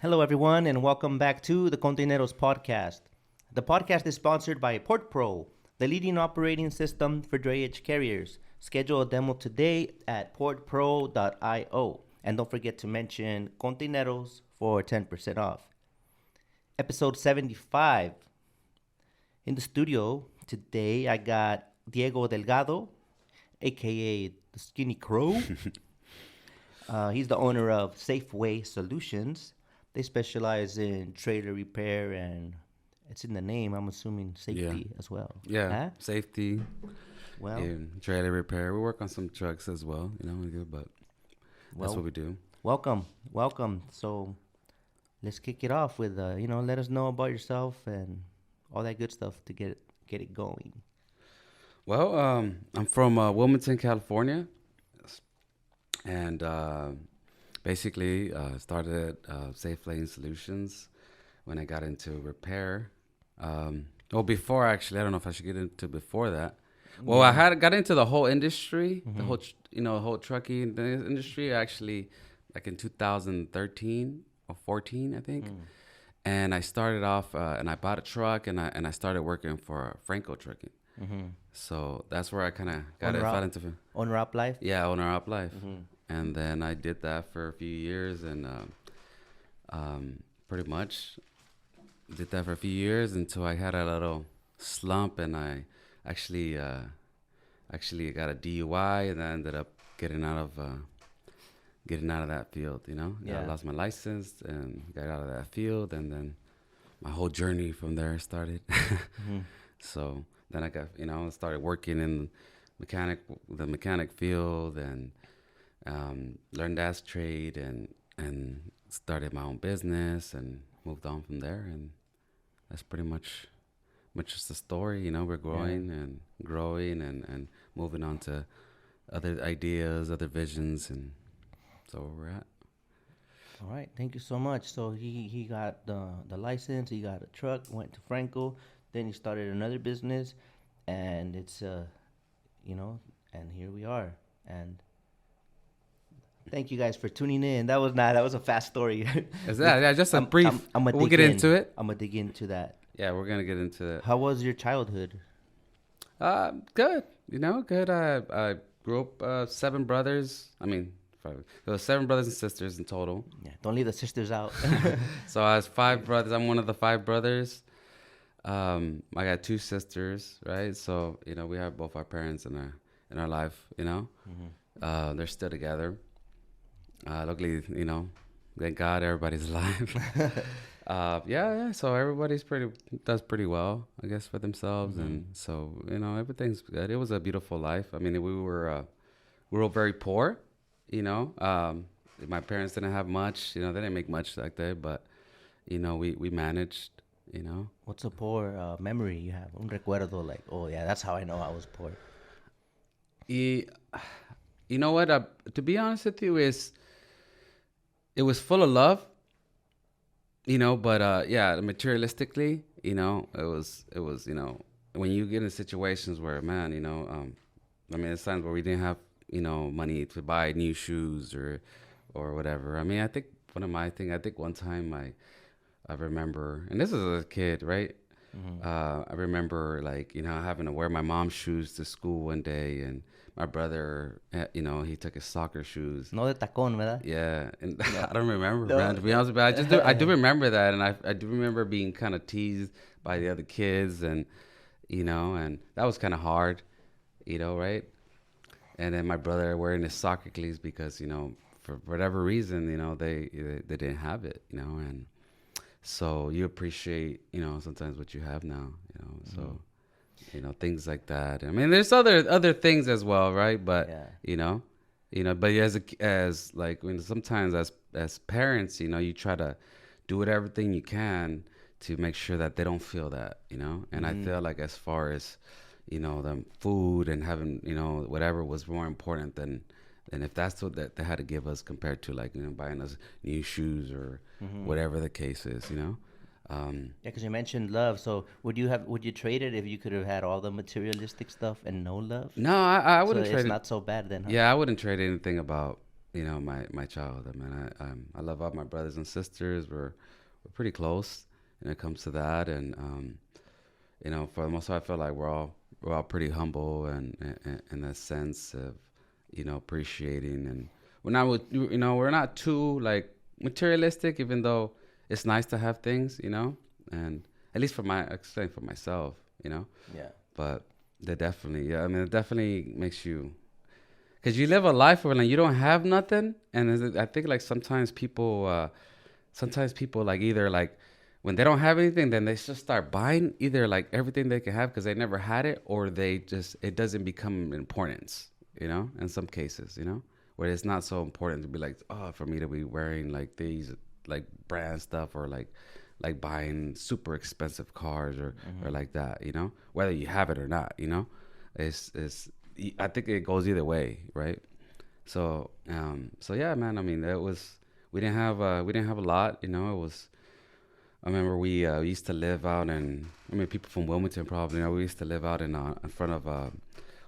Hello, everyone, and welcome back to the KONTAINEROZ podcast. The podcast is sponsored by PortPro, the leading operating system for drayage carriers. Schedule a demo today at portpro.io. And don't forget to mention Containeros for 10% off. Episode 75. In the studio today, I got Diego Delgado, aka the Skinny Crow. He's the owner of Safeway Solutions. They specialize in trailer repair, and it's in the name. I'm assuming safety as well. Yeah, Huh? safety, Well, and trailer repair. We work on some trucks as well, but that's well, what we do. welcome. So let's kick it off with let us know about yourself and all that good stuff to get it going. Well, I'm from Wilmington, California, and basically started Safe Lane Solutions when I got into repair. Before actually, I don't know if I should get into before that. Well, I got into the whole industry, the whole trucking industry actually, like in 2013 or 14, I think. And I started off, and I bought a truck, and I started working for Franco Trucking. So that's where I kind of got into Owner Up Life. Yeah, Owner Up Life. And then I did that for a few years, and pretty much did that for a few years until I had a little slump, and I actually got a DUI, and I ended up getting out of that field. Yeah. I lost my license and got out of that field, and then my whole journey from there started. So then I got started working in the mechanic field, and learned that trade, and started my own business and moved on from there, and that's pretty much just the story. We're growing and growing and moving on to other ideas, other visions, and so where we're at. All right, thank you so much. So he got the license, he got a truck, went to Franco, then he started another business, and it's and here we are. And thank you guys for tuning in. That was a fast story. Is that just a brief? We'll get into it. I'm gonna dig into that. Yeah, we're gonna get into it. How was your childhood? Good. Good. I grew up 7 brothers. I mean, there was 7 brothers and sisters in total. Yeah, don't leave the sisters out. So I was 5 brothers. I'm one of the 5 brothers. I got 2 sisters, right? So we have both our parents in our life. They're still together. Luckily, thank God everybody's alive. So everybody's does pretty well, I guess, for themselves, and so everything's good. It was a beautiful life. I mean, we were very poor. My parents didn't have much. They didn't make much like that, but we managed. What's a poor memory you have? Un recuerdo, like, oh yeah, that's how I know I was poor. You know what? To be honest with you, it was full of love. But materialistically, it was when you get in situations where, man, there's times where we didn't have money to buy new shoes or whatever. I mean, I think one time I remember, and this is as a kid, right? I remember having to wear my mom's shoes to school one day, and my brother, he took his soccer shoes. No de tacón, ¿verdad? Yeah, and I don't remember, man. To be honest with you, I do remember that, and I do remember being kind of teased by the other kids, and and that was kind of hard, right? And then my brother wearing his soccer cleats because for whatever reason, they didn't have it, and so you appreciate sometimes what you have now, so. Things like that. I mean, there's other things as well, right? But but as like when sometimes as parents, you try to do everything you can to make sure that they don't feel that, And I feel like as far as the food and having whatever was more important than if that's what they had to give us compared to buying us new shoes or whatever the case is, because you mentioned love. So would you trade it if you could have had all the materialistic stuff and no love? No, I wouldn't so trade it's it. not so bad then, huh? Yeah, I wouldn't trade anything about my childhood, man. I love all my brothers and sisters. We're pretty close when it comes to that, and for the most part, I feel like we're all pretty humble and in a sense of appreciating, and we're not too like materialistic, even though it's nice to have things, and at least I'm saying for myself, Yeah. but they definitely, yeah, I mean, it definitely makes you, because you live a life where like you don't have nothing, and I think like sometimes people like either like when they don't have anything, then they just start buying either like everything they can have because they never had it, or they just it doesn't become importance, in some cases, where it's not so important to be like, oh, for me to be wearing like these like brand stuff, or like buying super expensive cars, or like that, whether you have it or not, it's I think it goes either way, right? So yeah, man, I mean, we didn't have a lot, it was. I remember we used to live out people from Wilmington probably, we used to live out in front of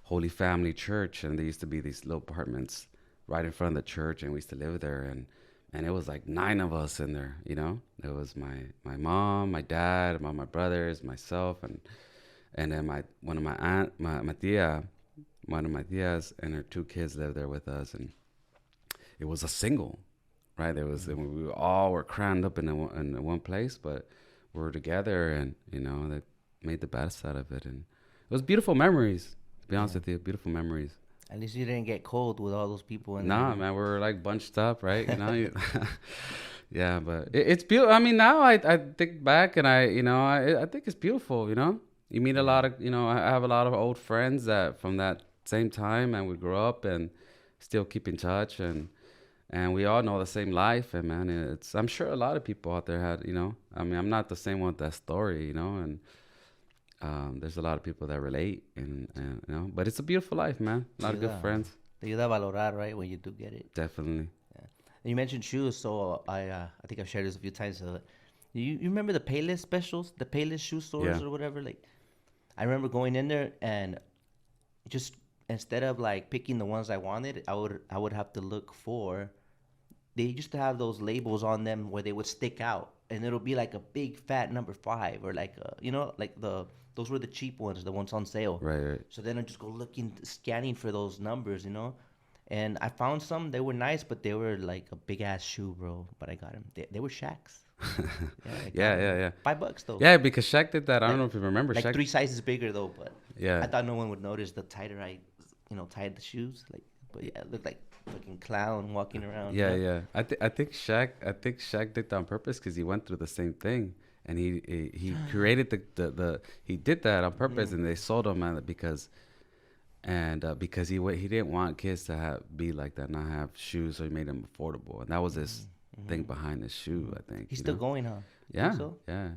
Holy Family Church, and there used to be these little apartments right in front of the church, and we used to live there, and it was like 9 of us in there, It was my mom, my dad, my brothers, myself, and then one of my tia, one of my tias and her 2 kids lived there with us, and it was a single. Right, we all were crammed up in one place, but we were together, and that made the best out of it, and it was beautiful memories. To be honest with you, beautiful memories. At least you didn't get cold with all those people. Nah, man, we were like bunched up, right? Yeah, but it's beautiful. I mean, now I think back, and I think it's beautiful. You meet a lot of I have a lot of old friends that from that same time, and we grew up and still keep in touch, and we all know the same life, and man, I'm sure a lot of people out there had, I mean, I'm not the same one with that story, and there's a lot of people that relate, and but it's a beautiful life, man. A lot of good friends. Te ayuda a valorar, right, when you do get it. Definitely. Yeah. And you mentioned shoes, so I think I've shared this a few times. You remember the Payless specials, the Payless shoe stores or whatever? Like, I remember going in there and just instead of like picking the ones I wanted, I would have to look for. They used to have those labels on them where they would stick out, and it'll be like a big fat number 5, or like those were the cheap ones, the ones on sale. Right. So then I just go scanning for those numbers, and I found some. They were nice, but they were like a big ass shoe, bro. But I got them. They were Shaq's. Yeah. $5 though. Yeah, because Shaq did that. I don't know if you remember. Like Shaq 3 sizes bigger though, but yeah, I thought no one would notice the tighter I, tied the shoes. Like, but yeah, it looked like fucking clown walking around. Yeah. I think Shaq did that on purpose because he went through the same thing, and he created the he did that on purpose, and they sold him because he didn't want kids to be like that, not have shoes, so he made them affordable, and that was his thing behind his shoe. I think he's still going, huh? Yeah, so? yeah.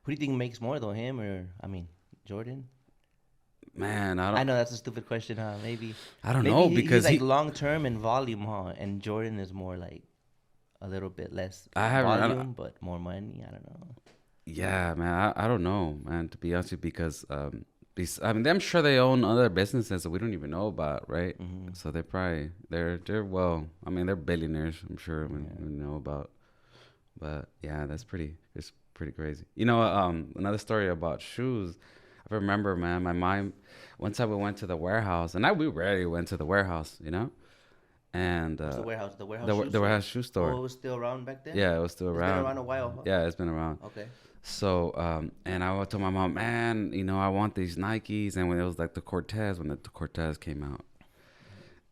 Who do you think makes more though, him or Jordan? Man, I know that's a stupid question, huh? Maybe I don't know, because he's like long term and volume, huh? And Jordan is more like a little bit less volume, but more money. I don't know. Yeah, man, I don't know, man. To be honest with you, because I mean, I'm sure they own other businesses that we don't even know about, right? Mm-hmm. So they're well. I mean, they're billionaires. I'm sure we know about. But yeah, it's pretty crazy. Another story about shoes. I remember, man, my mom. One time we went to the warehouse, and we rarely went to the warehouse, And the warehouse, the warehouse shoe store. Oh, it was still around back then. Yeah, it was still around. It's been around a while. Huh? Yeah, it's been around. Okay. So, and I told my mom, man, I want these Nikes. And when it was like the Cortez came out,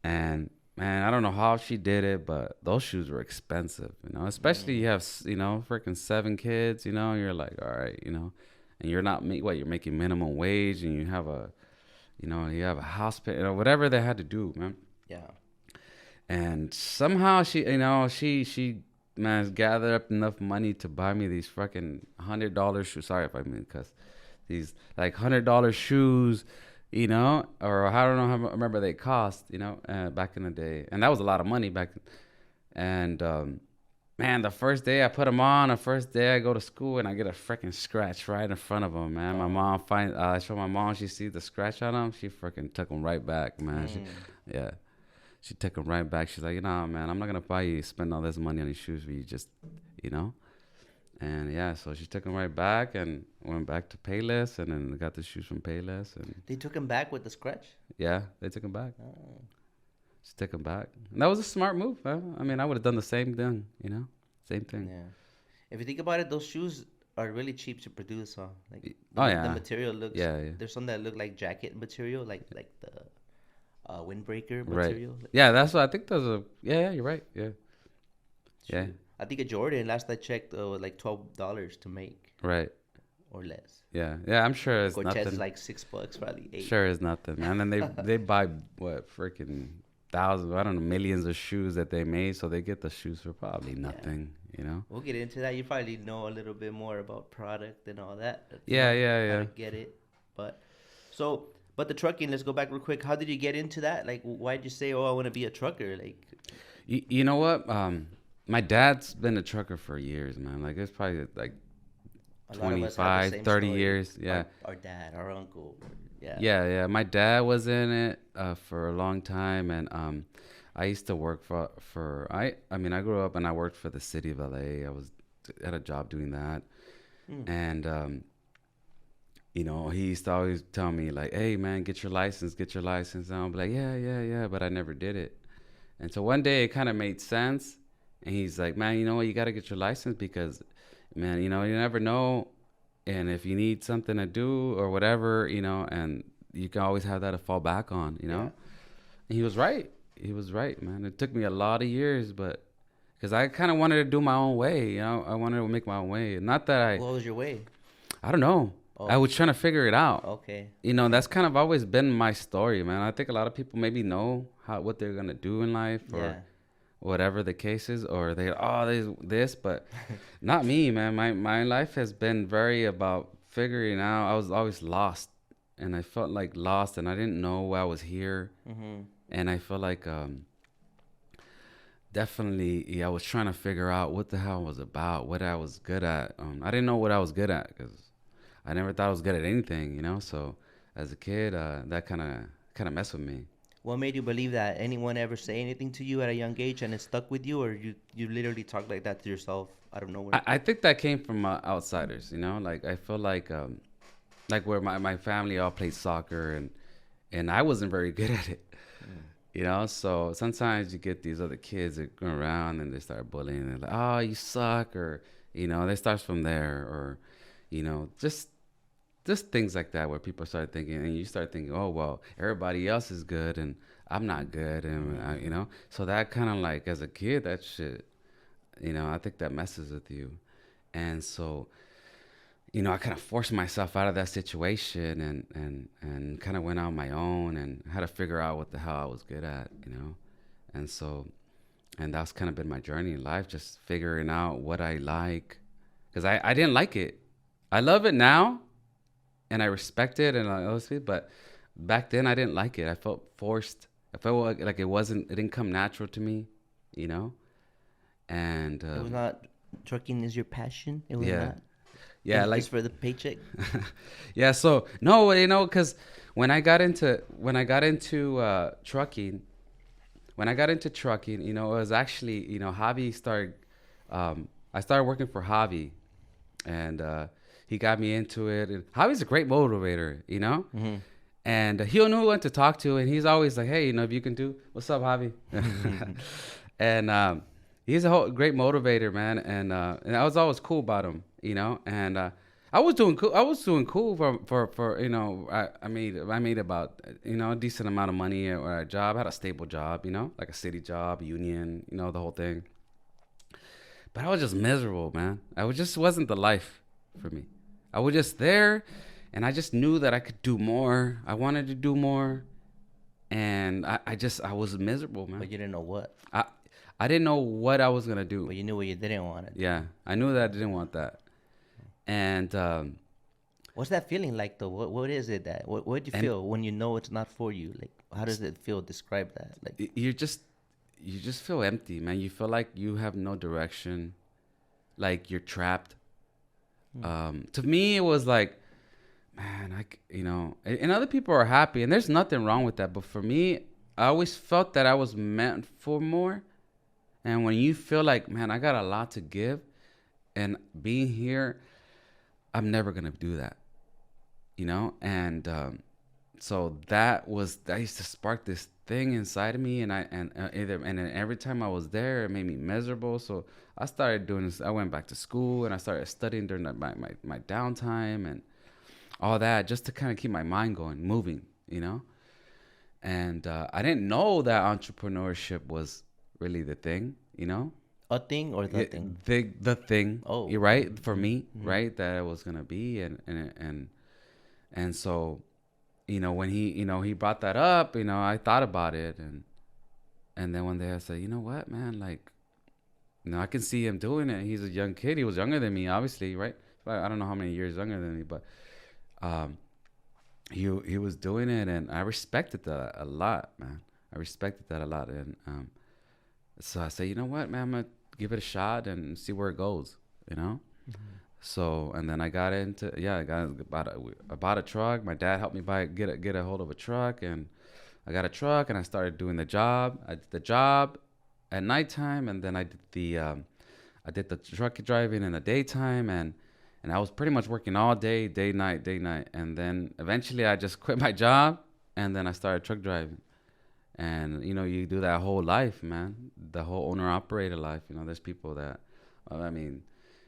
and man, I don't know how she did it, but those shoes were expensive, especially you have, freaking 7 kids, you're like, all right, and you're not you're making minimum wage, and you have a house pay, whatever they had to do, man. Yeah. And somehow she man, gathered up enough money to buy me these fucking $100 shoes. Sorry if I mean cuss. These like $100 shoes, or I don't know how I remember they cost, back in the day. And that was a lot of money back then. And man, the first day I put them on, the first day I go to school, and I get a freaking scratch right in front of them, man. My mom I show my mom, she sees the scratch on them, she freaking took them right back, man. She took them right back. She's like, nah, man, I'm not gonna buy you spend all this money on these shoes for you. Just, you know. And yeah, so she took them right back and went back to Payless, and then got the shoes from Payless, and They took him back with the scratch. yeah, they took them back. Oh. She took them back. And that was a smart move. Huh? I mean, I would have done the same thing, you know, same thing. Yeah. If you think about it, those shoes are really cheap to produce, huh? Like Oh the yeah, material looks. yeah, yeah. There's some that look like jacket material, like the windbreaker Right. material. Yeah, that's what I think. Those are. Yeah, yeah, you're right. Yeah, yeah, I think a Jordan, last I checked, was like $12 to make right. or less. Yeah, yeah. I'm sure it's Cortez is nothing. like $6, probably 8. Sure is nothing, man. And they buy what freaking thousands, I don't know, millions of shoes that they made, so they get the shoes for probably nothing. You know. We'll get into that. You probably know a little bit more about product and all that. Yeah, yeah, How yeah. to get it, but the trucking. Let's go back real quick. How did you get into that? Like, why did you say, "Oh, I want to be a trucker"? Like, You know what? My dad's been a trucker for years, man. Like it's probably like a lot of us have the 25, same 30 story. years. Yeah. Our dad, our uncle. Yeah. Yeah, yeah. My dad was in it for a long time, and I used to work I mean, I grew up and I worked for the city of LA. I was at a job doing that, and you know, he used to always tell me like, "Hey, man, get your license, get your license." And I'll be like, "Yeah, yeah, yeah," but I never did it. And so one day it kind of made sense, and he's like, "Man, you know what? You got to get your license because, man, you know, you never know, and if you need something to do or whatever, you know, and you can always have that to fall back on, you know." Yeah. And he was right. He was right, man. It took me a lot of years, but because I kind of wanted to do my own way, you know, I wanted to make my own way. Not that What was your way? I don't know. Oh. I was trying to figure it out. Okay. You know, that's kind of always been my story, man. I think a lot of people maybe know what they're gonna do in life or Yeah. whatever the case is, or there's this, but not me, man. My life has been very about figuring out. I was always lost, and I felt like lost, and I didn't know why I was here, and I felt like definitely, yeah, I was trying to figure out what the hell I was about, what I was good at. I didn't know what I was good at because I never thought I was good at anything, you know. So as a kid, that kind of messed with me. What made you believe that? Anyone ever say anything to you at a young age and it stuck with you, or you literally talked like that to yourself out of nowhere? I think that came from outsiders, you know. Like I feel like where my family all played soccer and I wasn't very good at it. You know, so sometimes you get these other kids that go around and they start bullying and they're like, "Oh, you suck," or you know, they start from there, or you know, just things like that where people start thinking, and you start thinking, "Oh, well, everybody else is good and I'm not good," and you know, so that kind of like as a kid, that shit, you know, I think that messes with you, and so. You know, I kind of forced myself out of that situation and kind of went on my own and had to figure out what the hell I was good at, you know. And so, and that's kind of been my journey in life, just figuring out what I like. Because I didn't like it. I love it now and I respect it and I always feel, but back then I didn't like it. I felt forced. I felt like it didn't come natural to me, you know. And It was not, trucking is your passion? It was yeah. not? Yeah, Just for the paycheck? Yeah, so no, you know, because when I got into trucking, you know, it was actually, you know, Javi started. I started working for Javi, and he got me into it. And Javi's a great motivator, you know, and he'll know who to talk to, and he's always like, "Hey, you know, if you can do, what's up, Javi?" And he's a great motivator, man, and I was always cool about him. You know, and I was doing cool. I was doing cool for you know. I made about, you know, a decent amount of money at a job. I had a stable job, you know, like a city job, union, you know, the whole thing. But I was just miserable, man. Just wasn't the life for me. I was just there, and I just knew that I could do more. I wanted to do more, and I was miserable, man. But you didn't know what. I didn't know what I was gonna do. But you knew what you didn't want to do. Yeah, I knew that I didn't want that. And what's that feeling like, though? What is it that what do you feel when you know it's not for you? Like, how does it feel? Describe that. Like, you just feel empty, man. You feel like you have no direction, like you're trapped. To me, it was like, man, you know, and other people are happy, and there's nothing wrong with that. But for me, I always felt that I was meant for more. And when you feel like, man, I got a lot to give, and being here, I'm never gonna do that, you know. And so that used to spark this thing inside of me, and then every time I was there, it made me miserable. So I started doing this. I went back to school and I started studying during my downtime and all that, just to kind of keep my mind going, moving, you know. And I didn't know that entrepreneurship was really the thing, you know. A thing or the thing? The thing. Oh, you're right, for me, mm-hmm. right, that it was gonna be, and so, you know, when he brought that up, you know, I thought about it, and then one day I said, you know what, man, like, you know, I can see him doing it. He's a young kid. He was younger than me, obviously, right? I don't know how many years younger than me, but he was doing it, and I respected that a lot, man. I respected that a lot, and so I said, you know what, man, I'm gonna give it a shot and see where it goes, you know. Mm-hmm. So, and then I got into, I bought a truck. My dad helped me get a hold of a truck, and I got a truck, and I started doing the job. I did the job at nighttime, and then I did the truck driving in the daytime, and I was pretty much working all day, day night, and then eventually I just quit my job, and then I started truck driving. And you know, you do that whole life, man, the whole owner operator life. You know, there's people that, I mean,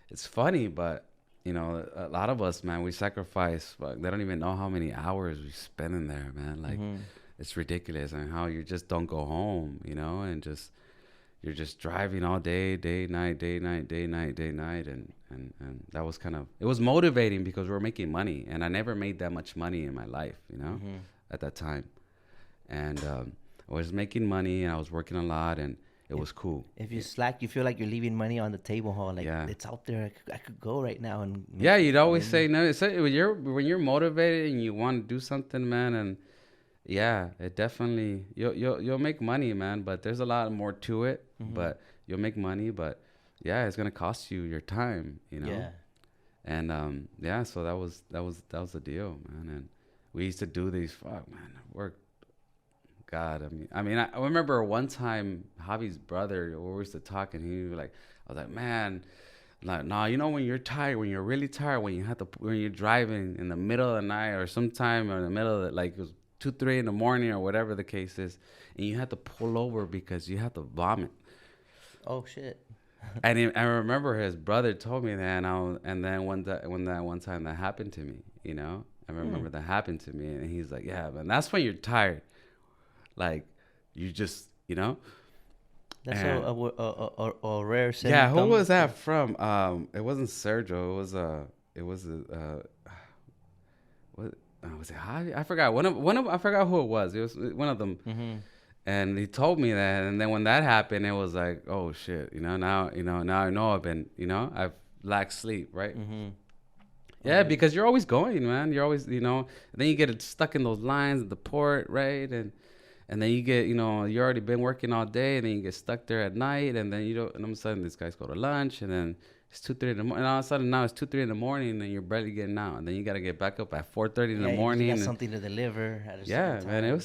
it's funny, but you know, a lot of us, man, we sacrifice. But they don't even know how many hours we spend in there, man. Like, Mm-hmm. it's ridiculous, and how you just don't go home, you know, and you're just driving all day, night, and that was kind of, it was motivating because we were making money, and I never made that much money in my life, you know, Mm-hmm. at that time, and I was making money, and I was working a lot, and it was cool. If you slack, you feel like you're leaving money on the table, huh? Like, Yeah. it's out there. I could go right now and Yeah, you'd always money. say no. When you're motivated and you want to do something, man, and yeah, it definitely, you'll make money, man. But there's a lot more to it. Mm-hmm. But you'll make money, but yeah, it's gonna cost you your time, you know. Yeah. And yeah, so that was the deal, man. And we used to do these, fuck, man, work. God, I remember one time Javi's brother, we used to talk, and he was like, I was like, man, like, nah, you know, when you're tired, when you're really tired, when you're driving in the middle of the night, or sometime in the middle of the, like, it was 2, 3 in the morning, or whatever the case is, and you have to pull over because you have to vomit. Oh shit. And I remember his brother told me that, and then one time that happened to me, you know, I remember that happened to me, and he's like, yeah, man, that's when you're tired. Like, you just, you know. That's And a rare symptom. yeah, who was that from? It wasn't Sergio. What was it? I forgot. I forgot who it was. It was one of them. Mm-hmm. And he told me that, and then when that happened, it was like, oh shit, you know. Now I know I've lacked sleep, right? Mm-hmm. Yeah, because you're always going, man. You're always, you know. Then you get stuck in those lines at the port, right? And then you get, you know, you already been working all day, and then you get stuck there at night, and then you don't, and all of a sudden these guys go to lunch, and then it's 2, 3 in the morning, and all of a sudden now it's 2, 3 in the morning, and you're barely getting out, and then you got to get back up at 4:30 in the morning. You got and, something to deliver at a yeah, certain man, time.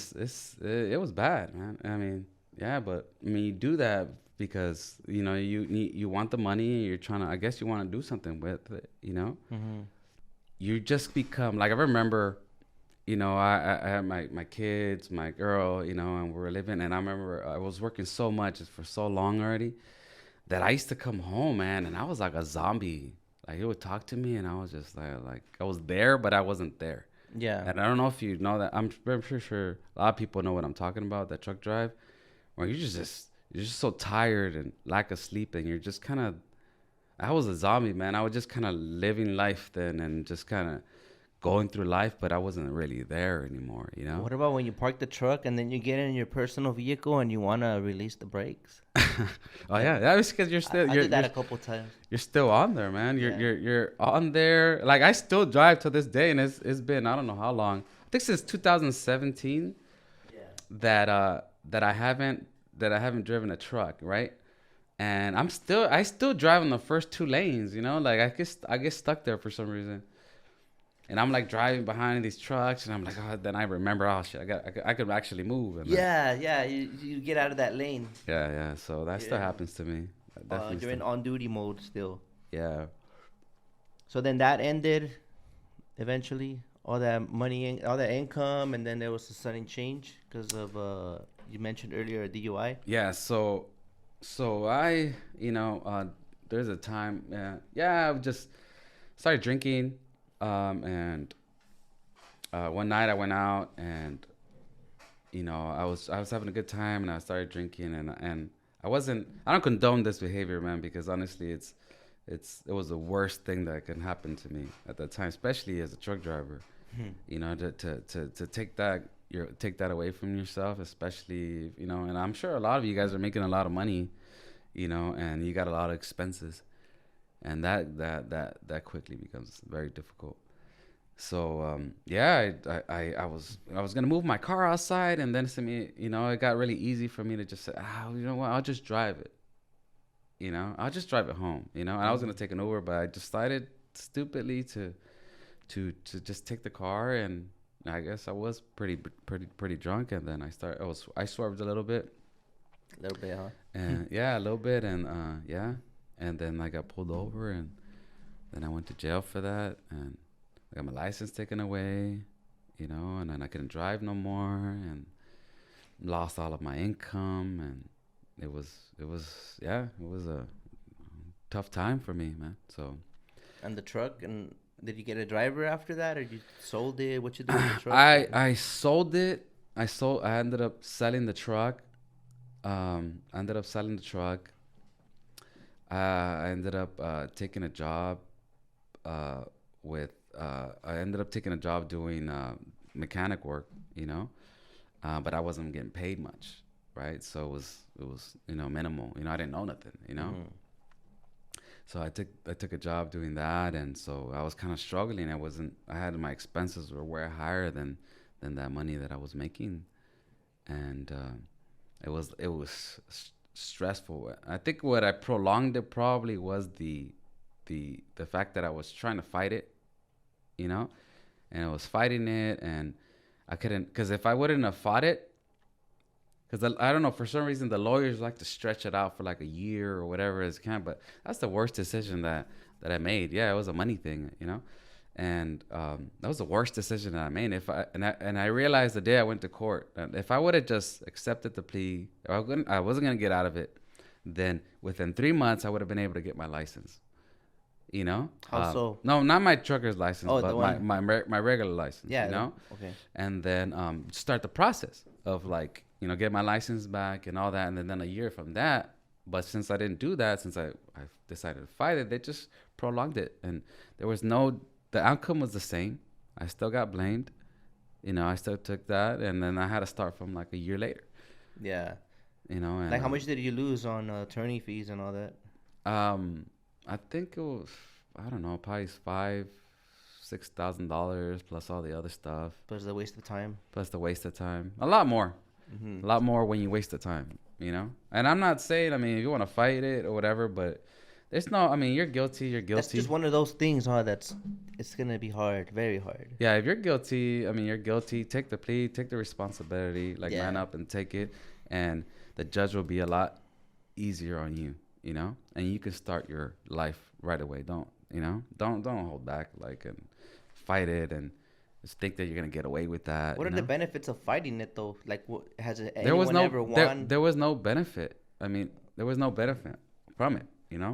it was bad, man. I mean, yeah, but I mean, you do that because, you know, you want the money, and you're trying to, I guess you want to do something with it, you know. Mm-hmm. You just become, like, I remember, you know, I had my kids, my girl, you know, and we were living, and I remember I was working so much for so long already that I used to come home, man, and I was like a zombie. Like, he would talk to me, and I was just like I was there, but I wasn't there. Yeah. And I don't know if you know that. I'm pretty sure a lot of people know what I'm talking about, that truck drive, where you're just so tired and lack of sleep, and you're just kind of, I was a zombie, man. I was just kind of living life then, and just kind of going through life, but I wasn't really there anymore, you know? What about when you park the truck and then you get in your personal vehicle and you want to release the brakes? Oh yeah, that was because you're still, I you're, did that you're, a couple times. you're still on there, man. You're, Yeah. you're on there. Like, I still drive to this day, and it's been, I don't know how long. I think since 2017 Yeah. that I haven't driven a truck, right? And I still drive in the first 2 lanes, you know? Like, I get stuck there for some reason. And I'm like driving behind these trucks, and I'm like, oh, then I remember, oh shit, I could actually move. And then, Yeah. You get out of that lane. yeah. So that still Yeah. happens to me. That definitely You're in still. on duty mode still. Yeah. So then that ended eventually. All that money, all that income, and then there was a sudden change because of you mentioned earlier a DUI. Yeah. So I, there's a time. Yeah. I just started drinking, and one night I went out and I was having a good time and I started drinking and I don't condone this behavior, man, because honestly it was the worst thing that can happen to me at that time, especially as a truck driver. To take that away from yourself, especially, and I'm sure a lot of you guys are making a lot of money, and you got a lot of expenses, and that quickly becomes very difficult. So yeah, I was gonna move my car outside, and then it got really easy for me to just say, you know what, I'll just drive it. I'll just drive it home. And I was gonna take an Uber, but I decided stupidly to just take the car, and I guess I was pretty drunk, and then I swerved a little bit. A little bit, huh? And yeah, a little bit, and yeah, and then I got pulled over, and then I went to jail for that, and I got my license taken away, and then I couldn't drive no more, and lost all of my income, and it was a tough time for me, man. So. And the truck, and did you get a driver after that, or you sold it? What you do with the truck? I sold it. I ended up selling the truck. I ended up selling the truck. I ended up taking a job I ended up taking a job doing mechanic work, but I wasn't getting paid much, right? So it was minimal. I didn't know nothing, So I took a job doing that, and so I was kind of struggling. I had my expenses were way higher than that money that I was making, and it was stressful. I think what I prolonged it probably was the fact that I was trying to fight it, and I was fighting it, and I couldn't, because if I wouldn't have fought it, because I don't know, for some reason the lawyers like to stretch it out for like a year or whatever it can, but that's the worst decision that I made. Yeah, it was a money thing, and that was the worst decision that I made. I realized the day I went to court that if I would have just accepted the plea, I wasn't gonna get out of it, then within 3 months I would have been able to get my license. How so? No, not my trucker's license, the but one. my regular license. Yeah. Okay. And then start the process of like get my license back and all that, and then a year from that. But since I didn't do that, since I decided to fight it, they just prolonged it, and the outcome was the same. I still got blamed. I still took that, and then I had to start from like a year later. Yeah. And Like, how much did you lose on attorney fees and all that? I think it was, I don't know, probably $5,000-$6,000 plus all the other stuff. Plus the waste of time. Plus the waste of time. A lot more. Mm-hmm. A lot more when you waste the time, And I'm not saying, if you want to fight it or whatever, but there's no, you're guilty, you're guilty. That's just one of those things, huh? It's going to be hard, very hard. Yeah, if you're guilty, you're guilty. Take the plea, take the responsibility, man up and take it. And the judge will be a lot easier on you, and you can start your life right away. Don't hold back, and fight it and just think that you're going to get away with that. What are the benefits of fighting it, though? Like, has anyone ever won? There was no benefit. There was no benefit from it.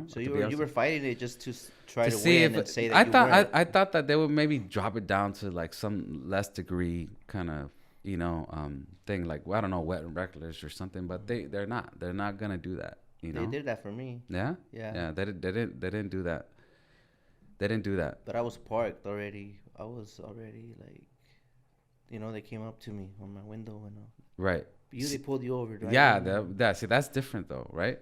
So you were fighting it just to try to win and say that I thought that they would maybe drop it down to like some less degree kind of thing, like, I don't know, wet and reckless or something, but they're not gonna do that. They did that for me. Yeah. They didn't do that. They didn't do that. But I was parked already. I was already like, they came up to me on my window and right. They pulled you over. Right? Yeah. See, that's different though, right?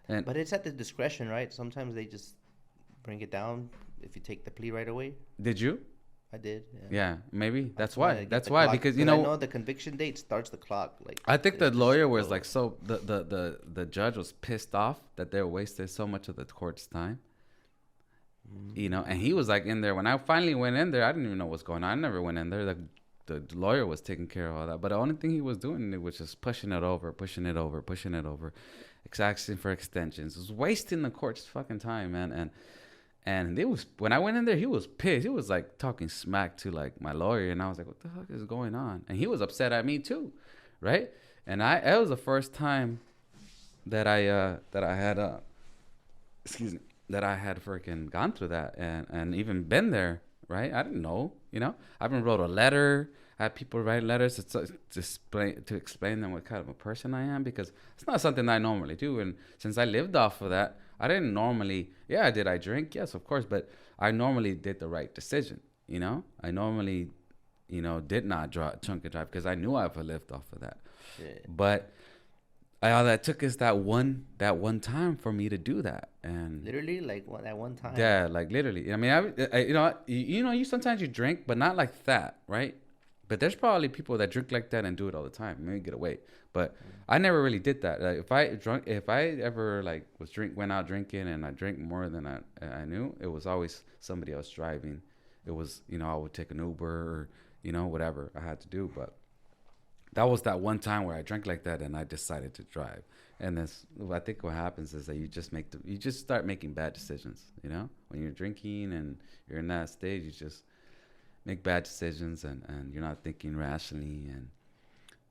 But it's at the discretion, right? Sometimes they just bring it down if you take the plea right away. Did you? I did. Yeah, maybe that's why. That's why, because I know the conviction date starts the clock. Like, I think the lawyer was like, so the judge was pissed off that they wasted so much of the court's time. you know, and he was like in there. When I finally went in there, I didn't even know what's going on. I never went in there. The lawyer was taking care of all that. But the only thing he was doing was just pushing it over, asking for extensions. It was wasting the court's fucking time, man. And it was, when I went in there, he was pissed. He was like talking smack to like my lawyer, and I was like, "What the fuck is going on?" And he was upset at me too, right? And it was the first time that I had excuse me, that I had freaking gone through that and even been there, right? I didn't know, you know. I even wrote a letter. I had people write letters to explain them what kind of a person I am, because it's not something I normally do. And since I lived off of that, I didn't normally, yeah, did I drink? Yes, of course. But I normally did the right decision, you know? I normally, you know, did not drunk and drive because I knew I would lived off of that. Yeah. But all that took is that one time for me to do that. And literally, like that one time. Yeah, like literally. I mean, you sometimes you drink, but not like that, right? But there's probably people that drink like that and do it all the time. Maybe get away. But I never really did that. Like, if I ever like went out drinking and I drank more than I knew, it was always somebody else driving. It was, you know, I would take an Uber or, you know, whatever I had to do. But that was that one time where I drank like that and I decided to drive. And I think what happens is that you just start making bad decisions. You know, when you're drinking and you're in that stage, you just make bad decisions and you're not thinking rationally,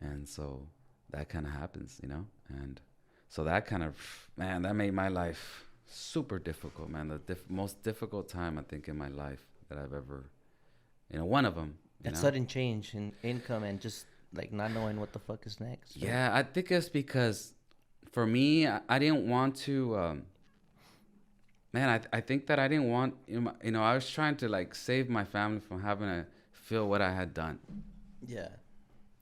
and so that kind of happens, you know. And so that kind of, man, that made my life super difficult, man. The most difficult time I think in my life that I've ever, you know, one of them. That sudden change in income and just like not knowing what the fuck is next. Right? Yeah, I think it's because for me, I didn't want to. Man, I think that I didn't want, you know, I was trying to like save my family from having to feel what I had done. Yeah.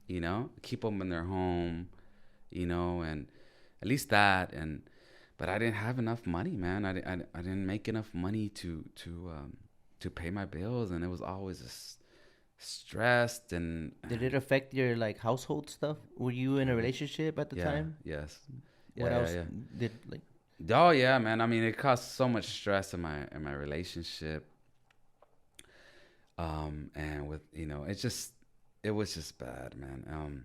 You know, keep them in their home, you know, and at least that. But I didn't have enough money, man. I didn't make enough money to pay my bills, and it was always just stressed. And did it affect your like household stuff? Were you in a relationship at the time? Yes. What else did like? Oh yeah, man. I mean, it caused so much stress in my relationship. And with, you know, it was just bad, man.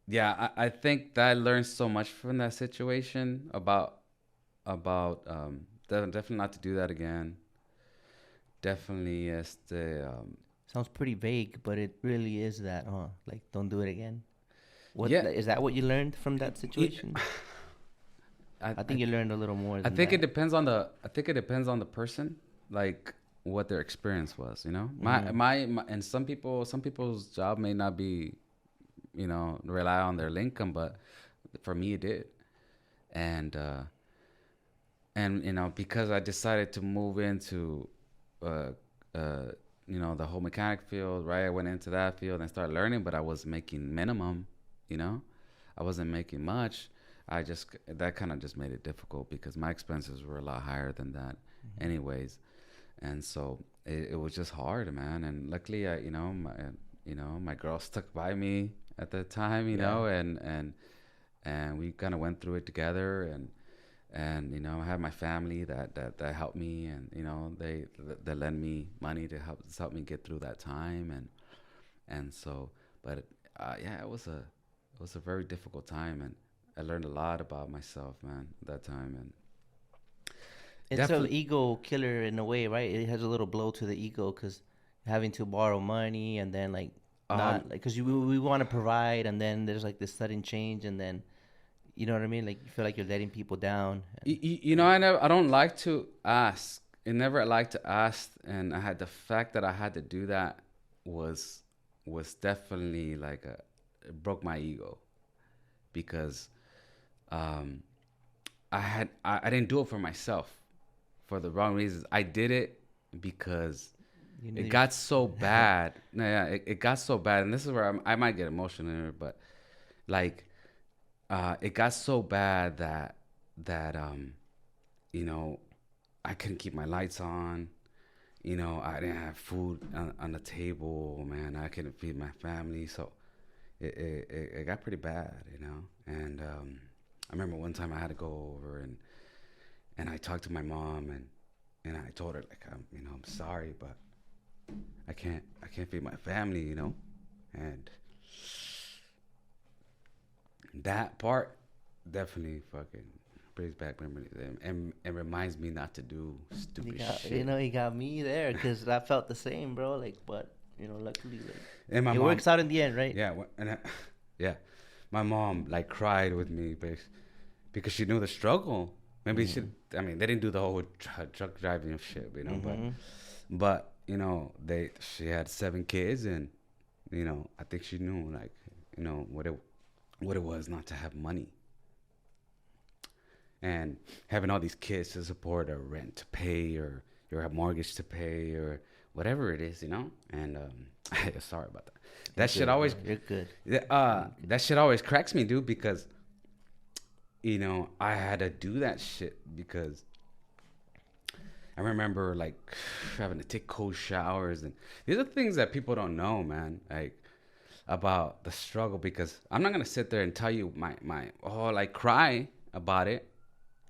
Yeah, I think that I learned so much from that situation about definitely not to do that again. Definitely, sounds pretty vague, but it really is that, huh? Like, don't do it again. Is that what you learned from that situation? I think you learned a little more. I think it depends on the person, like what their experience was. You know, my and some people's job may not be, you know, rely on their income, but for me it did, and you know, because I decided to move into, you know, the whole mechanic field, right? I went into that field and started learning, but I was making minimum. You know, I wasn't making much. That kind of just made it difficult because my expenses were a lot higher than that anyways. And so it was just hard, man. And luckily my girl stuck by me at the time, you know, and we kind of went through it together, and you know, I had my family that helped me, and you know, they lent me money to help me get through that time, and so, but yeah, it was a very difficult time, and I learned a lot about myself, man, at that time. And it's an ego killer in a way, right? It has a little blow to the ego because having to borrow money and then like not like, because we want to provide, and then there's like this sudden change, and then you know what I mean? Like you feel like you're letting people down. You know, I don't like to ask. I never liked to ask, and the fact that I had to do that was definitely like it broke my ego, because I didn't do it for myself for the wrong reasons. I did it because it got so bad. It got so bad, and this is where I might get emotional, but like it got so bad that you know, I couldn't keep my lights on. You know, I didn't have food on the table, man. I couldn't feed my family, so it got pretty bad, you know. And I remember one time I had to go over and I talked to my mom, And I told her like, I'm sorry, but I can't feed my family, and that part definitely fucking brings back memories and reminds me not to do stupid shit. He got me there because I felt the same, bro. Like, but luckily, like, And my it mom, works out in the end, right? yeah, yeah, my mom like cried with me, because she knew the struggle. Maybe I mean, they didn't do the whole truck driving of shit, but she had 7 kids, and I think she knew like what it was not to have money and having all these kids to support, or rent to pay, or your mortgage to pay, or whatever it is, and sorry about that. That shit always, you're good. that shit always cracks me, dude, because I had to do that shit because I remember like having to take cold showers, and these are things that people don't know, man, like about the struggle. Because I'm not gonna sit there and tell you my like cry about it.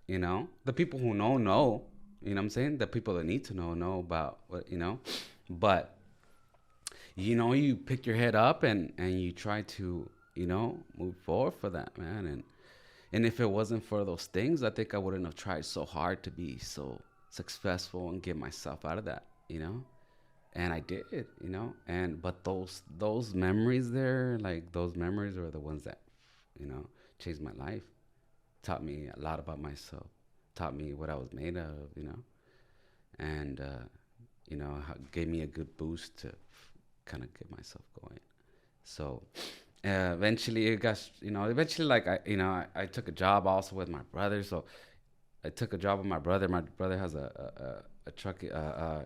The people who know, you know what I'm saying? The people that need to know about what, but you pick your head up and you try to, move forward for that, man. And if it wasn't for those things, I think I wouldn't have tried so hard to be so successful and get myself out of that, and I did, but those memories there, like those memories are the ones that, changed my life, taught me a lot about myself, taught me what I was made of, and gave me a good boost to kind of get myself going. So eventually it got, eventually like I took a job also with my brother. So I took a job with my brother. My brother has a truck.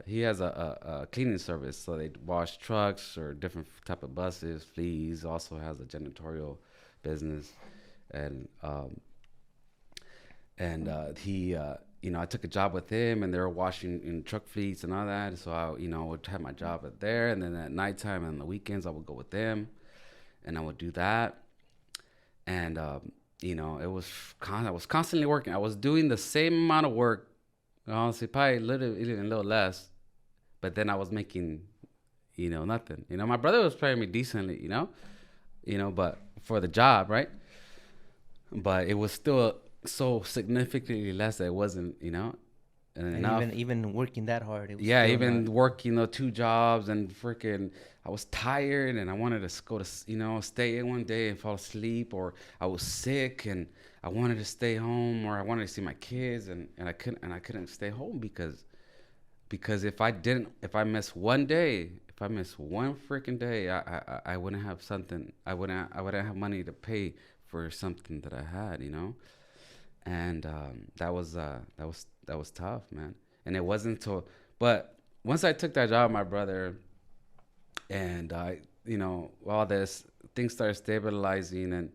He has a cleaning service, so they wash trucks or different type of buses, fleas. Also has a janitorial business, and he, I took a job with him, and they were washing in truck fleets and all that. So I, would have my job at there, and then at nighttime and the weekends I would go with them, and I would do that, and I was constantly working. I was doing the same amount of work, honestly, probably even a little less, but then I was making, nothing. My brother was paying me decently, but for the job, right? But it was still so significantly less that it wasn't, and even working that hard, it was even working the 2 jobs, and freaking I was tired, and I wanted to go to stay in one day and fall asleep, or I was sick and I wanted to stay home, or I wanted to see my kids, and I couldn't stay home because if I missed one day, if I missed one freaking day, I wouldn't have something. I wouldn't have money to pay for something that I had, and that was tough, man. And it wasn't until, but once I took that job with my brother, and all this, things started stabilizing, and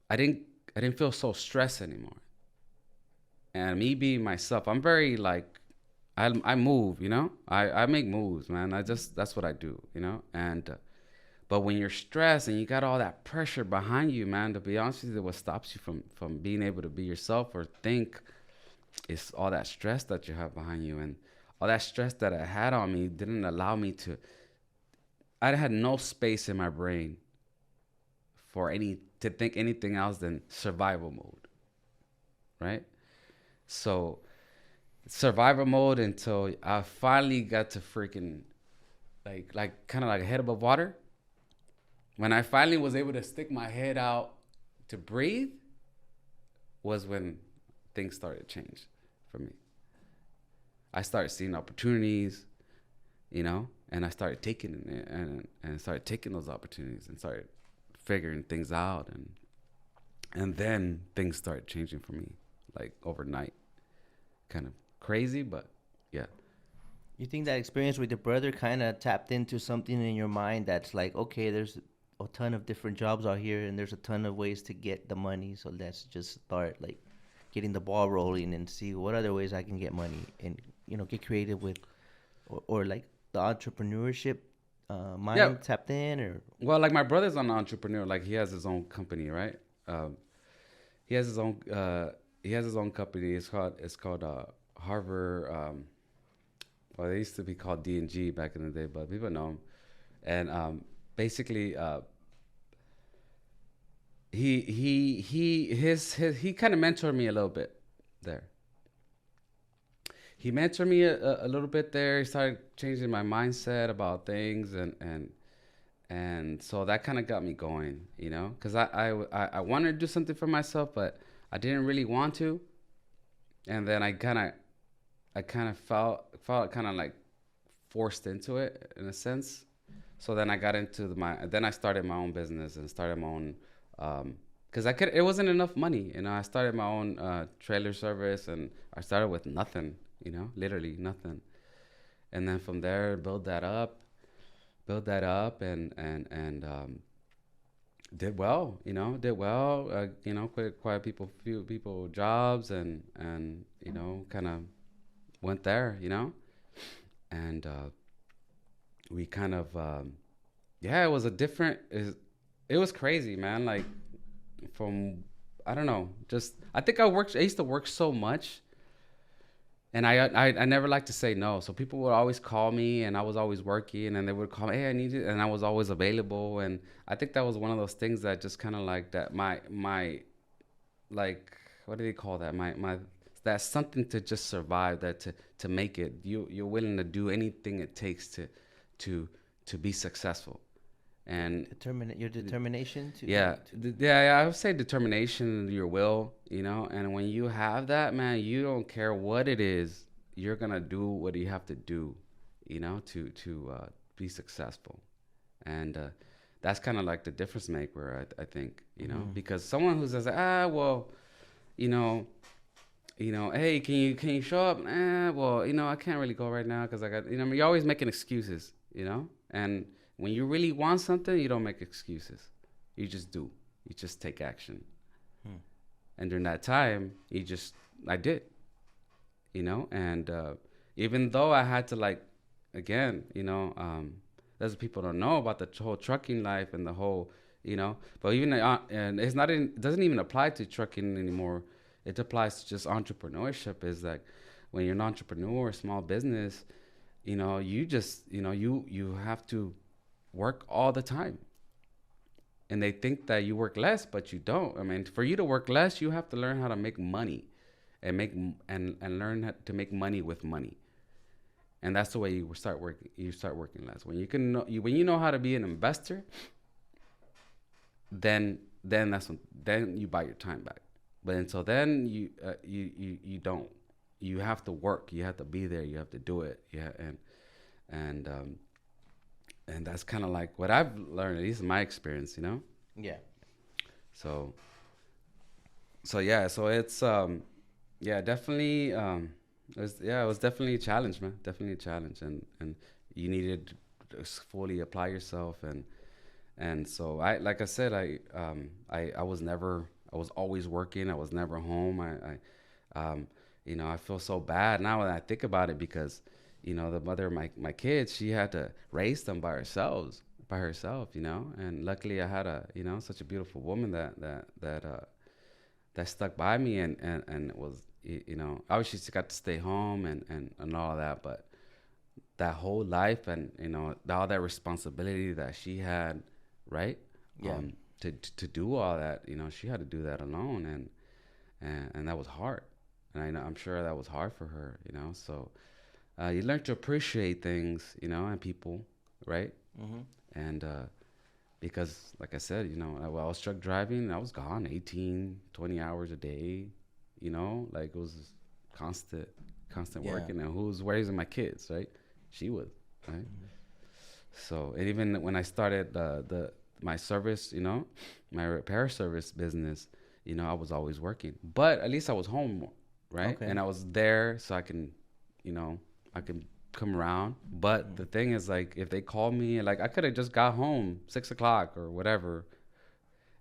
I didn't feel so stressed anymore. And me being myself, I'm very like, I move, I make moves, man. That's what I do, and but when you're stressed and you got all that pressure behind you, man, to be honest with you, what stops you from being able to be yourself or think is all that stress that you have behind you. And all that stress that I had on me didn't allow me to, I had no space in my brain to think anything else than survival mode, right? So survival mode until I finally got to freaking like kind of like a head above water. When I finally was able to stick my head out to breathe was when things started to change for me. I started seeing opportunities, and I started taking it, and started taking those opportunities and started figuring things out, and then things started changing for me like overnight. Kind of crazy, but yeah. You think that experience with your brother kind of tapped into something in your mind that's like, okay, there's a ton of different jobs out here, and there's a ton of ways to get the money, so let's just start like getting the ball rolling and see what other ways I can get money, and get creative with, or like the entrepreneurship mind tapped in, or well, like my brother's an entrepreneur. Like he has his own company, right? He has his own company. It's called Harbor. Well, they used to be called D&G back in the day, but people know him. And basically, he kind of mentored me a little bit there. He mentored me a little bit there. He started changing my mindset about things, and so that kind of got me going, you know, because I wanted to do something for myself, but I didn't really want to. And then I kind of felt kind of like forced into it in a sense. So then I got into then I started my own business and started my own, because it wasn't enough money, you know. I started my own trailer service, and I started with nothing, you know, literally nothing. And then from there, build that up, and did well, you know, you know, quite few people jobs, and you know, kind of went there, you know, and we kind of yeah, it was it was crazy, man. Like, from, I don't know, just I think I used to work so much, and I never liked to say no. So people would always call me, and I was always working, and they would call me, hey, I need it, and I was always available. And I think that was one of those things that just kind of like that my like, what do they call that? My that's something to just survive, that to make it. You're willing to do anything it takes to be successful. And Your determination to yeah, yeah, I would say determination, your will, you know. And when you have that, man, you don't care what it is, you're gonna do what you have to do, you know, to be successful. And that's kind of like the difference maker, I think, you know. Because someone who says, well, you know, hey, can you show up? Well, you know, I can't really go right now because I got, you know, you're always making excuses, you know. And when you really want something, you don't make excuses. You just do. You just take action. And during that time, I did, you know. And even though I had to, like, again, you know, there's people don't know about the whole trucking life and the whole, you know. But even and it doesn't even apply to trucking anymore. It applies to just entrepreneurship. Is like, when you're an entrepreneur, small business, you know, you just, you know, you have to work all the time. And they think that you work less, but you don't. I mean, for you to work less, you have to learn how to make money, and learn how to make money with money. And that's the way you start working. You start working less when when you know how to be an investor. Then then you buy your time back. But until then, you don't. You have to work. You have to be there. You have to do it. Yeah, and that's kind of like what I've learned, at least in my experience, you know. Yeah. So yeah, so it's yeah, definitely it was definitely a challenge, man. Definitely a challenge, and you needed to fully apply yourself, and so like I said, I was always working. I was never home. You know, I feel so bad now when I think about it, because, you know, the mother of my kids, she had to raise them by herself, you know. And luckily I had you know, such a beautiful woman that stuck by me, and it was, you know, obviously she got to stay home and all of that, but that whole life, and, you know, all that responsibility that she had, right? Yeah. To do all that, you know, she had to do that alone, and that was hard. And I'm sure that was hard for her, you know. So you learn to appreciate things, you know, and people, right? And because, like I said, you know, I was truck driving, I was gone 18, 20 hours a day, you know, like it was constant working. And who's raising my kids, right? She was, right? So, and even when I started my service, you know, my repair service business, you know, I was always working, but at least I was home, right? Okay. And I was there, so I can, you know, I can come around. But the thing is, like, if they call me, like, I could have just got home 6 o'clock or whatever,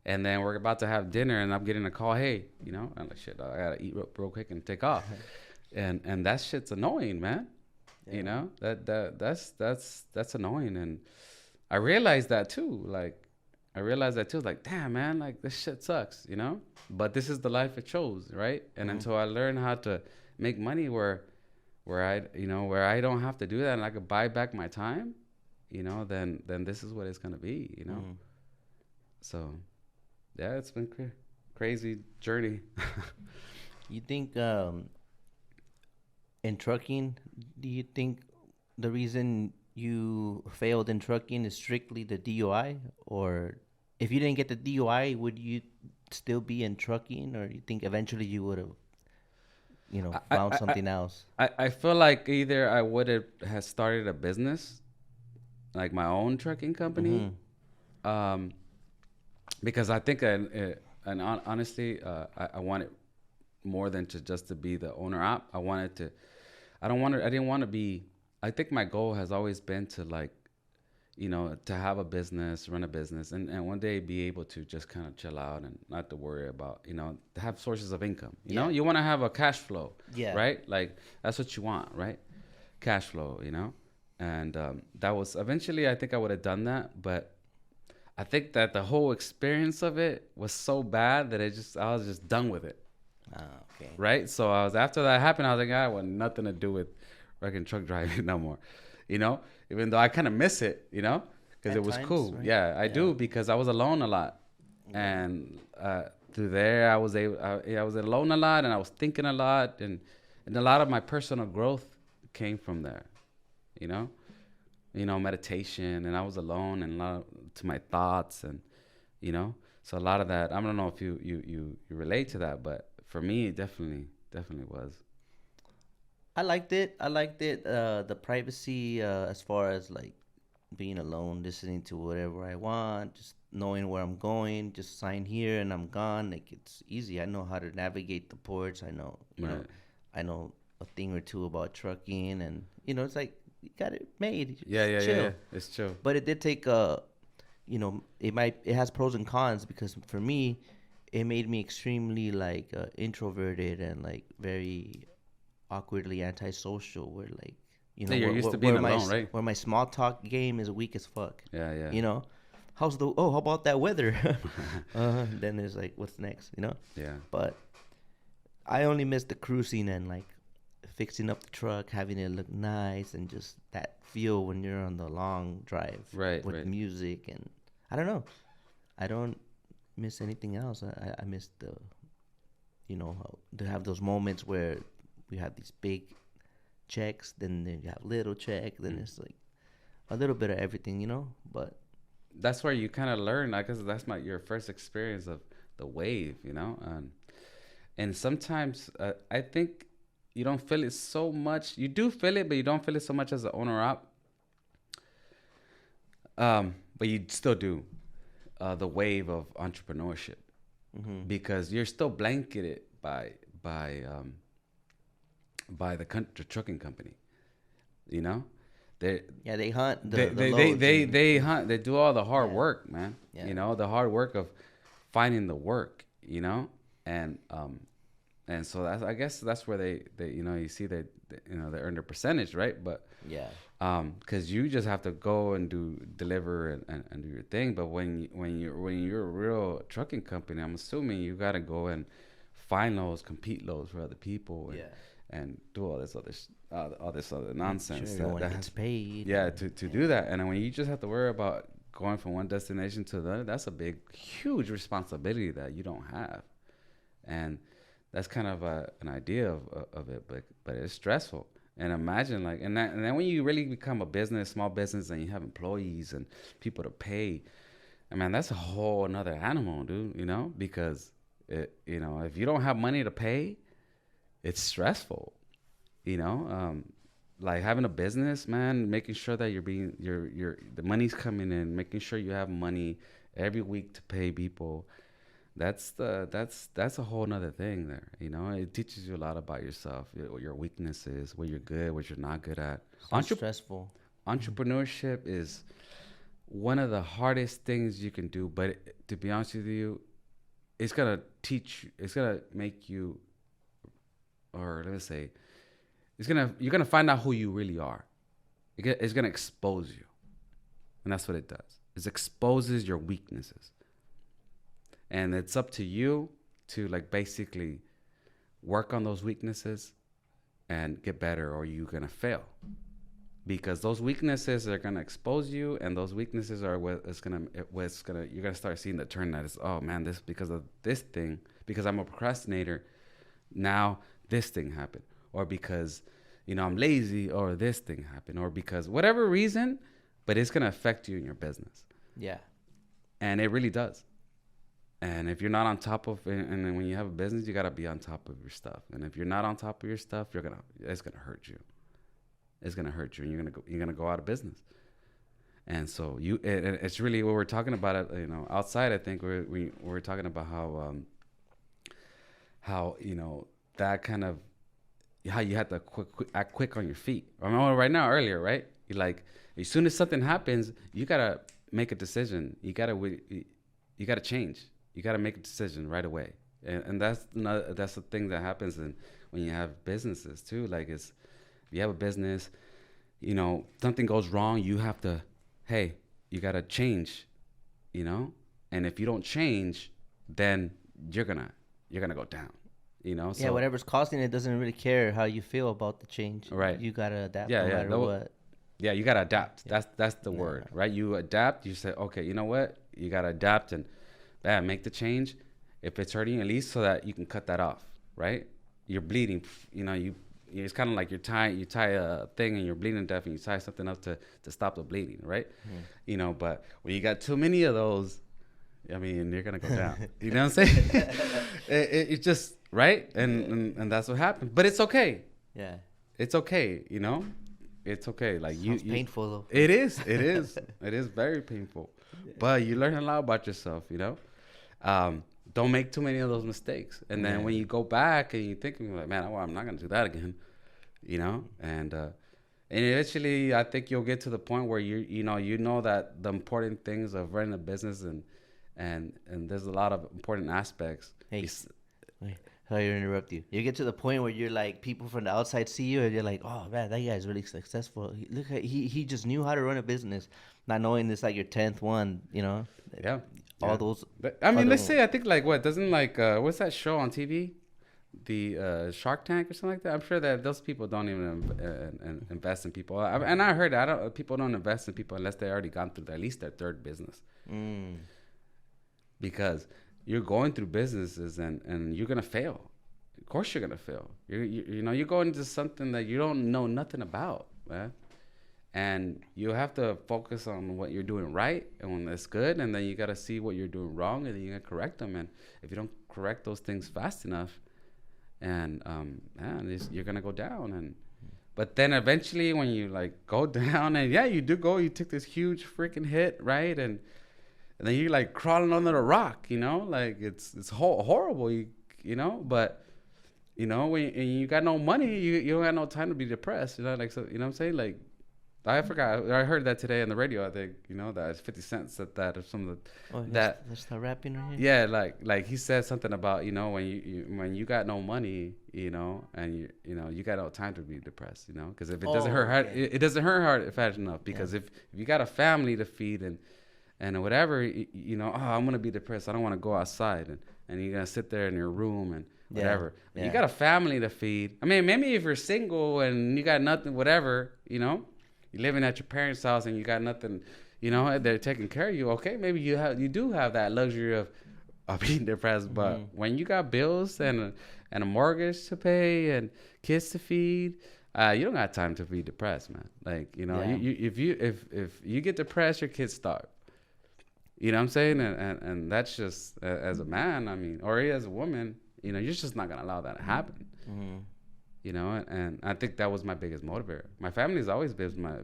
and then we're about to have dinner, and I'm getting a call, hey, you know, I'm like, shit, I gotta eat real quick and take off, and that shit's annoying, man. Yeah. You know, that's annoying, and I realized that too. Like, damn, man, like, this shit sucks, you know? But this is the life I chose, right? And until I learned how to make money where where I don't have to do that and I could buy back my time, then this is what it's gonna be. Mm. So yeah, it's been crazy journey. You think in trucking, do you think the reason you failed in trucking is strictly the DUI, or if you didn't get the DUI, would you still be in trucking, or you think eventually you would have, I, found I, something else? I feel like either I would have started a business, like my own trucking company, Mm-hmm. um, because I think, honestly, I wanted more than just to be the owner op. I wanted to. I didn't want to be. I think my goal has always been to like, to have a business, run a business, and one day be able to just kind of chill out and not to worry about, to have sources of income. Yeah. You want to have a cash flow, Yeah. right? Like that's what you want, right? Cash flow. And that was eventually. I think I would have done that, but I think that the whole experience of it was so bad that I was just done with it. Ah, okay. Right. So after that happened, I was like, I want nothing to do with wrecking truck driving no more. Even though I kind of miss it, because At it was times, cool. right? Yeah, I Yeah. do because I was alone a lot, Yeah. and through there I was alone a lot, and I was thinking a lot, and a lot of my personal growth came from there. You know, meditation, and I was alone and a lot to my thoughts, and so a lot of that. I don't know if you relate to that, but for me, it definitely was. I liked it. I liked it. The privacy, as far as like being alone, listening to whatever I want, just knowing where I'm going, just sign here and I'm gone. Like it's easy. I know how to navigate the ports. Right. I know a thing or two about trucking, and it's like you got it made. Yeah, Just yeah, yeah, yeah. chill. It's true. But it did take it has pros and cons, because for me, it made me extremely like introverted and like very awkwardly antisocial, where like Yeah, you're used to being alone, right? where my small talk game is weak as fuck. Yeah, yeah, you know how about that weather? Then there's like, what's next? yeah. But I only miss the cruising and like fixing up the truck, having it look nice, and just that feel when you're on the long drive, Right, with right. music. And I don't know, I don't miss anything else. I miss the to have those moments where we have these big checks, then you have little check, then it's like a little bit of everything. But That's where you kind of learn. I guess that's your first experience of the wave. And sometimes I think you don't feel it so much. You do feel it, but you don't feel it so much as an owner op. But you still do the wave of entrepreneurship, because you're still blanketed by the trucking company. You know, they yeah, they hunt they loads they hunt. They do all the hard Yeah. work, man. Yeah. The hard work of finding the work. And so I guess that's where they you see they earn their percentage, right? But yeah, because you just have to go and deliver and do your thing. But when you're a real trucking company, I'm assuming you got to go and find loads, compete loads for other people, and do all this other nonsense. sure, everyone gets paid. Yeah, to do that. And then when you just have to worry about going from one destination to the other, that's a huge responsibility that you don't have. And that's kind of an idea of it, but it's stressful. And imagine and then when you really become a small business, and you have employees and people to pay, I mean, that's a whole another animal, dude. Because if you don't have money to pay, it's stressful. Like having a business, man, making sure that the money's coming in, making sure you have money every week to pay people. That's a whole nother thing there. It teaches you a lot about yourself, your weaknesses, what you're good, what you're not good at. So stressful. Entrepreneurship is one of the hardest things you can do, but to be honest with you, it's gonna make you, or let's say, you're gonna find out who you really are. It's gonna expose you, and that's what it does. It exposes your weaknesses. And it's up to you to basically work on those weaknesses and get better, or you're gonna fail. Because those weaknesses are gonna expose you, and those weaknesses are what's gonna you're gonna start seeing the turn that is, oh man, this because of this thing, because I'm a procrastinator, now this thing happened, or because I'm lazy, or this thing happened, or because whatever reason, but it's gonna affect you in your business. Yeah. And it really does. And if you're not on top of it, and then when you have a business, you gotta be on top of your stuff. And if you're not on top of your stuff, it's gonna hurt you. It's gonna hurt you, and you're gonna go out of business. And so it's really what we're talking about. Outside, I think we're talking about how that kind of how you have to act quick on your feet. I mean, earlier, right? You like as soon as something happens, you gotta make a decision. You gotta change. You gotta make a decision right away. And that's the thing that happens when you have businesses too. Like if you have a business, something goes wrong, you have to, hey, you gotta change, and if you don't change, then you're gonna go down, So, yeah, whatever's causing it doesn't really care how you feel about the change. Right. You gotta adapt no matter what. Yeah, you gotta adapt. Yeah. That's the word, right? You adapt. You say, okay, you know what? You gotta adapt and make the change. If it's hurting you, at least so that you can cut that off, right? You're bleeding, it's kind of like you tie a thing and you're bleeding to death, and you tie something up to stop the bleeding, right? But when you got too many of those, I mean, you're gonna go down. You know what I'm saying? It just right, and that's what happened. But it's okay. Yeah, it's okay. It's okay. Like Sounds painful though. It is. It is very painful. Yeah. But you learn a lot about yourself. Don't make too many of those mistakes. And then when you go back and you think, like, man, I'm not gonna do that again. And eventually, I think you'll get to the point where you know that the important things of running a business and there's a lot of important aspects. Hey, wait, sorry to interrupt you. You get to the point where you're like, people from the outside see you and you're like, oh man, that guy's really successful. He just knew how to run a business, not knowing it's like your 10th one. Yeah. All those. I mean, let's say, I think like what doesn't like what's that show on TV, the Shark Tank or something like that. I'm sure that those people don't even invest in people. And I heard that people don't invest in people unless they already gone through at least their third business. Because you're going through businesses and you're gonna fail. Of course you're gonna fail. You're going into something that you don't know nothing about, man. And you have to focus on what you're doing right and when that's good, and then you got to see what you're doing wrong, and then you got to correct them. And if you don't correct those things fast enough, and you're gonna go down. But then eventually, when you like go down, and you take this huge freaking hit, right? And then you're like crawling under the rock, like it's horrible, But when you got no money, you don't have no time to be depressed, like, so, what I'm saying, like. I forgot. I heard that today on the radio. I think that 50 Cent said that, or some of the Let's start rapping right here. Yeah, like he said something about when you got no money, and you got no time to be depressed, because if it doesn't hurt hard, it doesn't hurt hard fast enough. Because if you got a family to feed and whatever, I'm gonna be depressed. I don't want to go outside, and you're gonna sit there in your room and whatever. Yeah. You got a family to feed. I mean, maybe if you're single and you got nothing, whatever, you're living at your parents' house and you got nothing, they're taking care of you. Okay, maybe you do have that luxury of being depressed. But when you got bills and a mortgage to pay and kids to feed, you don't got time to be depressed, man. Like if you get depressed, your kids starve. You know what I'm saying? And that's just as a man, I mean, or as a woman, you're just not gonna allow that to happen. And I think that was my biggest motivator. My family's always been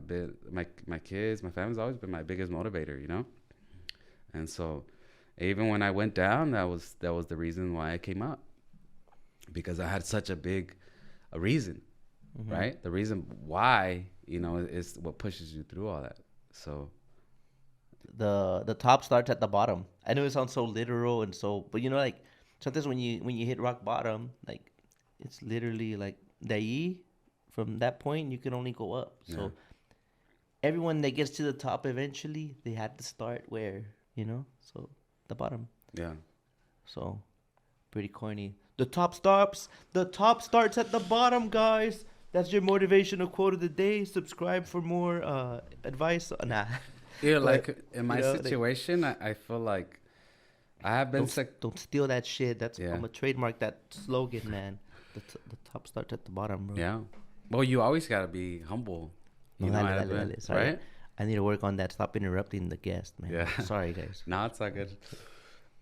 my kids, my family's always been my biggest motivator, And so even when I went down, that was the reason why I came out. Because I had such a reason, right? The reason why, is what pushes you through all that. So the top starts at the bottom. I know it sounds so literal but like sometimes when you hit rock bottom, like it's literally like from that point you can only go up. So everyone that gets to the top eventually, they had to start where, so the bottom. Yeah. So pretty corny. The top starts at the bottom, guys. That's your motivational quote of the day. Subscribe for more advice. Nah. Yeah, But, like in you my know, situation, I feel like I have been sick. don't steal that shit. That's Yeah. I'm gonna trademark that slogan, man. The top starts at the bottom, bro. Yeah. Well, you always gotta be humble. No, You know, dale, dale, dale. Sorry. right? I need to work on that. Stop interrupting the guest, man. Yeah. Sorry, guys. No, it's not good.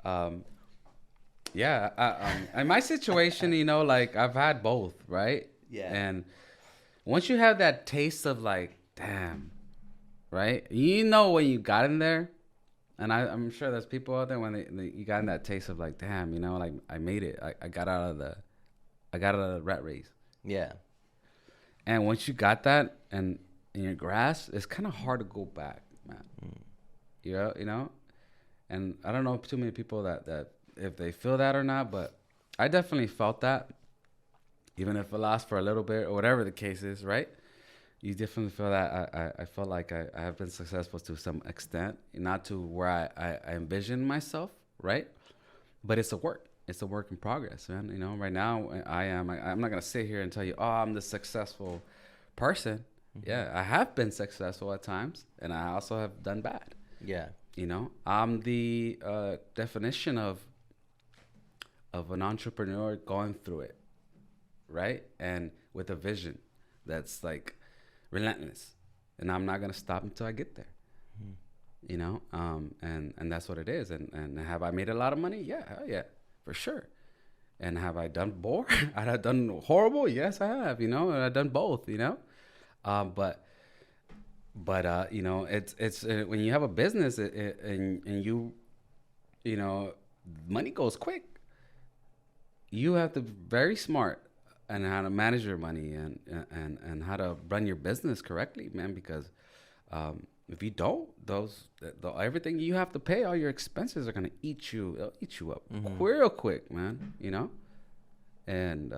Um, yeah. In my situation, you know, like I've had both, right? Yeah. And once you have that taste of like, damn, right? You know when you got in there, and I'm sure there's people out there when you got in that taste of like, damn, you know, like I made it. I got out of the rat race. Yeah. And once you got that and in your grasp, it's kind of hard to go back, man. You know? And I don't know too many people that if they feel that or not, but I definitely felt that. Even if it lasts for a little bit or whatever the case is, right? You definitely feel that. I feel like I have been successful to some extent, not to where I envision myself, right? But it's a work. It's a work in progress, man. You know, right now I'm not going to sit here and tell you, oh, I'm the successful person. Yeah, I have been successful at times, and I also have done bad. Yeah. You know, I'm the definition of an entrepreneur going through it, right? And with a vision that's like relentless, and I'm not gonna stop until I get there. You know, and that's what it is. And have I made a lot of money? Yeah, hell yeah, for sure. And have I done more? I have done horrible? Yes, I have. You know, and I've done both. You know. But you know, it's when you have a business and you know, money goes quick. You have to be very smart and how to manage your money and how to run your business correctly, man. Because if you don't, everything you have to pay, all your expenses are gonna eat you. They'll eat you up real quick, man. You know, and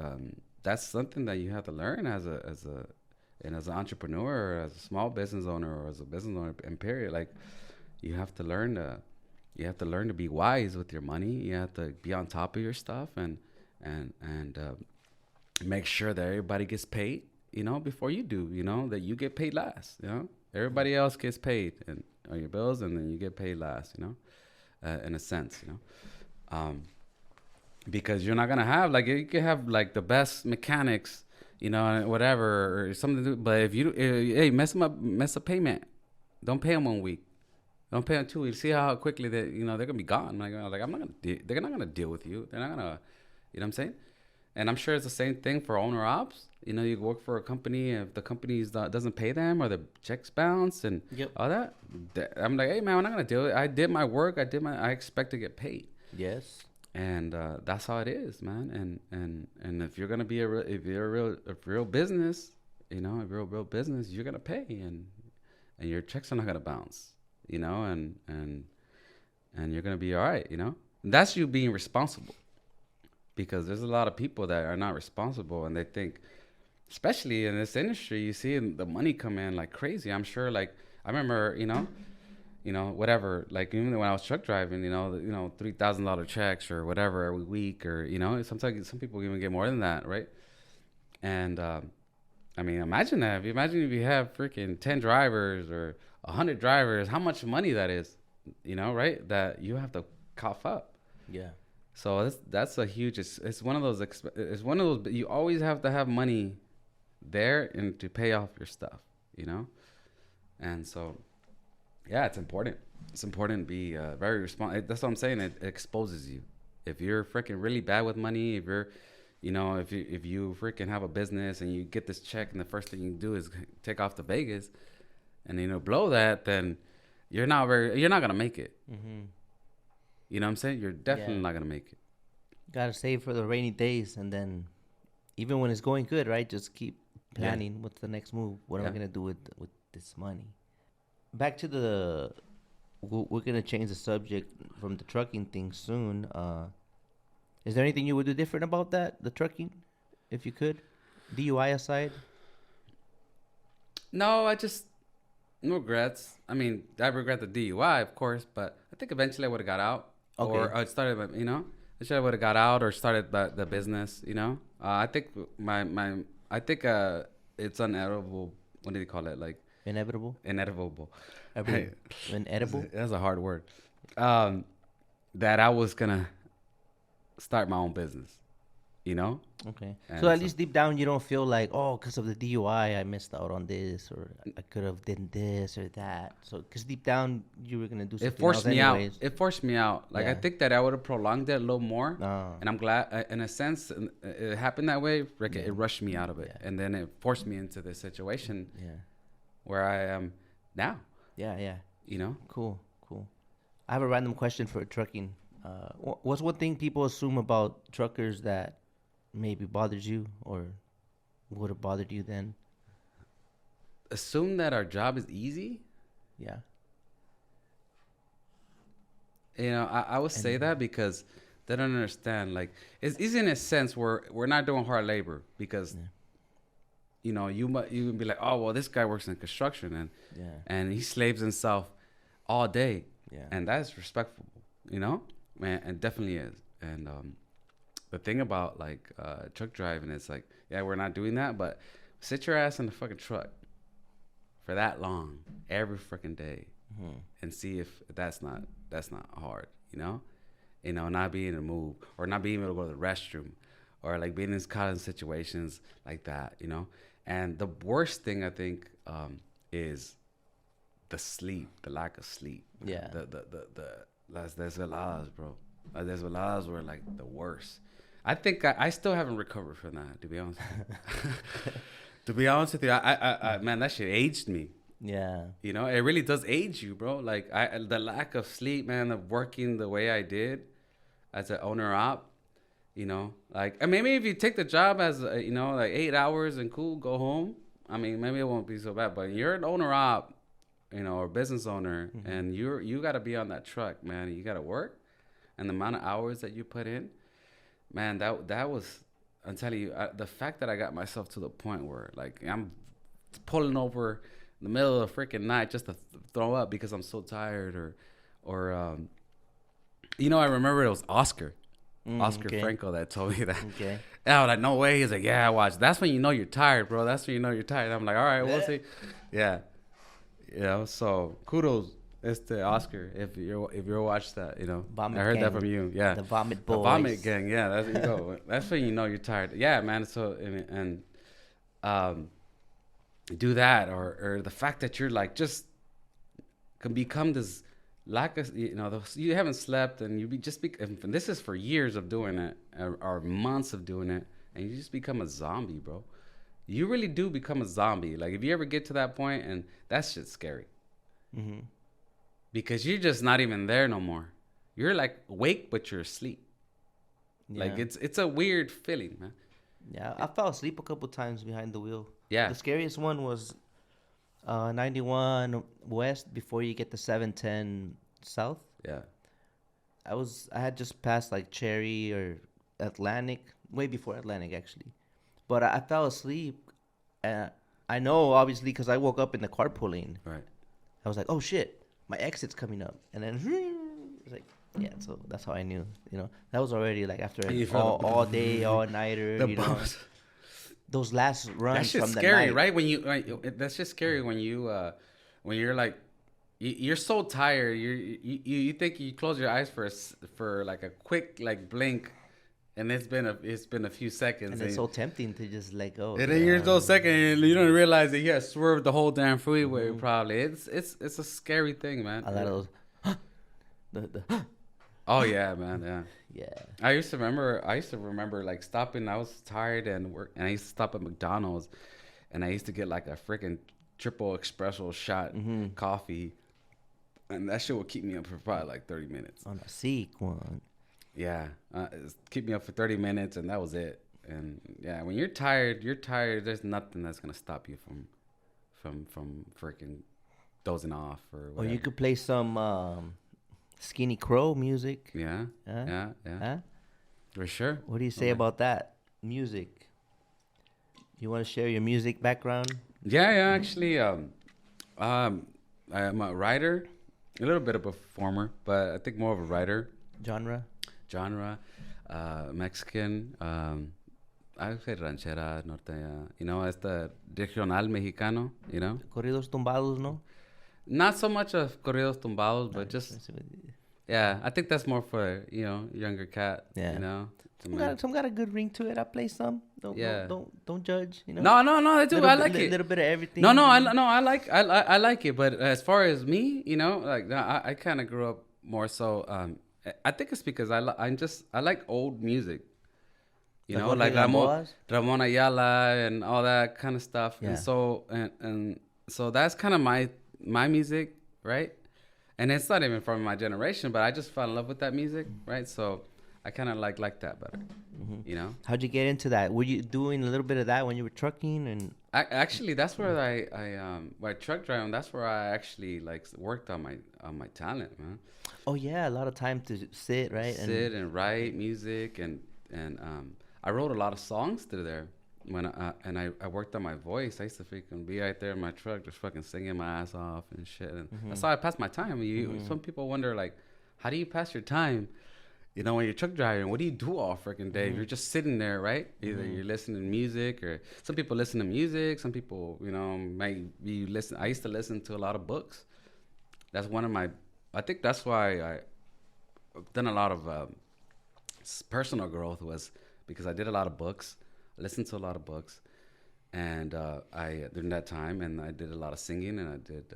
that's something that you have to learn as an entrepreneur, or as a small business owner, or as a business owner, in period. Like, you have to learn to be wise with your money. You have to be on top of your stuff and make sure that everybody gets paid. You know, before you do. You know, that you get paid last. You know, everybody else gets paid and on your bills, and then you get paid last. You know, in a sense. You know, because you're not gonna have you can have like the best mechanics. You know, whatever, or something to do. But if you, hey, mess a payment. Don't pay them 1 week. Don't pay them 2 weeks. See how quickly they're gonna be gone. Like I'm not gonna, they're not gonna deal with you. They're not gonna, you know what I'm saying? And I'm sure it's the same thing for owner ops. You know, you work for a company. If the company doesn't pay them, or the checks bounce and all that, I'm like, hey man, we're not gonna deal with it. I did my work. I expect to get paid. Yes. And that's how it is, man. And if you're gonna be a real business, you know, a real business, you're gonna pay, and your checks are not gonna bounce, you know, and you're gonna be all right, you know. And that's you being responsible, because there's a lot of people that are not responsible, and they think, especially in this industry, you see the money come in like crazy. I'm sure, like I remember, you know, whatever, like even when I was truck driving, you know, $3,000 checks or whatever every week, or, you know, sometimes some people even get more than that, right? And I mean, imagine that. Imagine if you have freaking 10 drivers or 100 drivers, how much money that is, you know, right? That you have to cough up. Yeah. So that's a huge. It's one of those. It's one of those. You always have to have money there and to pay off your stuff, you know, and so. Yeah, it's important. It's important to be very responsible. That's what I'm saying. It exposes you. If you're freaking really bad with money, if you're, you know, if you freaking have a business and you get this check and the first thing you do is take off to Vegas, and you know blow that, then you're not gonna make it. You know what I'm saying? You're definitely not gonna make it. Gotta save for the rainy days, and then even when it's going good, right? Just keep planning. What's the next move? What am I gonna do with this money? Back to we're gonna change the subject from the trucking thing soon. Is there anything you would do different about that, the trucking, if you could, DUI aside? No, no regrets. I mean, I regret the DUI, of course, but I think eventually I would have got out, or I started, you know, I would have got out or started the business, you know. I think it's inedible. What do you call it? Like Inevitable. inedible. Every inedible. That's a hard word. That I was gonna start my own business. You know. Okay. And So at least deep down, you don't feel like, oh, because of the DUI, I missed out on this, or I could have done this or that. So, because deep down, you were gonna do something it forced else me anyways. out. It forced me out. Like I Yeah. think that I would have prolonged it a little more. Oh. And I'm glad, in a sense, it happened that way. Like Yeah. it rushed me out of it, Yeah. and then it forced me into this situation Yeah. where I am now. Yeah. Yeah. You know. Cool. Cool. I have a random question for trucking. What's one thing people assume about truckers that maybe bothers you or would have bothered you then? Assume that our job is easy. Yeah. You know, I would say that because they don't understand. Like it's easy in a sense where we're not doing hard labor because, you know, you can be like, oh well, this guy works in construction and he slaves himself all day, and that's respectful, you know, man, and definitely is. And the thing about like truck driving is like, yeah, we're not doing that, but sit your ass in the fucking truck for that long every freaking day and see if that's not hard, you know, not being able to move or not being able to go to the restroom or like being caught in situations like that, you know. And the worst thing I think is the sleep, the lack of sleep. Yeah. The las desveladas, bro. Las desveladas were like the worst. I think I still haven't recovered from that, to be honest with you. To be honest with you, I man, that shit aged me. Yeah. You know, it really does age you, bro. Like the lack of sleep, man, of working the way I did as an owner op, you know, like, and maybe if you take the job as, you know, like 8 hours and cool, go home. I mean, maybe it won't be so bad, but you're an owner op, you know, or business owner, and you got to be on that truck, man. You got to work, and the amount of hours that you put in, man, that was, I'm telling you, the fact that I got myself to the point where like I'm pulling over in the middle of the freaking night just to throw up because I'm so tired, or you know, I remember it was Oscar Franco that told me that. Okay. And I was like, no way. He's like, yeah, watch. That's when you know you're tired, bro. That's when you know you're tired. I'm like, all right, we'll see. Yeah. You know, so kudos to Oscar if you're watch that, you know. Vomit I heard gang. that from you. Yeah. The Vomit Boys. The Vomit Gang. Yeah, that's you go. That's when you know you're tired. Yeah, man. So and do that, or the fact that you're like just can become this lack of, you know, you haven't slept and and this is for years of doing it, or months of doing it, and you just become a zombie, bro. You really do become a zombie. Like if you ever get to that point, and that shit's scary. Because you're just not even there no more. You're like awake, but you're asleep. Yeah. Like it's a weird feeling, man. Yeah, I fell asleep a couple times behind the wheel. Yeah. The scariest one was 91 West before you get the 710 South. Yeah. I had just passed like Cherry or Atlantic, way before Atlantic actually. But I fell asleep. I know obviously because I woke up in the carpool lane. Right. I was like, oh shit, my exit's coming up, and then it's like, yeah. So that's how I knew. You know, that was already like after all day, all nighter. You know, those last runs. That's just from scary, the night. right? That's just scary when you're like, you're so tired. You think you close your eyes for like a quick like blink, and it's been a few seconds. And it's so tempting to just let go. And then you're so second, and you don't realize that you have swerved the whole damn freeway. Probably it's a scary thing, man. A lot of those. Oh yeah, man. Yeah. Yeah. I used to remember like stopping. I was tired and I used to stop at McDonald's, and I used to get like a freaking triple espresso shot coffee, and that shit would keep me up for probably like 30 minutes. On a Seek one. Yeah, keep me up for 30 minutes, and that was it. And yeah, when you're tired. There's nothing that's gonna stop you from freaking dozing off or whatever. Or you could play some Skinny Crow music. Yeah, Huh? yeah. For sure. What do you say about that music? You want to share your music background? Yeah. Actually, I'm a writer, a little bit of a performer, but I think more of a writer. Genre? Mexican, I would say ranchera, norteña. You know, it's the regional mexicano. You know, Corridos tumbados, no? not so much of corridos tumbados, but just yeah. I think that's more for younger cat. Yeah. You know, some got a good ring to it. I play some. Don't judge. You know. No. I do. I like it. A little bit of everything. No. I like it. But as far as me, like I kind of grew up more so. I think it's because I like old music. You know, like Ramon Ayala and all that kind of stuff. Yeah. And so that's kind of my music, right? And it's not even from my generation, but I just fell in love with that music, right? So I kind of like that better, you know? How'd you get into that? Were you doing a little bit of that when you were trucking? And actually, that's where by truck driving, that's where I actually like worked on my talent, man. Oh yeah, a lot of time to sit, right? Sit and write music and I wrote a lot of songs through there. I worked on my voice. I used to freaking be right there in my truck just fucking singing my ass off and shit. And that's how I passed my time. Some people wonder, like, how do you pass your time? You know, when you're truck driving, what do you do all freaking day? You're just sitting there, right? Either you're listening to music, or some people listen to music. Some people, might be listen. I used to listen to a lot of books. That's one of my. I think that's why I've done a lot of personal growth, was because I did a lot of books. I listened to a lot of books, and during that time, and I did a lot of singing, and I did,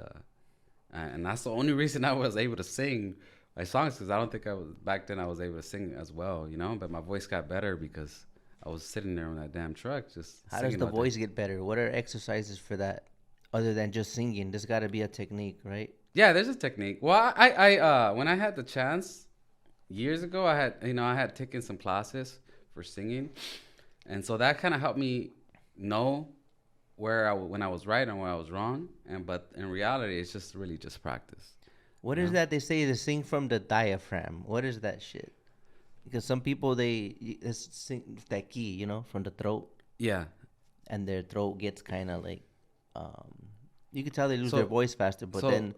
and that's the only reason I was able to sing my songs, because I don't think back then I was able to sing as well, but my voice got better because I was sitting there in that damn truck just. How does the voice get better? What are exercises for that, other than just singing? There's got to be a technique, right? Yeah, there's a technique. Well, I when I had the chance years ago, I had taken some classes for singing. And so that kind of helped me know when I was right and where I was wrong. But in reality, it's just really just practice. What is that they say to sing from the diaphragm? What is that shit? Because some people, they sing that key, from the throat. Yeah. And their throat gets kind of like, you can tell they lose their voice faster. But then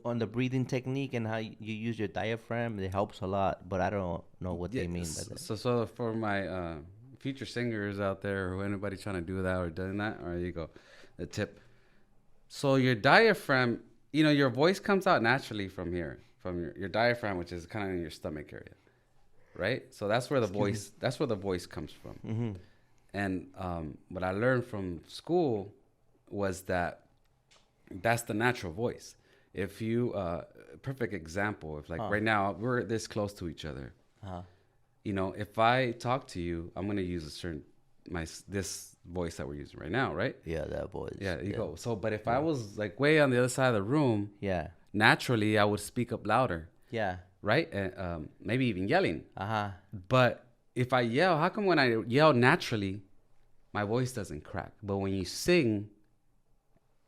on the breathing technique and how you use your diaphragm, it helps a lot. But I don't know what they mean by that. So for my future singers out there, or anybody trying to do that or doing that, or you go, the tip. So your diaphragm, your voice comes out naturally from here, from your diaphragm, which is kind of in your stomach area, right? So that's where the voice comes from. Mm-hmm. And what I learned from school was that's the natural voice. If you perfect example, if right now we're this close to each other. If I talk to you, I'm gonna use this voice that we're using right now, right? Yeah, that voice. Yeah, you go. So, but if I was like way on the other side of the room, naturally I would speak up louder. Yeah. Right? And maybe even yelling. But if I yell, how come when I yell naturally, my voice doesn't crack? But when you sing,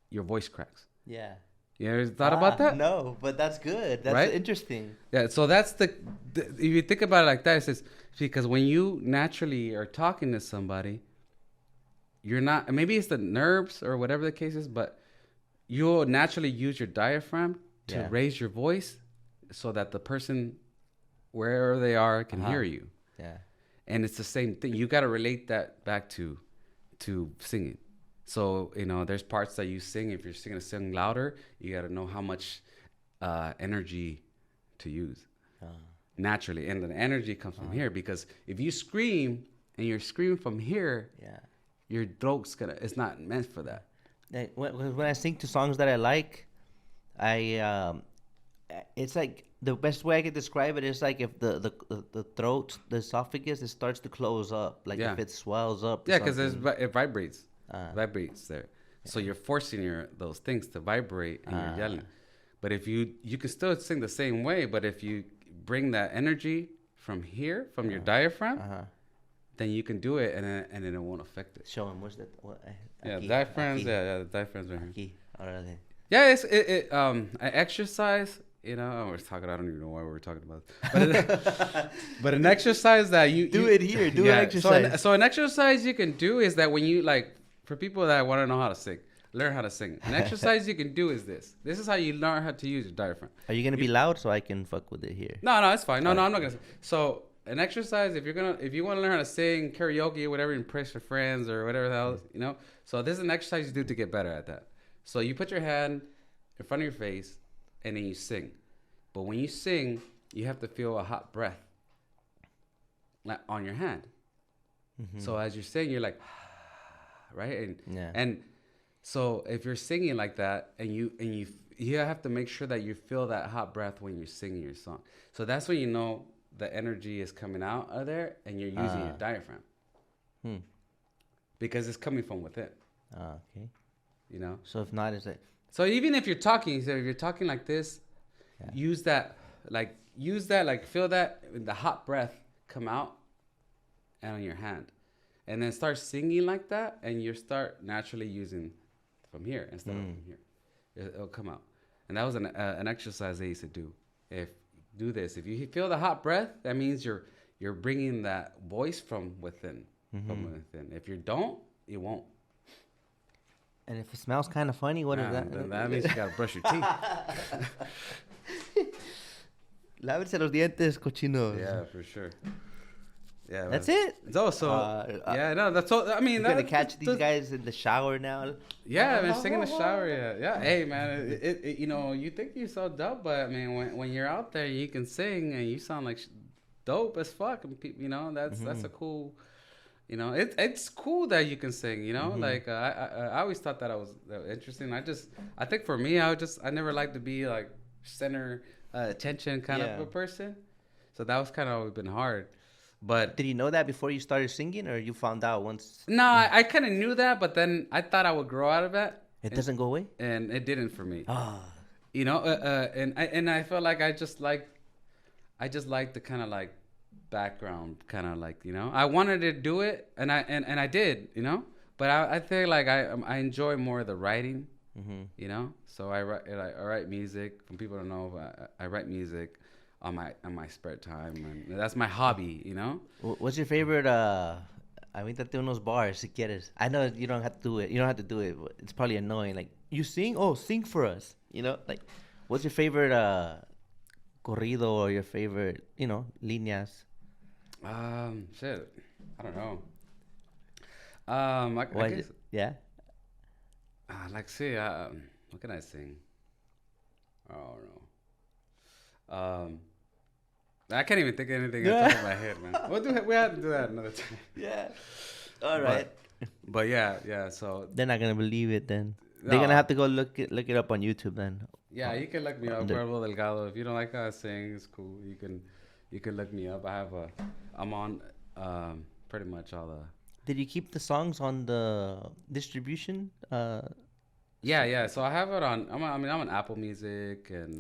your voice cracks. Yeah. You ever thought about that? No, but that's good. That's interesting. Yeah, so that's if you think about it like that, it's because when you naturally are talking to somebody, you're not, maybe it's the nerves or whatever the case is, but you'll naturally use your diaphragm to raise your voice so that the person, wherever they are, can hear you. Yeah. And it's the same thing. You got to relate that back to singing. So, there's parts that you sing. If you're singing a song louder, you got to know how much energy to use naturally. And the energy comes from here, because if you scream and you're screaming from here, your throat's it's not meant for that. When I sing to songs that I like, it's like the best way I could describe it is like if the throat, the esophagus, it starts to close up. Like if it swells up. Yeah, because it vibrates. Vibrates there. So you're forcing those things to vibrate and you're yelling. But if you can still sing the same way, but if you bring that energy from here, from your diaphragm, then you can do it and then it won't affect it. Show him, what's that? Yeah, diaphragms. Yeah, the diaphragms right here. Aquí. Yeah, it's I exercise. We're talking. I don't even know why we're talking about this. But an exercise that you do it here. Do an exercise. So an exercise you can do is that when you for people that want to know how to sing, learn how to sing. An exercise you can do is this. This is how you learn how to use your diaphragm. Are you gonna be loud so I can fuck with it here? No, it's fine. No, I'm not gonna. So an exercise, if you want to learn how to sing karaoke or whatever, impress your friends or whatever the hell, you know. So this is an exercise you do to get better at that. So you put your hand in front of your face and then you sing. But when you sing, you have to feel a hot breath on your hand. Mm-hmm. So as you're singing, you're like, right? And so if you're singing like that, and you have to make sure that you feel that hot breath when you're singing your song. So that's when you know the energy is coming out of there, and you're using your diaphragm. Because it's coming from within. Okay. You know. So if not, is it? So even if you're talking, like this, use that, like feel that the hot breath come out and on your hand, and then start singing like that, and you start naturally using from here instead of from here. It'll come out. And that was an exercise I used to do. If you feel the hot breath, that means you're bringing that voice from within. From within. If you don't, you won't. And if it smells kind of funny, what is that? Then that means you gotta brush your teeth. Lávense los dientes, cochinos. Yeah, for sure. Yeah, that's it. It's also that's all. I mean, you're gonna catch these guys in the shower now. Yeah, man, sing in the shower. Yeah. Hey, man, it you know, you think you're so dope, but I mean, when you're out there, you can sing and you sound like dope as fuck. And people, you know, that's a cool. You know, it's cool that you can sing. You know, like I always thought that was interesting. I think for me, I never liked to be like center attention kind of a person. So that was kind of always been hard. But did you know that before you started singing, or you found out once? No, I kind of knew that, but then I thought I would grow out of that. It doesn't go away, and it didn't for me. You know, and I felt like I just like the kind of like background, kind of like, you know, I wanted to do it, and I did, you know, but I feel like I enjoy more the writing, you know. So I write music. From people don't know, I write music on my spare time, and that's my hobby, you know. What's your favorite aviéntate unos bars si quieres? I know you don't have to do it. You don't have to do it. But it's probably annoying. Like, you sing? Oh, sing for us. You know, like, what's your favorite corrido or your favorite, you know, líneas? Shit, I don't know. I guess, yeah. Like, see, what can I sing? I don't know. I can't even think of anything off the top of my head, man. We have to do that another time. Yeah. All right. But yeah. So they're not gonna believe it then. No. They're gonna have to go look it up on YouTube then. Yeah, you can look me up, Cuervo Delgado. If you don't like how I sing, it's cool. You can look me up. I'm on pretty much all the. Did you keep the songs on the distribution? Yeah. So I have it on. I'm on Apple Music and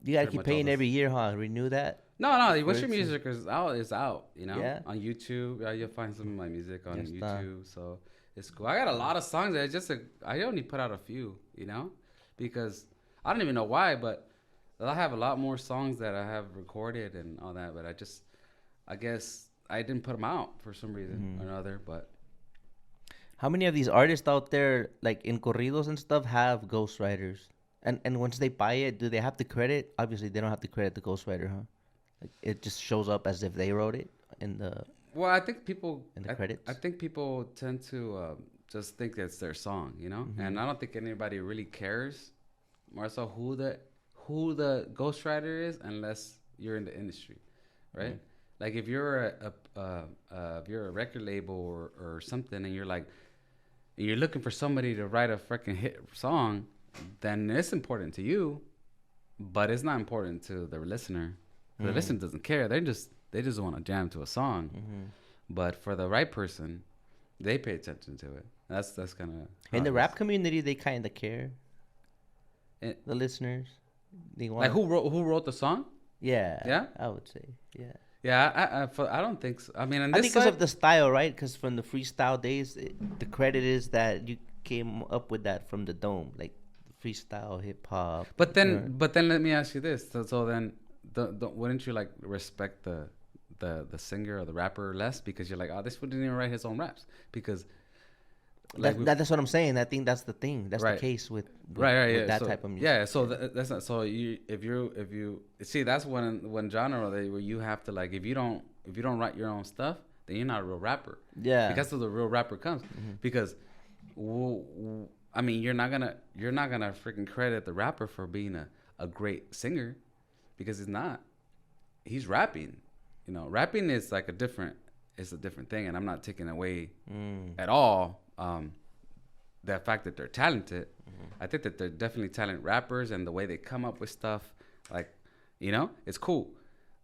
you gotta keep paying every year, huh? Renew that. No. Once your music is out, you know. Yeah. On YouTube, you'll find some of my music on YouTube. So it's cool. I got a lot of songs. I only put out a few, you know, because I don't even know why, but I have a lot more songs that I have recorded and all that. But I guess I didn't put them out for some reason or another, but. How many of these artists out there, like in corridos and stuff, have ghostwriters? And once they buy it, do they have to credit? Obviously, they don't have to credit the ghostwriter, huh? Like, it just shows up as if they wrote it in the. Well, I think people in the credits. I think people tend to just think it's their song, you know, and I don't think anybody really cares more so who the ghostwriter is, unless you're in the industry, right? Like if you're a record label or something, and you're like. You're looking for somebody to write a freaking hit song, then it's important to you, but it's not important to the listener. The listener doesn't care. They just want to jam to a song. But for the right person, they pay attention to it. That's kind of in the rap community. They kind of care. The listeners, they want like who wrote the song? Yeah, I would say Yeah, I don't think so. I mean, I think because of the style, right? Because from the freestyle days, the credit is that you came up with that from the dome, like freestyle hip hop. But then let me ask you this: so then, wouldn't you like respect the singer or the rapper less because you're like, oh, this fool didn't even write his own raps? Because Like That's what I'm saying. I think that's the thing. That's the right, case with yeah. that So type of music. yeah, so that's not so you if you see that's one genre that where you have to like if you don't write your own stuff, then you're not a real rapper. Yeah. Because the real rapper comes because I mean you're not gonna freaking credit the rapper for being a great singer because he's not. He's rapping. You know, rapping is like it's a different thing, and I'm not taking away at all the fact that they're talented. I think that they're definitely talented rappers, and the way they come up with stuff, like, you know, it's cool.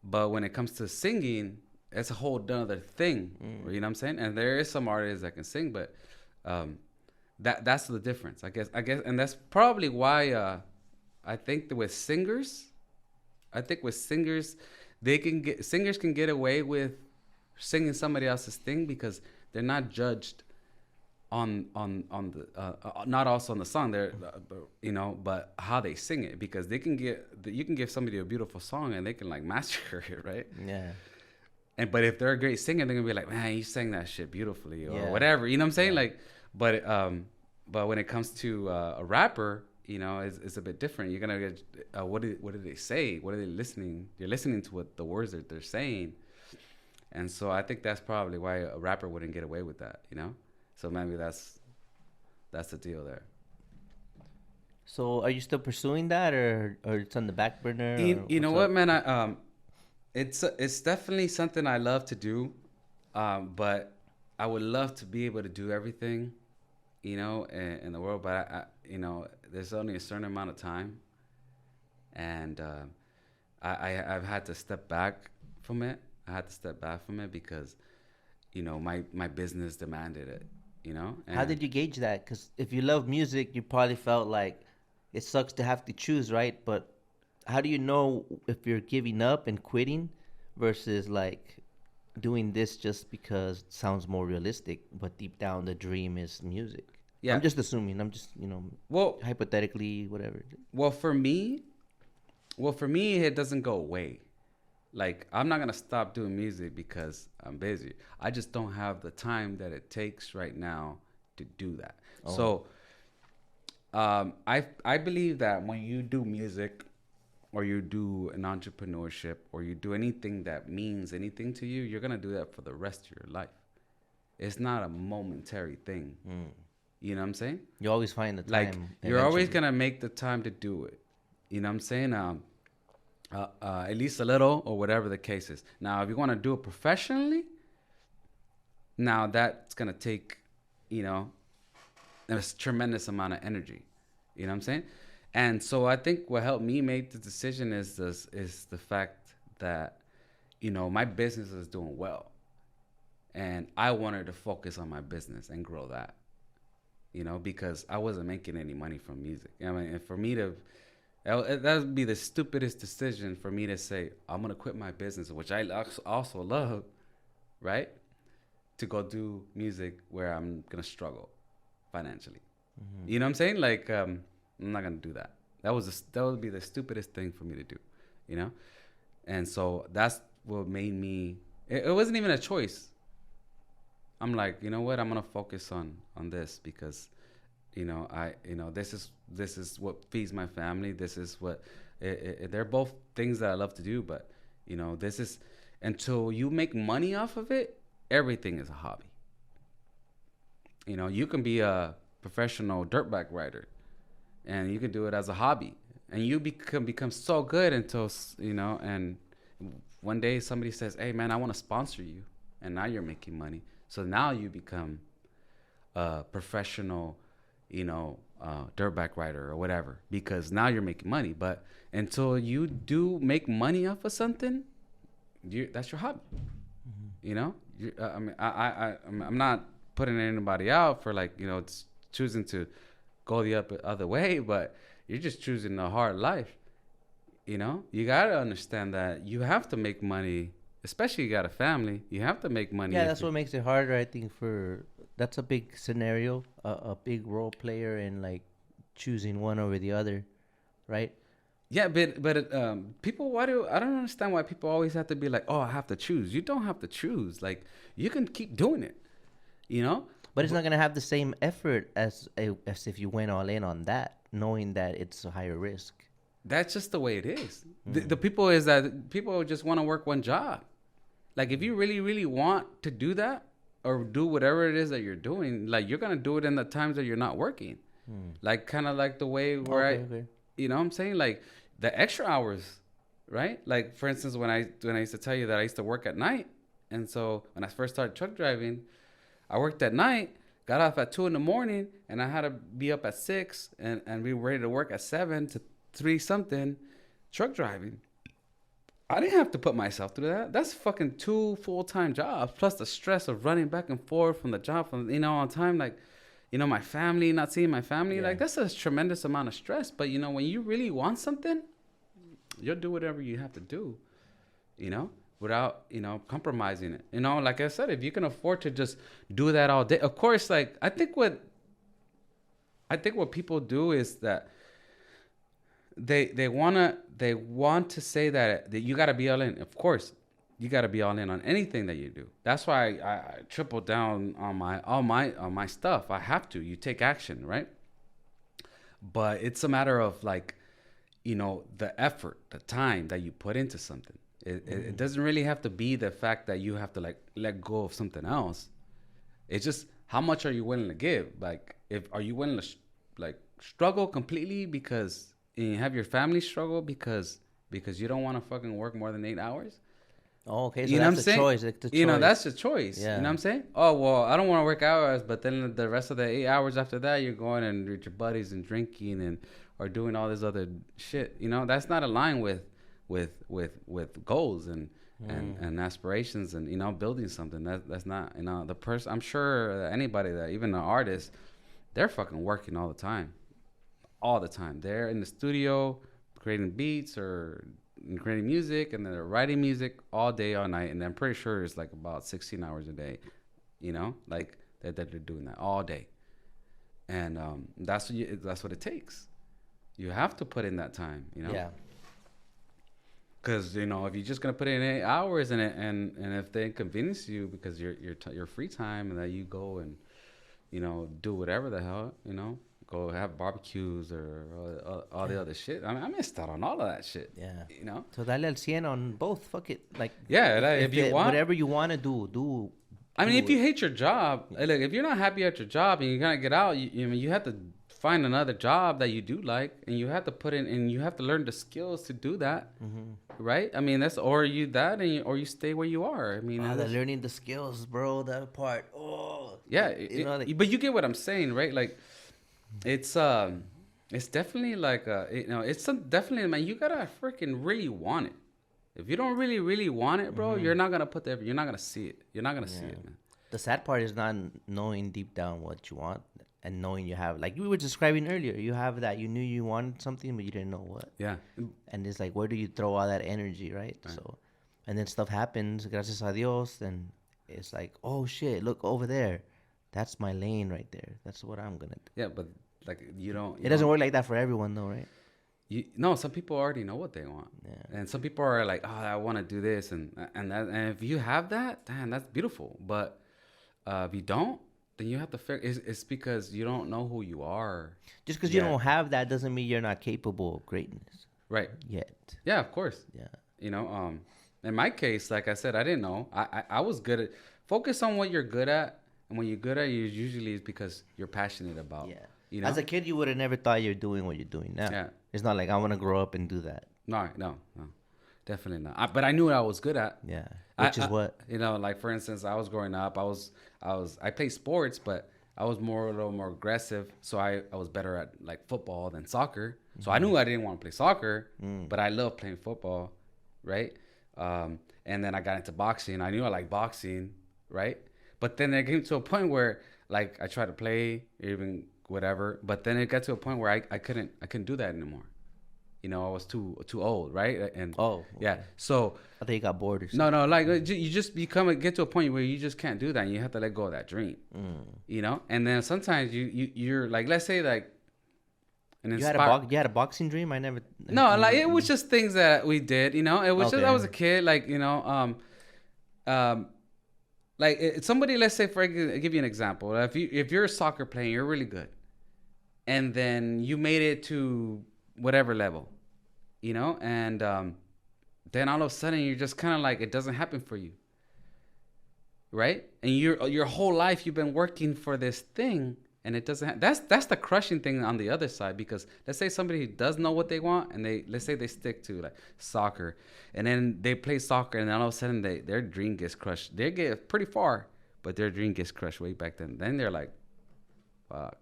But when it comes to singing, it's a whole other thing. You know what I'm saying? And there is some artists that can sing, but that's the difference, I guess, and that's probably why I think that with singers, singers can get away with singing somebody else's thing because they're not judged on the not also on the song they're you know, but how they sing it, because you can give somebody a beautiful song and they can like master it, right? Yeah. And but if they're a great singer, they're gonna be like, man, you sang that shit beautifully or whatever, you know what I'm saying? Like, but when it comes to a rapper, you know, it's a bit different. You're gonna get what do they say? What are they listening? You're listening to what the words that they're saying, and so I think that's probably why a rapper wouldn't get away with that, you know. So maybe that's the deal there. So are you still pursuing that, or it's on the back burner? You know what, man? It's definitely something I love to do, but I would love to be able to do everything, you know, in the world. But I you know, there's only a certain amount of time, and I've had to step back from it. Because, you know, my business demanded it. You know. And how did you gauge that? Because if you love music, you probably felt like it sucks to have to choose, right? But how do you know if you're giving up and quitting versus like doing this just because it sounds more realistic, but deep down the dream is music? Yeah. I'm just assuming. I'm just, you know, hypothetically, whatever. Well, for me, it doesn't go away. Like, I'm not gonna stop doing music because I'm busy. I just don't have the time that it takes right now to do that. Oh. So, I believe that when you do music, or you do an entrepreneurship, or you do anything that means anything to you, you're gonna do that for the rest of your life. It's not a momentary thing. You know what I'm saying? You always find the time. Like, you're always gonna make the time to do it. You know what I'm saying? At least a little, or whatever the case is. Now, if you want to do it professionally, now that's gonna take, you know, a tremendous amount of energy. You know what I'm saying? And so I think what helped me make the decision is the fact that, you know, my business is doing well, and I wanted to focus on my business and grow that. You know, because I wasn't making any money from music. I mean, and for me to that would be the stupidest decision for me to say, I'm going to quit my business, which I also love, right? To go do music where I'm going to struggle financially. You know what I'm saying? Like, I'm not going to do that. That would be the stupidest thing for me to do, you know? And so that's what made me, it wasn't even a choice. I'm like, you know what? I'm going to focus on this because, you know, this is what feeds my family. This is what they're both things that I love to do. But, you know, this is, until you make money off of it, everything is a hobby. You know, you can be a professional dirtbag rider, and you can do it as a hobby, and you become so good until, you know, and one day somebody says, hey man, I want to sponsor you, and now you're making money. So now you become a professional, you know, dirtbag rider or whatever, because now you're making money. But until you do make money off of something, that's your hobby. You know, I mean, I'm not putting anybody out for, like, you know, it's choosing to go the other way, but you're just choosing a hard life. You know, you gotta understand that you have to make money, especially you got a family. You have to make money. Yeah, that's what makes it harder, I think. That's a big scenario, a big role player in like choosing one over the other, right? Yeah, but people, I don't understand why people always have to be like, oh, I have to choose. You don't have to choose. Like, you can keep doing it, you know? But it's not gonna have the same effort as if you went all in on that, knowing that it's a higher risk. That's just the way it is. The people is that people just want to work one job. Like if you really, really want to do that or do whatever it is that you're doing, like you're gonna do it in the times that you're not working. Like kind of like the way where you know what I'm saying? Like the extra hours, right? Like for instance, when I used to tell you that I used to work at night, and so when I first started truck driving, I worked at night, got off at 2 a.m, and I had to be up at 6, and we were ready to work at 7 to 3 something, truck driving. I didn't have to put myself through that. That's fucking 2 full-time jobs, plus the stress of running back and forth from the job, from on time, like, my family, not seeing my family, like that's a tremendous amount of stress. But when you really want something, you'll do whatever you have to do, without compromising it. Like I said, if you can afford to just do that all day, of course. Like I think what people do is that they want to say that you got to be all in. Of course, you got to be all in on anything that you do. That's why I triple down on all my stuff. I have to. You take action, right? But it's a matter of like, the effort, the time that you put into something. It doesn't really have to be the fact that you have to like let go of something else. It's just how much are you willing to give? Like, are you willing to like struggle completely because you have your family struggle because you don't want to fucking work more than 8 hours? Oh, okay. So that's a choice. It's a choice. That's a choice. Yeah. You know what I'm saying? Oh, well, I don't want to work hours, but then the rest of the 8 hours after that, you're going and with your buddies and drinking or doing all this other shit. That's not aligned with goals and aspirations and building something. That's not the person. I'm sure that anybody, that even an artist, they're fucking working all the time. They're in the studio creating beats or creating music, and then they're writing music all day, all night, and I'm pretty sure it's like about 16 hours a day, like that they're doing that all day, and that's what it takes. You have to put in that time, Yeah. Because if you're just gonna put in 8 hours and if they inconvenience you because your free time and that you go and do whatever the hell, go have barbecues or all the other shit. I mean, I missed out on all of that shit. Yeah. So dale al 100 on both. Fuck it. Like, if you want whatever you want to do. I mean, if you hate your job, like if you're not happy at your job and you're gonna get out, you have to find another job that you do like, and you have to put in, and you have to learn the skills to do that, right? I mean, or you stay where you are. I mean, learning the skills, bro. That part. Oh. Yeah, but you get what I'm saying, right? Like, it's definitely like definitely, man. You gotta freaking really want it. If you don't really, really want it, bro, you're not gonna you're not gonna see it. You're not gonna see it, man. The sad part is not knowing deep down what you want and knowing you have, like we were describing earlier, you have that, you knew you wanted something, but you didn't know what. Yeah. And it's like, where do you throw all that energy, right? So, and then stuff happens, gracias a Dios, then it's like, oh shit, look over there. That's my lane right there. That's what I'm gonna do. Yeah, but like it doesn't work like that for everyone though, right? No, some people already know what they want. Yeah. And some people are like, oh, I want to do this and if you have that, damn, that's beautiful. But if you don't, then you have to figure it's because you don't know who you are. Just because you don't have that doesn't mean you're not capable of greatness. Right. Yet. Yeah, of course. Yeah. In my case, like I said, I didn't know. I was good at focus on what you're good at, and when you're good at, you usually is because you're passionate about. Yeah. As a kid, you would have never thought you're doing what you're doing now. Yeah. It's not like I want to grow up and do that. No, definitely not. But I knew what I was good at. Yeah. Which is what? Like for instance, I was growing up. I played sports, but I was a little more aggressive. So I was better at like football than soccer. So I knew I didn't want to play soccer, but I love playing football, right? And then I got into boxing. I knew I liked boxing, right? But then it came to a point where like I tried to play, even whatever. But then it got to a point where I couldn't do that anymore. I was too old, right? And yeah. So I think you got bored or something. No, like you just get to a point where you just can't do that, and you have to let go of that dream. And then sometimes you're like, let's say like, and you had a boxing dream. I never. No, like it was just things that we did. It was just I was a kid, like like somebody, let's say, for I'll give you an example. If you're a soccer player, you're really good, and then you made it to whatever level, and then all of a sudden you're just kind of like, it doesn't happen for you, right? And your whole life you've been working for this thing, and it doesn't. That's the crushing thing on the other side, because let's say somebody does know what they want, and let's say they stick to like soccer, and then they play soccer, and then all of a sudden their dream gets crushed. They get pretty far, but their dream gets crushed way back then. Then they're like, "Fuck,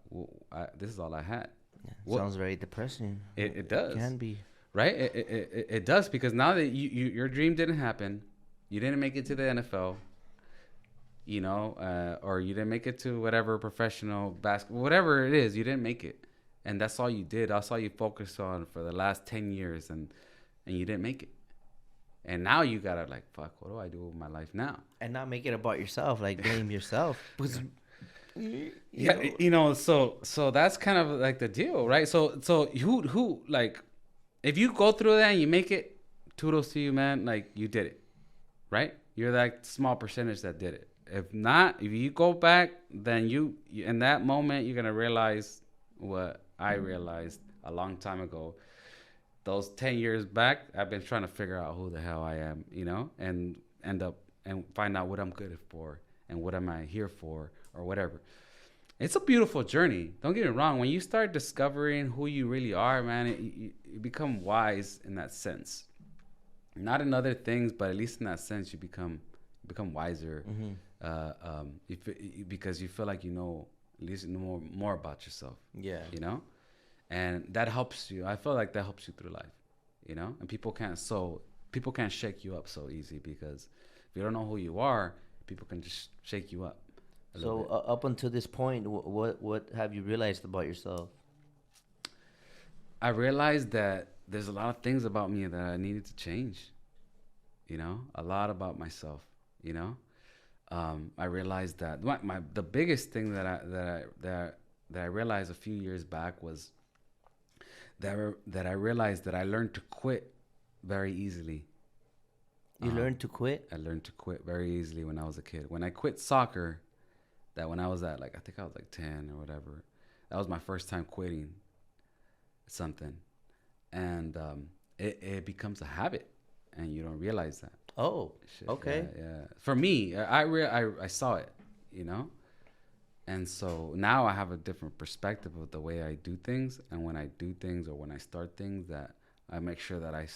this is all I had." Yeah, sounds very depressing. It does. It can be. Right? It does, because now that your dream didn't happen, you didn't make it to the NFL, or you didn't make it to whatever professional basketball, whatever it is, you didn't make it. And that's all you did. That's all you focused on for the last 10 years, and you didn't make it. And now you got to like, fuck, what do I do with my life now? And not make it about yourself, like blame yourself. Because, so that's kind of like the deal, right? So who like, if you go through that and you make it, kudos to you, man. Like, you did it, right? You're that small percentage that did it. If not, if you go back, then you in that moment, you're going to realize what I realized a long time ago. Those 10 years back, I've been trying to figure out who the hell I am, and end up and find out what I'm good for and what am I here for or whatever. It's a beautiful journey. Don't get me wrong. When you start discovering who you really are, man, you become wise in that sense. Not in other things, but at least in that sense, you become wiser. Because you feel like at least more about yourself. Yeah. And that helps you. I feel like that helps you through life. And people can't shake you up so easy, because if you don't know who you are, people can just shake you up. So up until this point, what have you realized about yourself? I realized that there's a lot of things about me that I needed to change. A lot about myself. I realized that the biggest thing that I realized a few years back was that I realized that I learned to quit very easily. You learned to quit? I learned to quit very easily when I was a kid. When I quit soccer, that when I was at I think I was like 10 or whatever, that was my first time quitting something. And it becomes a habit, and you don't realize that. Oh, okay. Yeah. For me, I saw it, And so now I have a different perspective of the way I do things. And when I do things or when I start things, that I make sure that I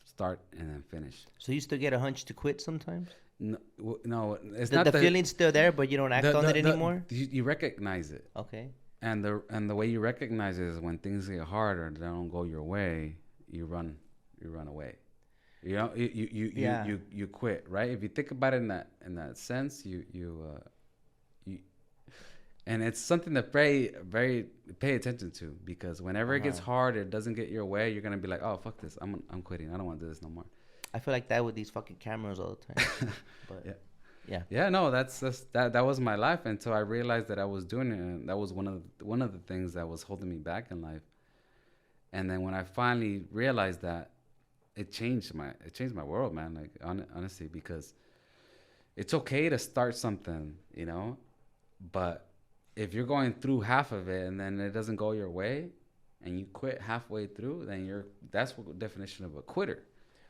start and then finish. So you still get a hunch to quit sometimes? No, it's not the feeling's still there, but you don't act on it anymore? You recognize it. Okay. And the way you recognize it is when things get hard or they don't go your way, you run away. You quit, right? If you think about it in that sense, you and it's something to very pay attention to, because whenever it gets hard, it doesn't get your way, you're gonna be like, oh, fuck this, I'm quitting. I don't want to do this no more. I feel like that with these fucking cameras all the time. But yeah. No, that was my life until I realized that I was doing it, and that was one of the things that was holding me back in life. And then when I finally realized that, it changed my world, man. Like, honestly, because it's okay to start something, but if you're going through half of it and then it doesn't go your way and you quit halfway through, then that's the definition of a quitter.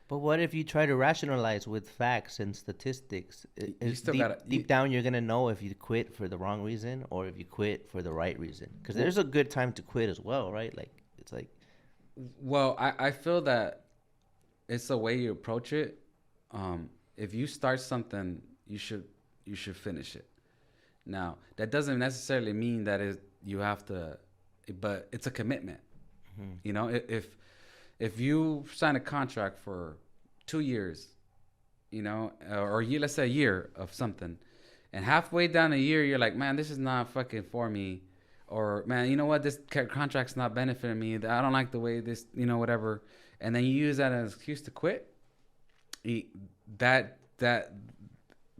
But what if you try to rationalize with facts and statistics? You still deep down, you're gonna know if you quit for the wrong reason or if you quit for the right reason. Because there's a good time to quit as well, right? Like, it's like. Well, I feel that it's the way you approach it. If you start something, you should finish it. Now, that doesn't necessarily mean that you have to, but it's a commitment. Mm-hmm. If you sign a contract for 2 years, or let's say a year of something, and halfway down a year, you're like, man, this is not fucking for me. Or, man, you know what? This contract's not benefiting me. I don't like the way this, whatever. And then you use that as an excuse to quit.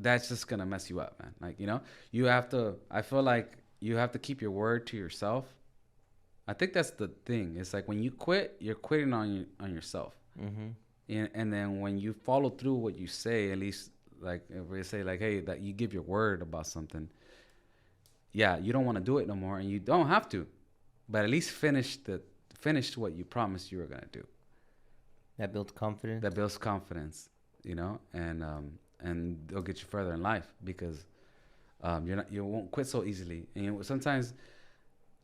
That's just going to mess you up, man. Like, you have to, I feel like you have to keep your word to yourself. I think that's the thing. It's like when you quit, you're quitting on yourself. Mm-hmm. And then when you follow through what you say, at least like if we say like, hey, that you give your word about something. Yeah, you don't want to do it no more, and you don't have to, but at least finish what you promised you were gonna do. That builds confidence. That builds confidence, and it'll get you further in life because you won't quit so easily. And sometimes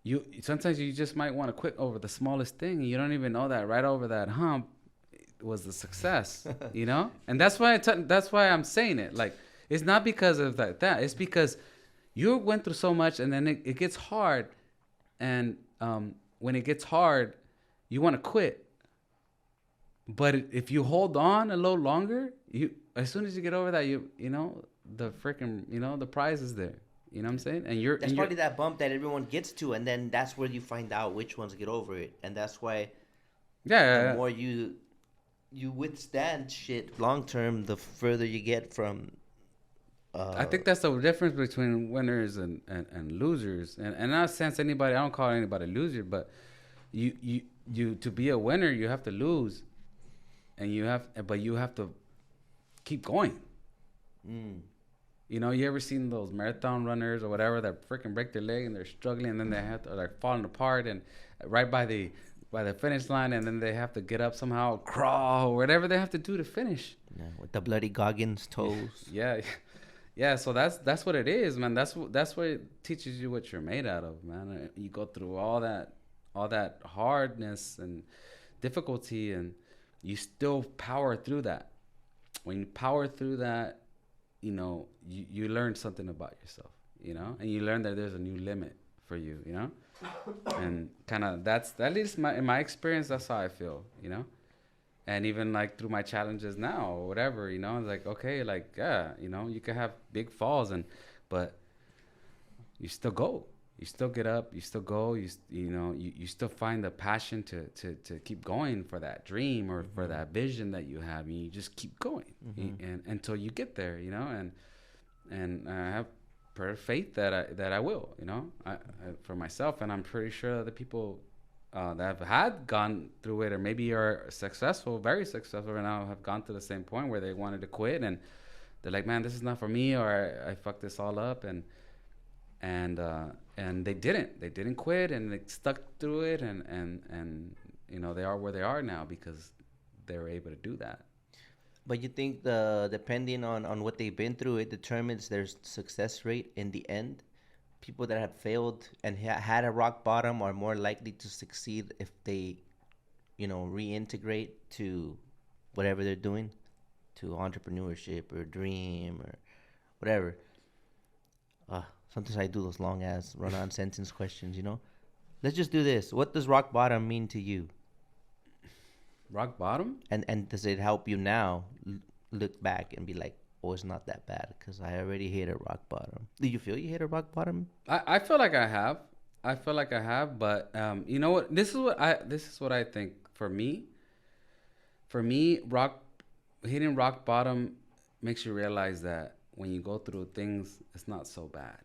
you just might want to quit over the smallest thing, and you don't even know that right over that hump was the success, And that's why that's why I'm saying it. Like, it's not because of that. It's because you went through so much, and then it gets hard, and when it gets hard, you want to quit. But if you hold on a little longer, as soon as you get over that, the freaking the prize is there. You know what I'm saying? And that's probably that bump that everyone gets to, and then that's where you find out which ones get over it, and that's why. The more you withstand shit long term, the further you get from. I think that's the difference between winners and losers, and not sense anybody. I don't call anybody a loser, but you to be a winner, you have to lose, and you have to keep going. You ever seen those marathon runners or whatever that freaking break their leg and they're struggling, and then they have to like falling apart and right by the finish line, and then they have to get up somehow, crawl, or whatever they have to do to finish. Yeah, with the bloody Goggins toes. Yeah. So that's what it is, man. That's what it teaches you what you're made out of, man. You go through all that hardness and difficulty, and you still power through that. When you power through that, you learn something about yourself, and you learn that there's a new limit for you, and kind of that's at least in my experience, that's how I feel, and even like through my challenges now or whatever, it's like, okay, like, yeah, you can have big falls but you still go, you still get up, you still go, you still find the passion to keep going for that dream or for that vision that you have, and you just keep going, and until you get there, and I have perfect faith that I will, I for myself, and I'm pretty sure the people that have gone through it, or maybe are successful, very successful right now, have gone to the same point where they wanted to quit, and they're like, man, this is not for me, or I fucked this all up, and they didn't quit, and they stuck through it, and they are where they are now because they were able to do that. But you think depending on what they've been through, it determines their success rate in the end? People that have failed and had a rock bottom are more likely to succeed if they, reintegrate to whatever they're doing, to entrepreneurship or dream or whatever. Sometimes I do those long ass run-on sentence questions, Let's just do this. What does rock bottom mean to you? Rock bottom? And does it help you now look back and be like, oh, it's not that bad because I already hit a rock bottom? Do you feel you hit a rock bottom? I feel like I have. But you know what? This is what I think. For me, hitting rock bottom makes you realize that when you go through things, it's not so bad.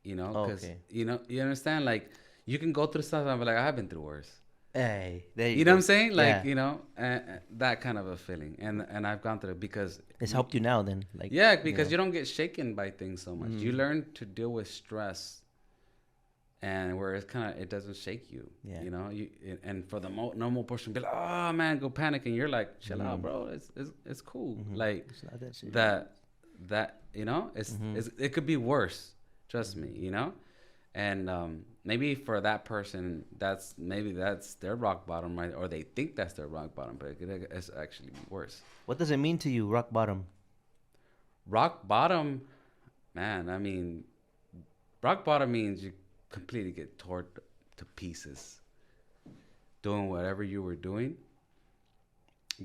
Because you understand, like, you can go through stuff and be like, I've been through worse. Hey, there you know what I'm saying? Like, yeah. That kind of a feeling. And I've gone through it because it's helped you now then. Like, yeah, because you don't get shaken by things so much. You learn to deal with stress, and where it doesn't shake you. Yeah. And for the normal person be like, oh man, go panic, and you're like, chill out, bro. It's cool. Like, it's not that serious. That it could be worse. Trust me, and maybe for that person, that's their rock bottom, right? Or they think that's their rock bottom, but it's actually worse. What does it mean to you, rock bottom? Rock bottom, man. I mean, rock bottom means you completely get torn to pieces doing whatever you were doing.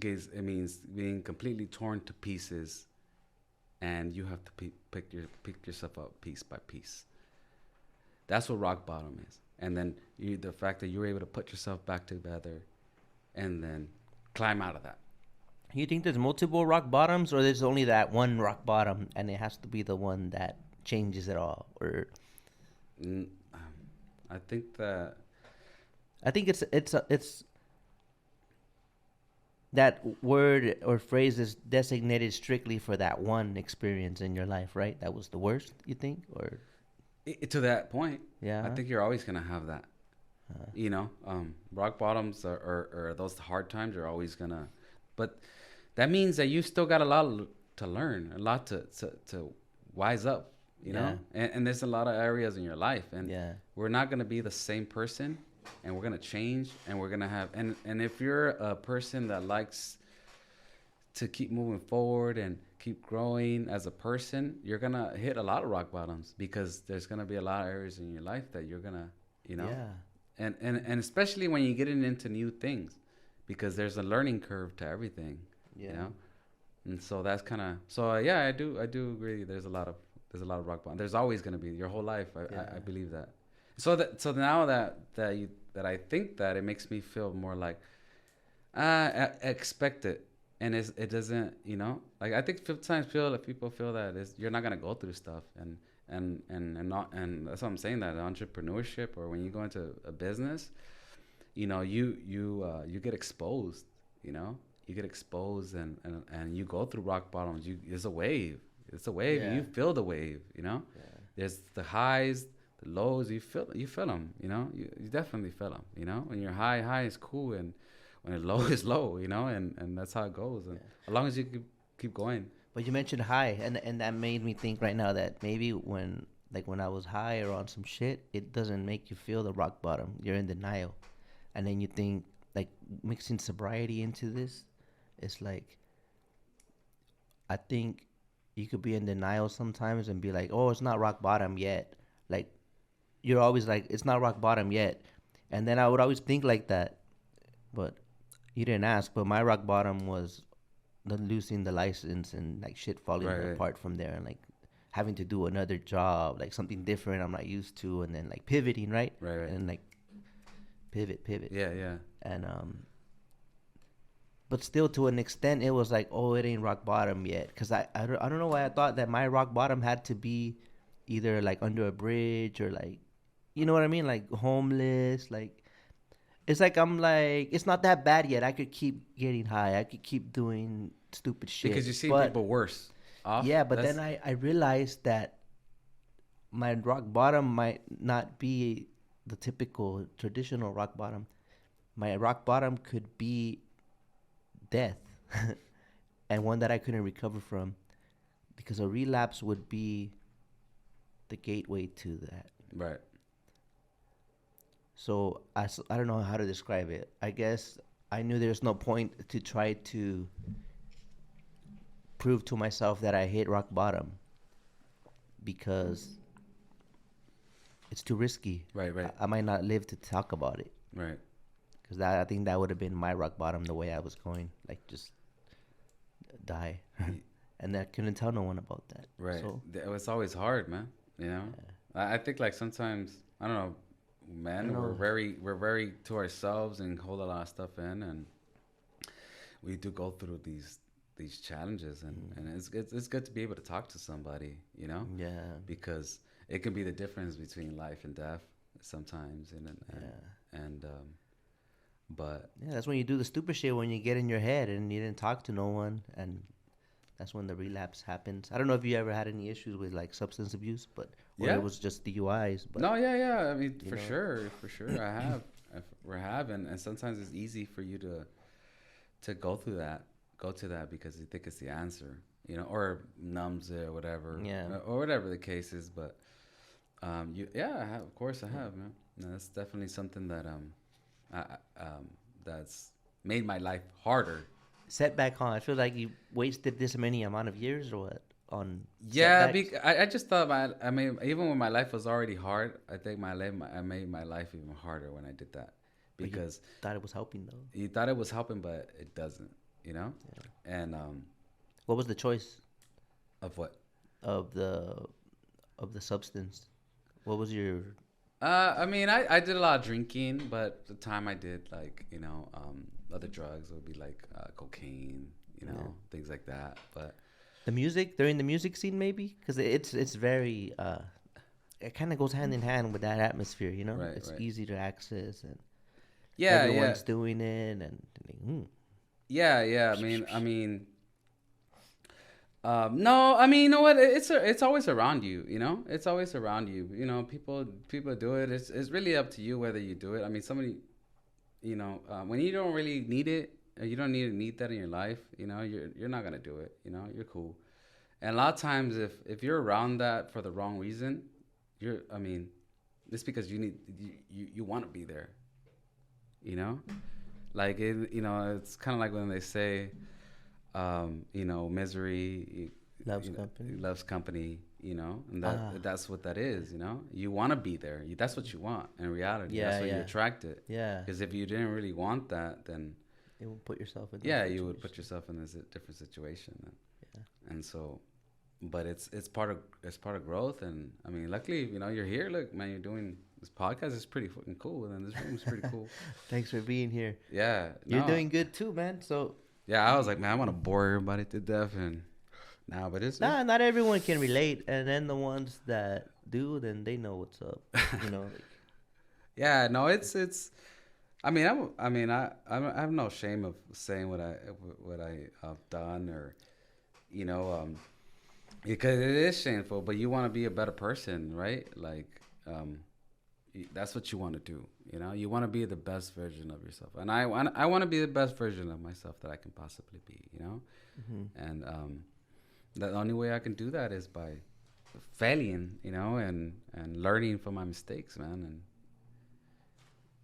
It means being completely torn to pieces, and you have to pick yourself up piece by piece. That's what rock bottom is. And then the fact that you're able to put yourself back together and then climb out of that. You think there's multiple rock bottoms, or there's only that one rock bottom and it has to be the one that changes it all? Or I think it's that word or phrase is designated strictly for that one experience in your life, right? That was the worst, you think, or To that point, I yeah, think you're always gonna have that. Rock bottoms or those hard times are always gonna, but that means that you still got a lot to learn, a lot to wise up, yeah, and there's a lot of areas in your life, and yeah, we're not gonna be the same person, and we're gonna change, and we're gonna have, and if you're a person that likes to keep moving forward and keep growing as a person, you're gonna hit a lot of rock bottoms because there's gonna be a lot of areas in your life that you're gonna, you know, yeah, and especially when you're getting into new things, because there's a learning curve to everything, you yeah, know, and so that's kind of so yeah, I do agree. There's a lot of rock bottom. There's always gonna be your whole life. I yeah, believe that. So now that I think that it makes me feel more like I expect it, and it doesn't, like I think sometimes people feel that you're not gonna go through stuff, and that's what I'm saying, that entrepreneurship or when you go into a business, you get exposed, you get exposed, and you go through rock bottoms. It's a wave. It's a wave. yeah, You feel the wave. yeah, There's the highs, the lows. You feel them. You definitely feel them. When you're high is cool, and when it's low is low. And that's how it goes. And yeah. as long as you keep going. But you mentioned high, and that made me think right now that maybe when I was high or on some shit, it doesn't make you feel the rock bottom. You're in denial, and then you think like mixing sobriety into this, it's like I think you could be in denial sometimes and be like, oh, it's not rock bottom yet. Like you're always like, it's not rock bottom yet, and then I would always think like that, but you didn't ask. But my rock bottom was the losing the license and like shit falling Right, right, apart from there, and like having to do another job, like something different I'm not used to, and then like pivoting, right? right, right. And like pivot, Yeah, yeah, and but still to an extent it was like, oh, it ain't rock bottom yet, because I don't know why I thought that my rock bottom had to be either like under a bridge or like, you know what I mean, like homeless, like it's like I'm like, it's not that bad yet, I could keep getting high, I could keep doing stupid because shit, you've seen but people worse off. yeah, but then That's I realized that my rock bottom might not be the typical traditional rock bottom. My rock bottom could be death, and one that I couldn't recover from, because a relapse would be the gateway to that. right. So I don't know how to describe it. I guess I knew there's no point to try to prove to myself that I hit rock bottom, because it's too risky. Right, right, I might not live to talk about it, right. because I think that would have been my rock bottom, the way I was going, like just die, and I couldn't tell no one about that. Right. So It's always hard, man. I think like sometimes I don't know, I don't men. We're know. very to ourselves and hold a lot of stuff in, and we do go through these challenges, and it's good to be able to talk to somebody, Yeah, because it can be the difference between life and death sometimes, yeah, and but yeah. That's when you do the stupid shit, when you get in your head and you didn't talk to no one, and that's when the relapse happens. I don't know if you ever had any issues with like substance abuse, but or yeah. it was just DUIs, but No, yeah, yeah. I mean, you for know, sure, for sure. We're having, and sometimes it's easy for you to go to that because you think it's the answer, or numbs it or whatever, yeah, or whatever the case is. But yeah, I have, of course, I yeah. have, man. No, that's definitely something that that's made my life harder. Setback, huh? I feel like you wasted this many amount of years or what on Yeah, setbacks. I just thought I mean, even when my life was already hard, I think I made my life even harder when I did that, But you because thought it was helping though. you thought it was helping, but it doesn't, Yeah. and What was the choice of what? of the of the substance? What was your I mean, I did a lot of drinking, but the time I did like, other drugs would be like cocaine, yeah. things like that. But The music? They're in the music scene maybe, because it's very it kind of goes hand in hand with that atmosphere. right, It's right, easy to access, and yeah, yeah, everyone's doing it, and Yeah. No, I mean, you know what? It's always around you. You know, it's always around you. You know, people do it. It's really up to you whether you do it. I mean, somebody, you know, when you don't really need it, or you don't need that in your life. You know, you're not gonna do it. You know, you're cool. And a lot of times, if you're around that for the wrong reason, I mean, it's because you want to be there. You know, like you know, it's kind of like when they say, you know, misery Loves company. loves company. You know, and Ah, that's what that is. You know, you want to be there. That's what you want in reality. yeah, That's what you yeah, attract it. yeah. Because if you didn't really want that, then You will put yourself in those yeah, you would put situations. yourself in a different situation. Yeah. And so, but it's part of growth. And I mean, luckily, you know, you're here. Look, man, you're doing this podcast is pretty fucking cool, and this room is pretty cool. Thanks for being here. Yeah, You're no, doing good too, man. So, yeah. I was like, man, I want to bore everybody to death, and nah, but it's nah, not everyone can relate, and then the ones that do, then they know what's up. You know, like, yeah, no, it's. I have no shame of saying what I have done, or you know, because it is shameful, but you want to be a better person, right? Like, um, that's what you want to do. You know, you want to be the best version of yourself, and I want to be the best version of myself that I can possibly be. You know, hmm and the only way I can do that is by failing. You know, and learning from my mistakes, man, and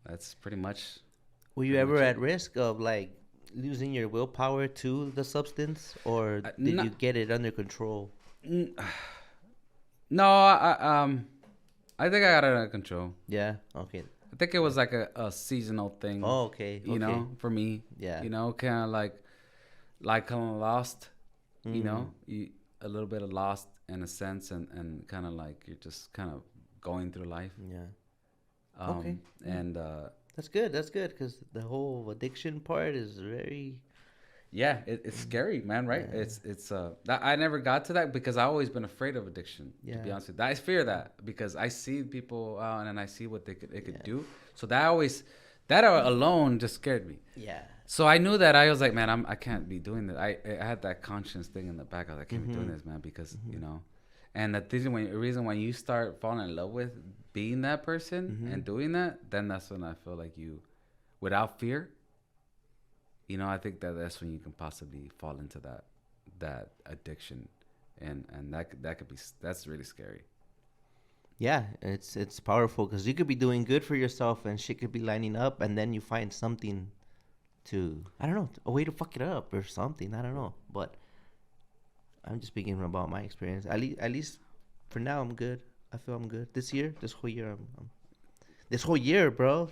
that's were you pretty ever much at it. risk of like losing your willpower to the substance, or did No, you get it under control? no, I think I got it under control. Yeah. Okay. I think it was like a seasonal thing, Oh, okay. you Okay. know, for me. Yeah. You know, kind of like kind of lost, you Mm. know, a little bit of lost in a sense, and kind of like you're just kind of going through life. Yeah. Okay. Yeah. And That's good. That's good because the whole addiction part is very. yeah, it's scary, man. Right? Yeah. I never got to that because I always been afraid of addiction. To be Yeah. honest with you, I fear that because I see people and then I see what they could Yeah. do. So that alone just scared me. Yeah. So I knew that I was like, man, I can't be doing that. I had that conscience thing in the back. I was like, I can't be doing Mm-hmm. this, man, because Mm-hmm. you know. And the reason when you start falling in love with being that person Mm-hmm. and doing that, then that's when I feel like without fear, you know, I think that's when you can possibly fall into that addiction, and that could be that's really scary. Yeah, it's powerful because you could be doing good for yourself and shit could be lining up, and then you find something to I don't know a way to fuck it up or something. I don't know, but I'm just speaking about my experience. At least for now, I'm good. I feel I'm good. This whole year, this whole year, bro.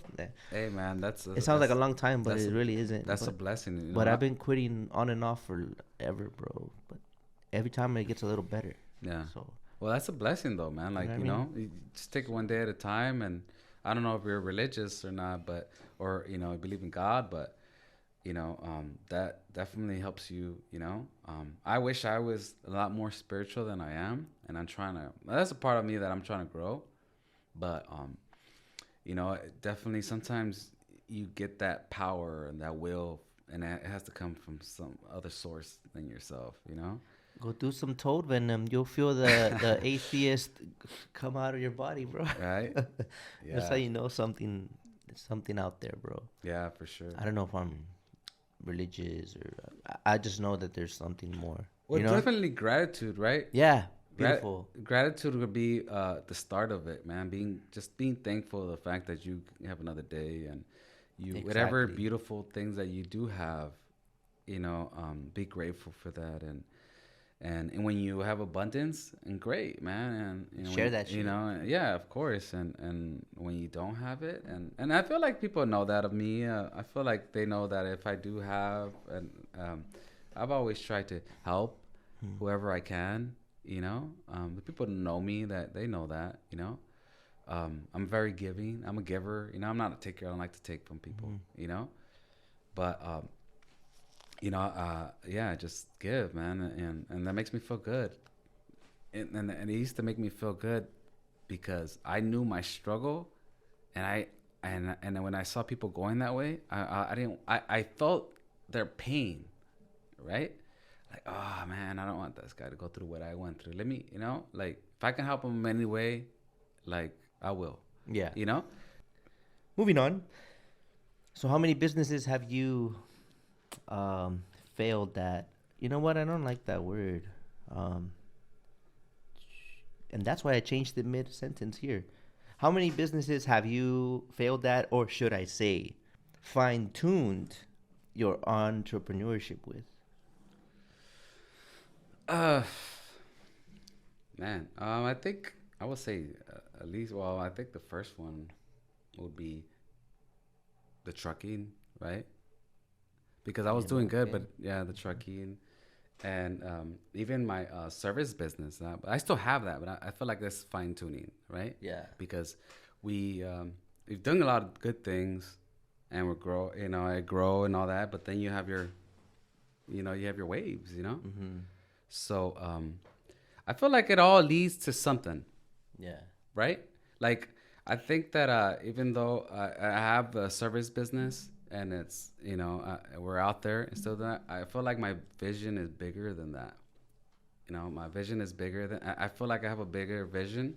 Hey, man, It sounds like a long time, but that's it a really isn't. that's a blessing. You But know? I've been quitting on and off forever, bro. But every time it gets a little better. Yeah. So Well, that's a blessing, though, man. you know Like what I you mean? know, you just take it one day at a time. And I don't know if you're religious or not, but or you know, believe in God, but you know, that definitely helps you. You know, I wish I was a lot more spiritual than I am, and I'm trying to. That's a part of me that I'm trying to grow, but you know, definitely sometimes you get that power and that will, and it has to come from some other source than yourself. You know. Go do some toad venom. You'll feel the atheist come out of your body, bro. Right. That's how Yeah. you know something out there, bro. Yeah, for sure. I don't know if I'm religious or I just know that there's something more. Well, You know? definitely gratitude, right? Yeah, Grat- beautiful. Gratitude would be the start of it, man. Being thankful for the fact that you have another day, and whatever Exactly. beautiful things that you do have, you know, be grateful for that, and when you have abundance, and great, man, and you know, Share that you shit. know, yeah, of course, and when you don't have it, and I feel like people know that of me. I feel like they know that if I do have, and I've always tried to help Hmm. whoever I can. You know, the people who know me, that they know that. You know, I'm very giving. I'm a giver. You know, I'm not a taker. I don't like to take from people. Mhm. You know, but you know, yeah, just give, man, and that makes me feel good. And it used to make me feel good because I knew my struggle, and then when I saw people going that way, I didn't. I felt their pain, right? Like, oh man, I don't want this guy to go through what I went through. Let me, like if I can help him in any way, like I will. Yeah. You know? Moving on. So how many businesses have you failed that? You know what? I don't like that word. And that's why I changed the mid sentence here. How many businesses have you failed at, or should I say, fine-tuned your entrepreneurship with? Man, I think I would say at least. Well, I think the first one would be the trucking, right? Because I was doing good, but yeah, the trucking, and even my service business. I still have that, but I feel like that's fine tuning, right? Yeah. Because we've done a lot of good things, and we're I grow and all that. But then you have your waves, Mm-hmm. So I feel like it all leads to something, Yeah. right? Like I think that even though I have a service business and it's we're out there and still that, I feel like my vision is bigger than that. My vision is bigger than I feel like I have a bigger vision,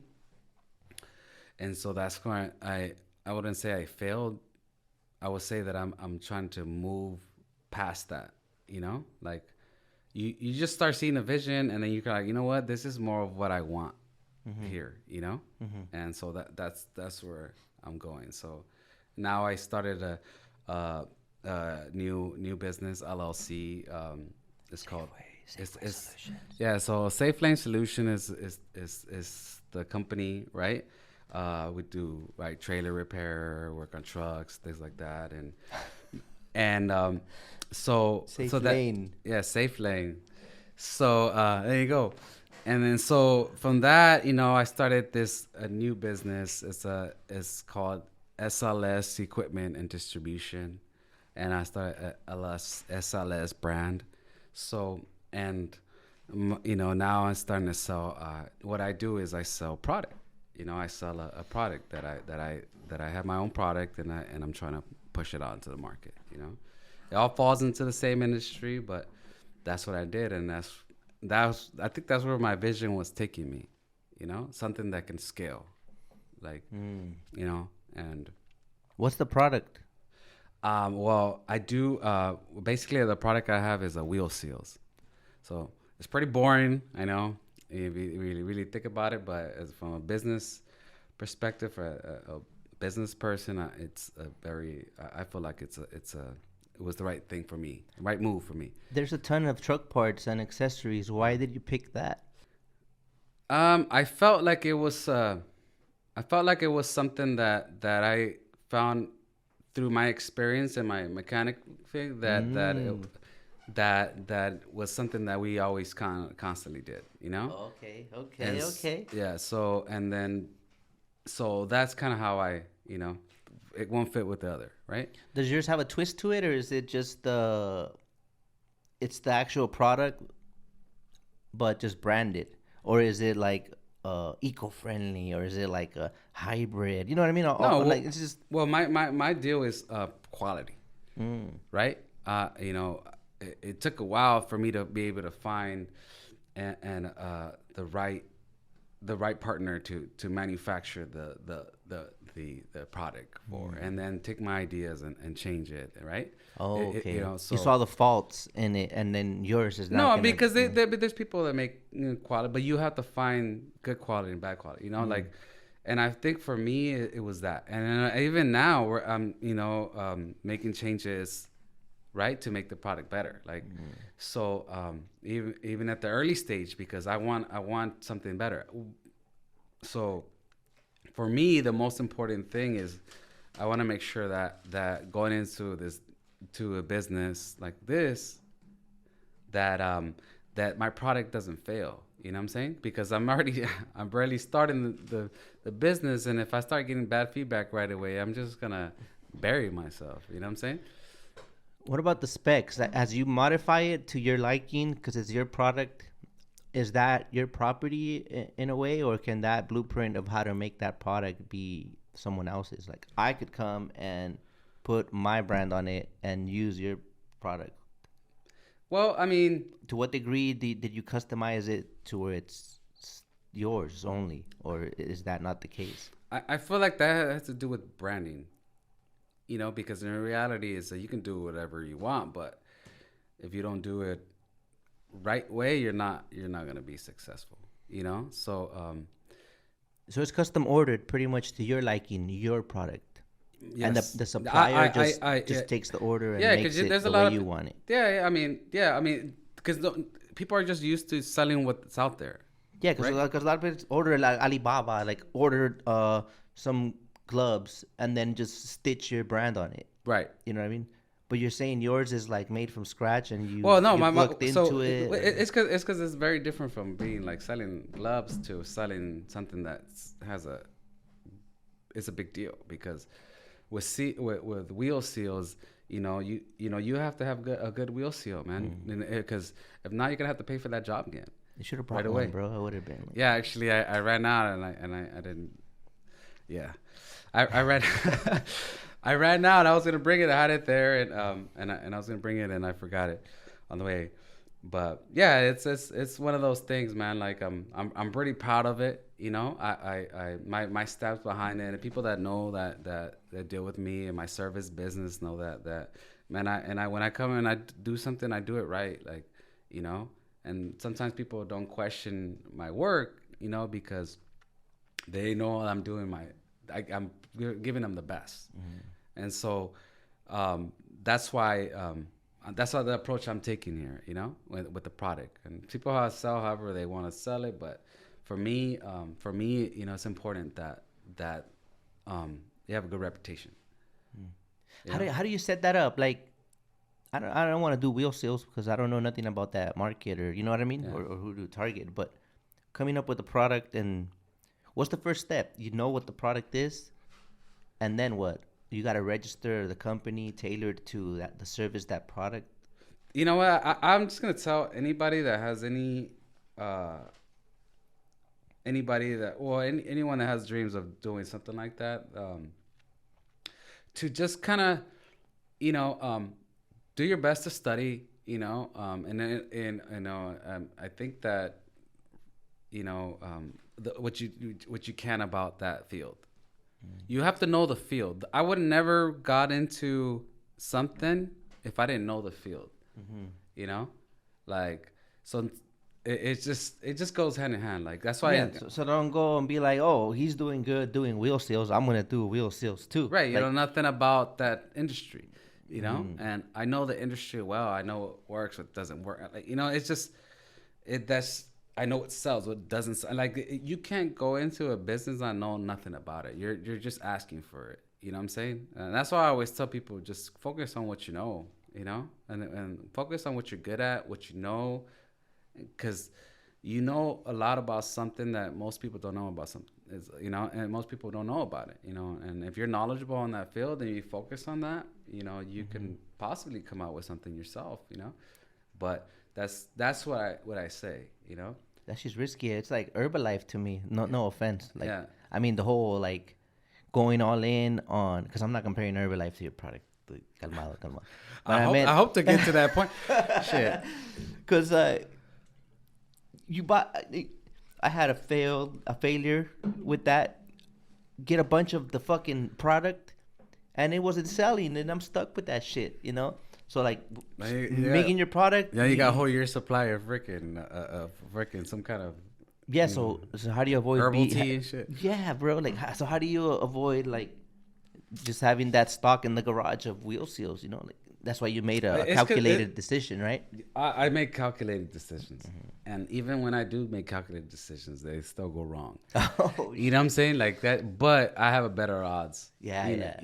and so that's why I wouldn't say I failed. I would say that I'm trying to move past that. Like you just start seeing a vision, and then you're like, you know what, this is more of what I want here, Mm-hmm. and so that's where I'm going. So now I started a new business LLC. It's called it's yeah. So Safe Lane Solution is the company, right? We do trailer repair, work on trucks, things like that, and Safe so Lane. yeah, Safe Lane. So there you go. And then so from that, I started a new business. It's called SLS Equipment and Distribution, and I started a SLS brand. So now I'm starting to sell. What I do is I sell product. I sell a product that I have my own product, and I'm trying to push it out into the market. It all falls into the same industry, but that's what I did, and I think that's where my vision was taking me. Something that can scale, like and What's the product? well, I do basically the product I have is a wheel seals. So it's pretty boring, I know, if you really think about it, but as from a business perspective, for a business person, it's a very I feel like it was the right thing for me, the right move for me. There's a ton of truck parts and accessories. Why did you pick that? I felt like it was something that I found through my experience and my mechanic thing that was something that we always constantly did, Okay. Yeah. So that's kind of how it won't fit with the other, right? Does yours have a twist to it, or is it just it's the actual product, but just branded? Or is it like eco-friendly, or is it like a hybrid? You know what I mean? Like it's just my deal is quality, right? It took a while for me to be able to find and the right partner to manufacture the product for, and then take my ideas and change it, right? okay. So you saw the faults in it, and then yours is not. Because there's people that make quality, but you have to find good quality and bad quality, like. And I think for me, it was that. And even now, I'm making changes, right, to make the product better. Like, so even at the early stage, because I want something better. So for me, the most important thing is I want to make sure that going to a business like this, that my product doesn't fail. You know what I'm saying? Because I'm barely starting the business, and if I start getting bad feedback right away, I'm just gonna bury myself. You know what I'm saying? What about the specs? As you modify it to your liking, because it's your product, is that your property in a way, or can that blueprint of how to make that product be someone else's? Like I could come and put my brand on it and use your product? Well, I mean, To what degree did you customize it to where it's yours only, or is that not the case? I feel like that has to do with branding, because in reality is that you can do whatever you want, but if you don't do it right way, you're not gonna be successful. So So it's custom ordered pretty much to your liking, your product, and yes, the supplier just yeah, takes the order and yeah, makes it there's a the way lot you of want it. yeah, I mean, because people are just used to selling what's out there, Yeah, because right? a lot of people order like Alibaba, like ordered some gloves and then just stitch your brand on it. Right. You know what I mean? But you're saying yours is like made from scratch and Well, no, you've my looked so into it. it's because it's very different from being like selling gloves to selling something that has a it's a big deal because with wheel seals, you have to have a good wheel seal, man, because if not, you're gonna have to pay for that job again You should have right brought away. one, bro. I would have been. Like, Yeah, actually, I ran out and I didn't. Yeah, I ran I ran out. I was gonna bring it. I had it there and I was gonna bring it and I forgot it on the way. But yeah, it's one of those things, man. Like I'm pretty proud of it. My staff's behind it, and people that know that deal with me and my service business know that man. I when I come and I do something, I do it right. Like, and sometimes people don't question my work, because they know I'm doing I'm giving them the best. And so that's why the approach I'm taking here, with the product. And people sell however they want to sell it, but for me, it's important that you have a good reputation. how do you set that up? Like, I don't want to do wheel sales because I don't know nothing about that market, or you know what I mean, Yeah. or who to target. But coming up with a product, and what's the first step? You know what the product is, and then what? You got to register the company tailored to the service, that product. You know what? I'm just gonna tell anybody that has anyone that has dreams of doing something like that, to just kind of, do your best to study, I think that, what you can about that field. You have to know the field. I would never got into something if I didn't know the field. Like, so it just goes hand in hand. Like, that's why. Yeah, so don't go and be like, oh, he's doing good doing wheel seals. I'm gonna do wheel seals too. Right, you Like, know nothing about that industry, and I know the industry well. I know what works, what doesn't work. Like, it's just that's I know what sells, what doesn't sell. Like, you can't go into a business and know nothing about it. You're just asking for it. You know what I'm saying? And that's why I always tell people, just focus on what you know, and focus on what you're good at, what you know, because you know a lot about something that most people don't know about something. And most people don't know about it. And if you're knowledgeable in that field and you focus on that, you can possibly come out with something yourself. But that's what I say. that's just risky. It's like Herbalife to me. No offense. Like, Yeah. I mean, the whole like going all in on, because I'm not comparing Herbalife to your product. Like, calmado, calmado. But I hope to get to that point. Shit. Because you bought. I had a failure with that. Get a bunch of the fucking product, and it wasn't selling, and I'm stuck with that shit. So like, making your product. Yeah, you got a whole year supply of freaking some kind of Yeah. So how do you avoid herbal tea and shit? Yeah, bro. Like, so how do you avoid like just having that stock in the garage of wheel seals? Like, that's why you made a calculated decision, right? I make calculated decisions, and even when I do make calculated decisions, they still go wrong. Oh, You know what I'm saying? Like that, but I have a better odds. Yeah, yeah.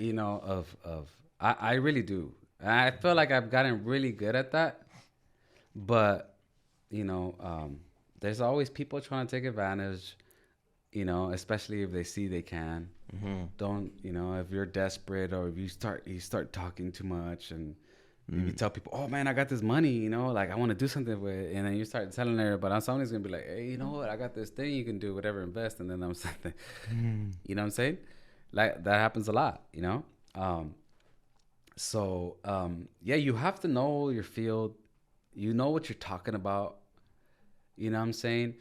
I really do. And I feel like I've gotten really good at that, but there's always people trying to take advantage. Especially if they see they can. Don't if you're desperate or if you start talking too much and you tell people, oh man, I got this money, like I want to do something with it, and then you start telling everybody, somebody's gonna be like, hey, you know what, I got this thing you can do whatever, invest, and then I'm something. You know what I'm saying? Like that happens a lot. So yeah, you have to know your field. You know what you're talking about. You know what I'm saying?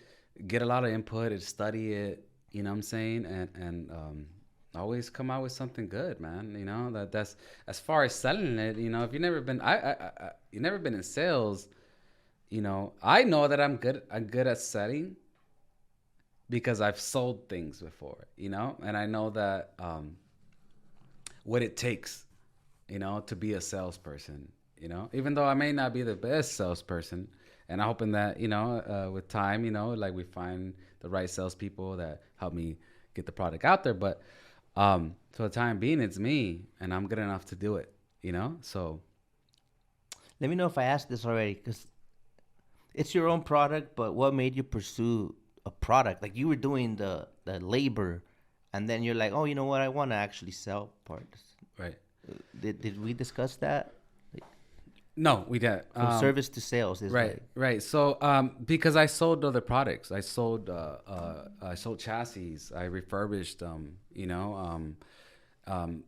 Get a lot of input and study it. You know what I'm saying? And always come out with something good, man. You know that's as far as selling it. You know, if you've never been, you never been in sales. You know, I know that I'm good. I'm good at selling because I've sold things before. You know, and I know that what it takes. You know, to be a salesperson. You know, even though I may not be the best salesperson, and I'm hoping that with time, like we find the right salespeople that help me get the product out there. But for the time being, it's me, and I'm good enough to do it. You know, so Let me know if I asked this already, because it's your own product, but what made you pursue a product? Like you were doing the labor, and then you're like, oh, you know what? I want to actually sell parts. right. Did we discuss that? Like, No, we didn't. from service to sales is Right, like. right. So, because I sold other products, I sold chassis. I refurbished them.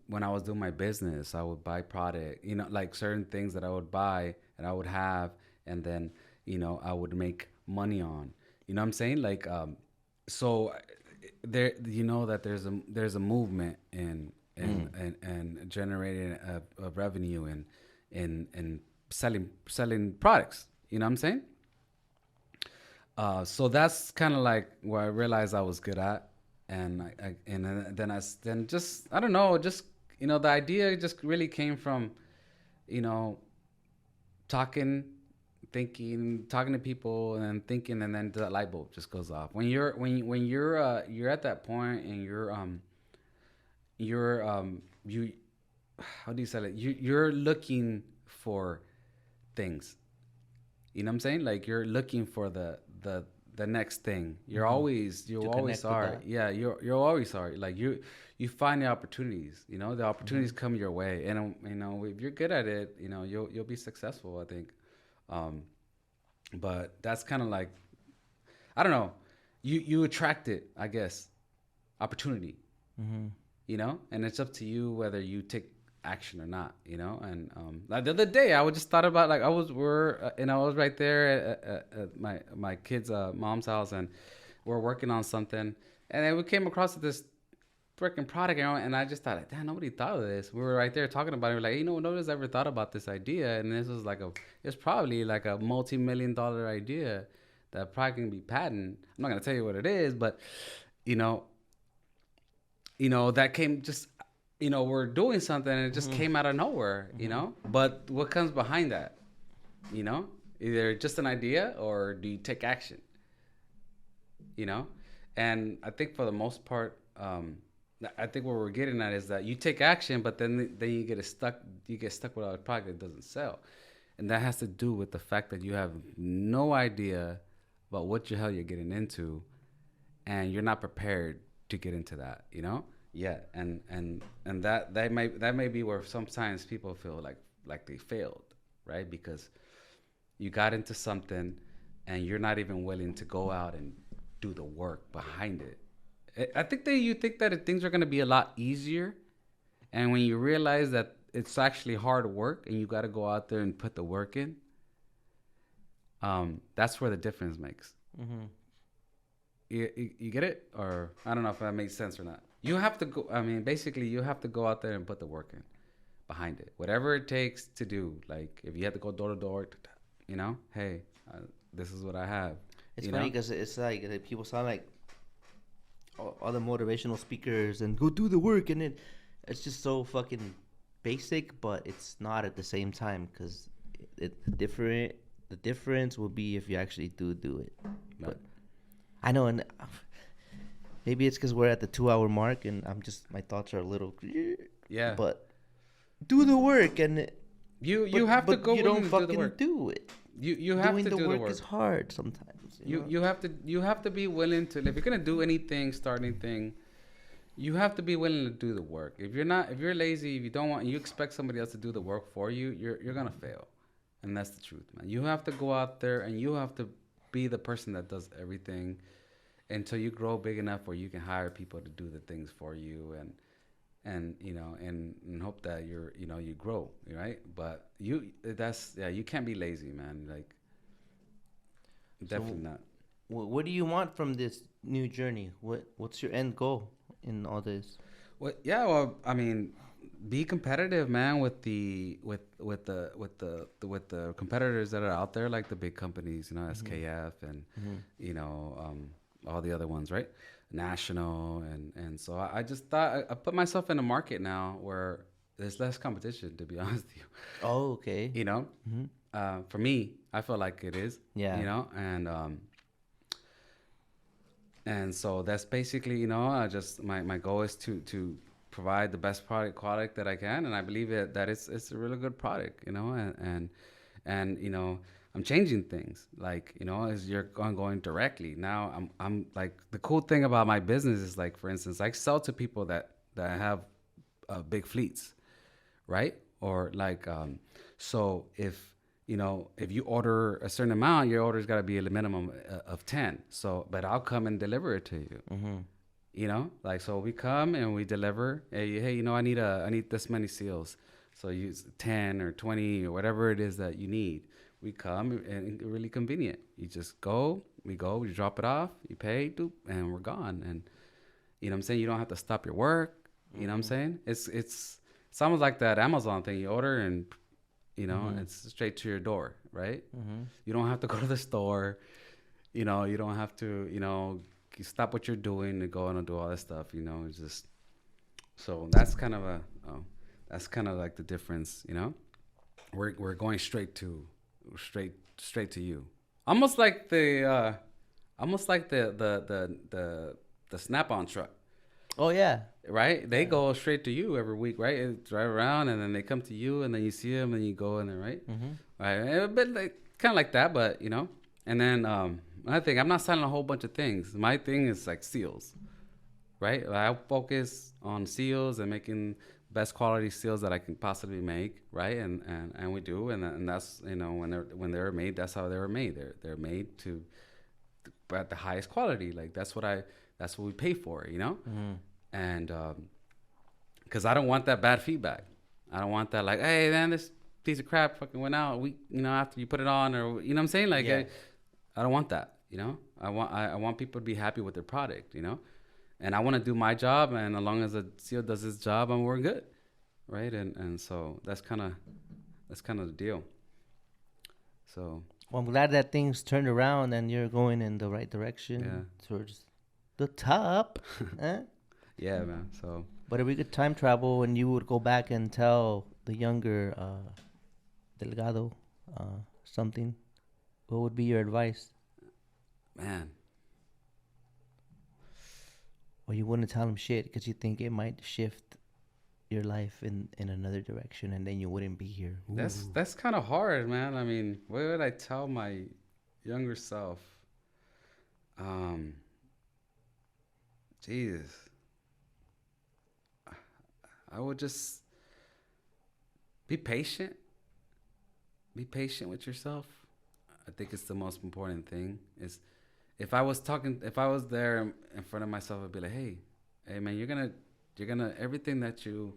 When I was doing my business, I would buy product. Like certain things that I would buy and I would have, and then I would make money on. You know what I'm saying? Like, so there, that there's a movement in generating a revenue and selling products. You know what I'm saying? So that's kind of like where I realized I was good at, and then just I don't know, just the idea just really came from you know talking, talking to people and thinking, and then the light bulb just goes off when you're at that point and you how do you say it? You're looking for things. You know what I'm saying? Like you're looking for the next thing. You To always connect with are. that. Yeah, you always are. Like you find the opportunities. The opportunities come your way, and if you're good at it, you'll be successful. I think. Um, but that's kind of like I don't know. You attract it, I guess. Opportunity. Mm-hmm. And it's up to you whether you take action or not. And like the other day I was just thought about like I was right there at my kid's mom's house, and we're working on something, and then we came across this freaking product, and I just thought, like, damn, nobody thought of this. We were right there talking about it. We're like, nobody's ever thought about this idea, and this was it's probably like a multi-million-dollar idea that probably can be patented. I'm not gonna tell you what it is, but you know, that came just, we're doing something and it just came out of nowhere, But what comes behind that, you know? Either just an idea or do you take action, you know? And I think for the most part, I think what we're getting at is that you take action, but then you get stuck. You get stuck with a product that doesn't sell, and that has to do with the fact that you have no idea about what the hell you're getting into, and you're not prepared to get into that. Yeah, and that may be where sometimes people feel like they failed, right? Because you got into something, and you're not even willing to go out and do the work behind it. I think that you think that things are going to be a lot easier, and when you realize that it's actually hard work and you got to go out there and put the work in, that's where the difference makes. Mm-hmm. You get it? Or I don't know if that makes sense or not. You have to go. I mean, basically, you have to go out there and put the work in behind it, whatever it takes to do. Like if you have to go door to door, hey, this is what I have. It's funny because it's like people sound like all the motivational speakers and go do the work, and it's just so fucking basic, but it's not at the same time, because the difference will be if you actually do it. Right. But I know, and maybe it's because we're at the 2 hour mark, and my thoughts are a little. Yeah. But do the work, and you have to go. You don't do the fucking work. do it. You have Doing to the do work the work. is hard sometimes. You have to be willing to, if you're gonna do anything, start anything, you have to be willing to do the work. If you're lazy, if you don't want, you expect somebody else to do the work for you, you're gonna fail, and that's the truth, man. You have to go out there and you have to be the person that does everything until you grow big enough where you can hire people to do the things for you, and and hope that you grow, right? But you can't be lazy, man. Like, So, definitely not. what do you want from this new journey? What's your end goal in all this? Well, yeah, well, I mean, be competitive, man, with the competitors that are out there, like the big companies, Mm-hmm. SKF and Mm-hmm. you know, all the other ones, right? National, and so I just thought I put myself in a market now where there's less competition, to be honest with you. Oh, okay. You know, Mm-hmm. for me, I feel like it is, Yeah. and so that's basically, I just my goal is to provide the best product that I can, and I believe that it's a really good product, and I'm changing things, like, as you're going directly now. I'm like, the cool thing about my business is, like, for instance, I sell to people that have big fleets, right? Or like, so if you order a certain amount, your order's got to be a minimum of 10. So, but I'll come and deliver it to you. Mm-hmm. Like, so we come and we deliver. Hey, I need this many seals. So use 10 or 20 or whatever it is that you need. We come, and really convenient. You just we drop it off, you pay, doop, and we're gone. And what I'm saying? You don't have to stop your work. You know what I'm Mm-hmm. saying? It's almost like that Amazon thing. You order, and Mm-hmm. it's straight to your door, right? Mm-hmm. You don't have to go to the store. You don't have to, you stop what you're doing and go and do all that stuff. It's just, so that's kind of like the difference. We're going straight to you, almost like the Snap-on truck. Oh yeah. Right? They Yeah. go straight to you every week, right? They drive around, and then they come to you, and then you see them, and you go in there, right? Mm-hmm. Right? A bit like, kind of like that, but And then another thing, I'm not selling a whole bunch of things. My thing is like seals, right? I focus on seals and making best quality seals that I can possibly make, right? And we do, and that's, when they're made, that's how they were made. They're made to at the highest quality. Like, that's what we pay for, Mm-hmm. and because I don't want that bad feedback. I don't want that, like, hey man, this piece of crap fucking went out after you put it on, or what I'm saying, like, Yeah. I don't want that. I want people to be happy with their product. And I want to do my job, and as long as the CEO does his job, and we're good, right? And so that's kind of the deal. So Well, I'm glad that things turned around and you're going in the right yeah, direction towards the top. Eh? yeah, man. So But if we could time travel and you would go back and tell the younger Delgado something, what would be your advice? man, Or you wouldn't tell him shit because you think it might shift your life in another direction and then you wouldn't be here. that's Ooh. that's kind of hard, man. I mean, what would I tell my younger self? Um, Jesus, I would just be patient. Be patient with yourself. I think it's the most important thing. Is if I was there in front of myself, I'd be like, hey man, you're gonna everything that you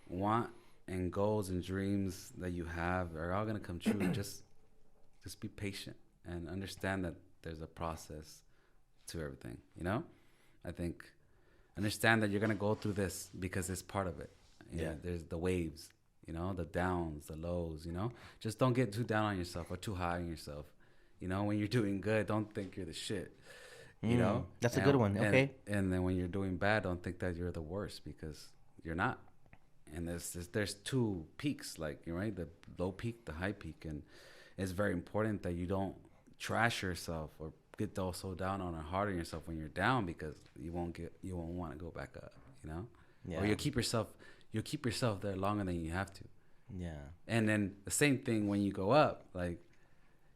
want and goals and dreams that you have are all gonna come true. Just be patient and understand that there's a process to everything. I think understand that you're gonna go through this because it's part of it. Yeah. There's the waves, the downs, the lows. Just don't get too down on yourself or too high on yourself. When you're doing good, don't think you're the shit. That's a good and one. and Okay. and then when you're doing bad, don't think that you're the worst, because you're not. And there's two peaks, like, you're right, the low peak, the high peak, and it's very important that you don't trash yourself or get so down on or hard on yourself when you're down, because you won't want to go back up, or Yeah. you'll keep yourself there longer than you have to. Yeah. And then the same thing when you go up, like,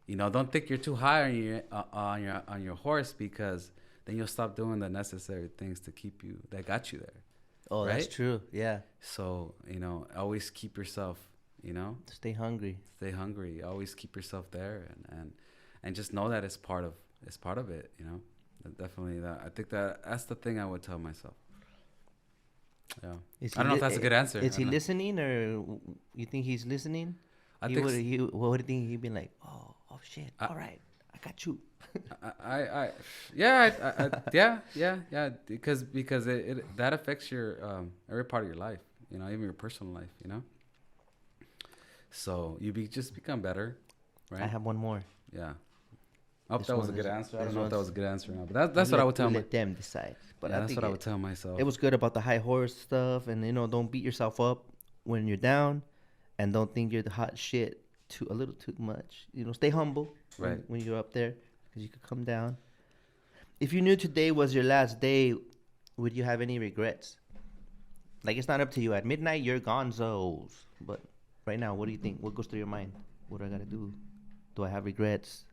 don't think you're too high on your horse, because then you'll stop doing the necessary things to keep you that got you there, Oh, that's right? true. Yeah. So, always keep yourself, Stay hungry. stay hungry. Always keep yourself there, and just know that it's part of it. Definitely that. I think that's the thing I would tell myself. Yeah. Is I don't know if that's a good answer. Is he listening, or you think he's listening? I think. What do you think he'd be like? Oh shit! All right, I got you. Yeah, because it that affects your every part of your life, you know, even your personal life, you know. So just become better, right? I have one more. Yeah. I hope that was a good answer. I don't know if that was a good answer or not, but That's what I would tell let them decide. But yeah, that's what I would tell myself. It was good about the high horse stuff, and don't beat yourself up when you're down, and don't think you're the hot shit a little too much. Stay humble when you're up there, because you could come down. If you knew today was your last day, would you have any regrets? Like, it's not up to you. At midnight, you're gonzos. But right now, what do you think? What goes through your mind? What do I gotta do? Do I have regrets?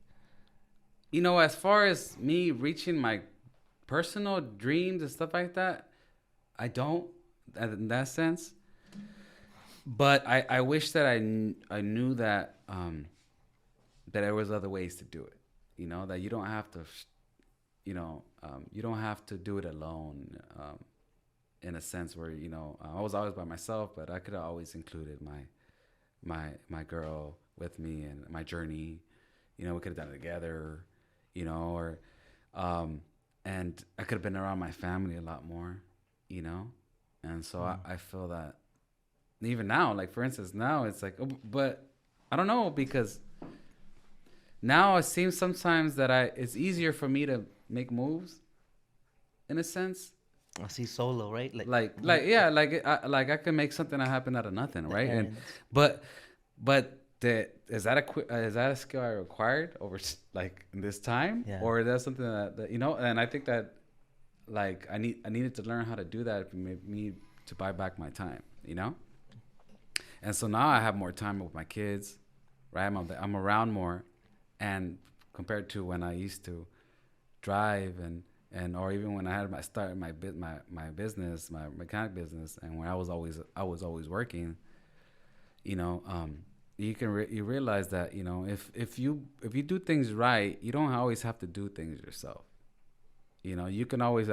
As far as me reaching my personal dreams and stuff like that, I don't, in that sense. But I wish that I knew that that there was other ways to do it. That you don't have to, you don't have to do it alone. In a sense where I was always by myself, but I could have always included my girl with me and my journey. We could have done it together. Or and I could have been around my family a lot more, and so I feel that even now, like for instance, now it's like, but I don't know, because now it seems sometimes that it's easier for me to make moves, in a sense. I see solo, right? I can make something happen out of nothing, right? And but is that a skill I required over like in this time, or is that something that And I think that like I needed to learn how to do that for me to buy back my time, And so now I have more time with my kids, right? I'm around more, and compared to when I used to drive and or even when I had my business, my mechanic business, and when I was always working, you realize that if you do things right, you don't always have to do things yourself. You can always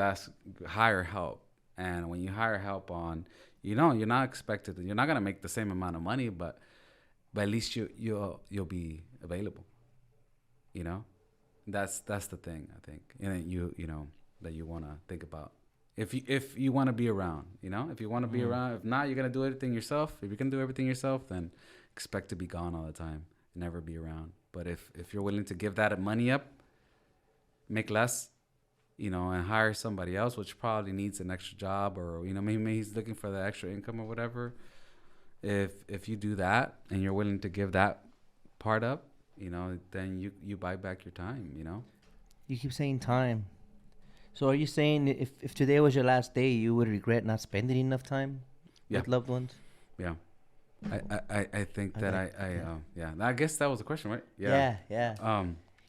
hire help, and when you hire help on, you're not expected you're not gonna make the same amount of money, but at least you'll be available. That's the thing, I think, and that you want to think about. If you want to be around, if you want to be around. If not, you're gonna do everything yourself. If you're gonna do everything yourself, then expect to be gone all the time, never be around. But if you're willing to give that money up, make less, and hire somebody else, which probably needs an extra job, or maybe he's looking for the extra income or whatever. If you do that and you're willing to give that part up, then you buy back your time. You keep saying time. So are you saying if today was your last day, you would regret not spending enough time with loved ones? Yeah. I think that I guess that was the question, right? Yeah.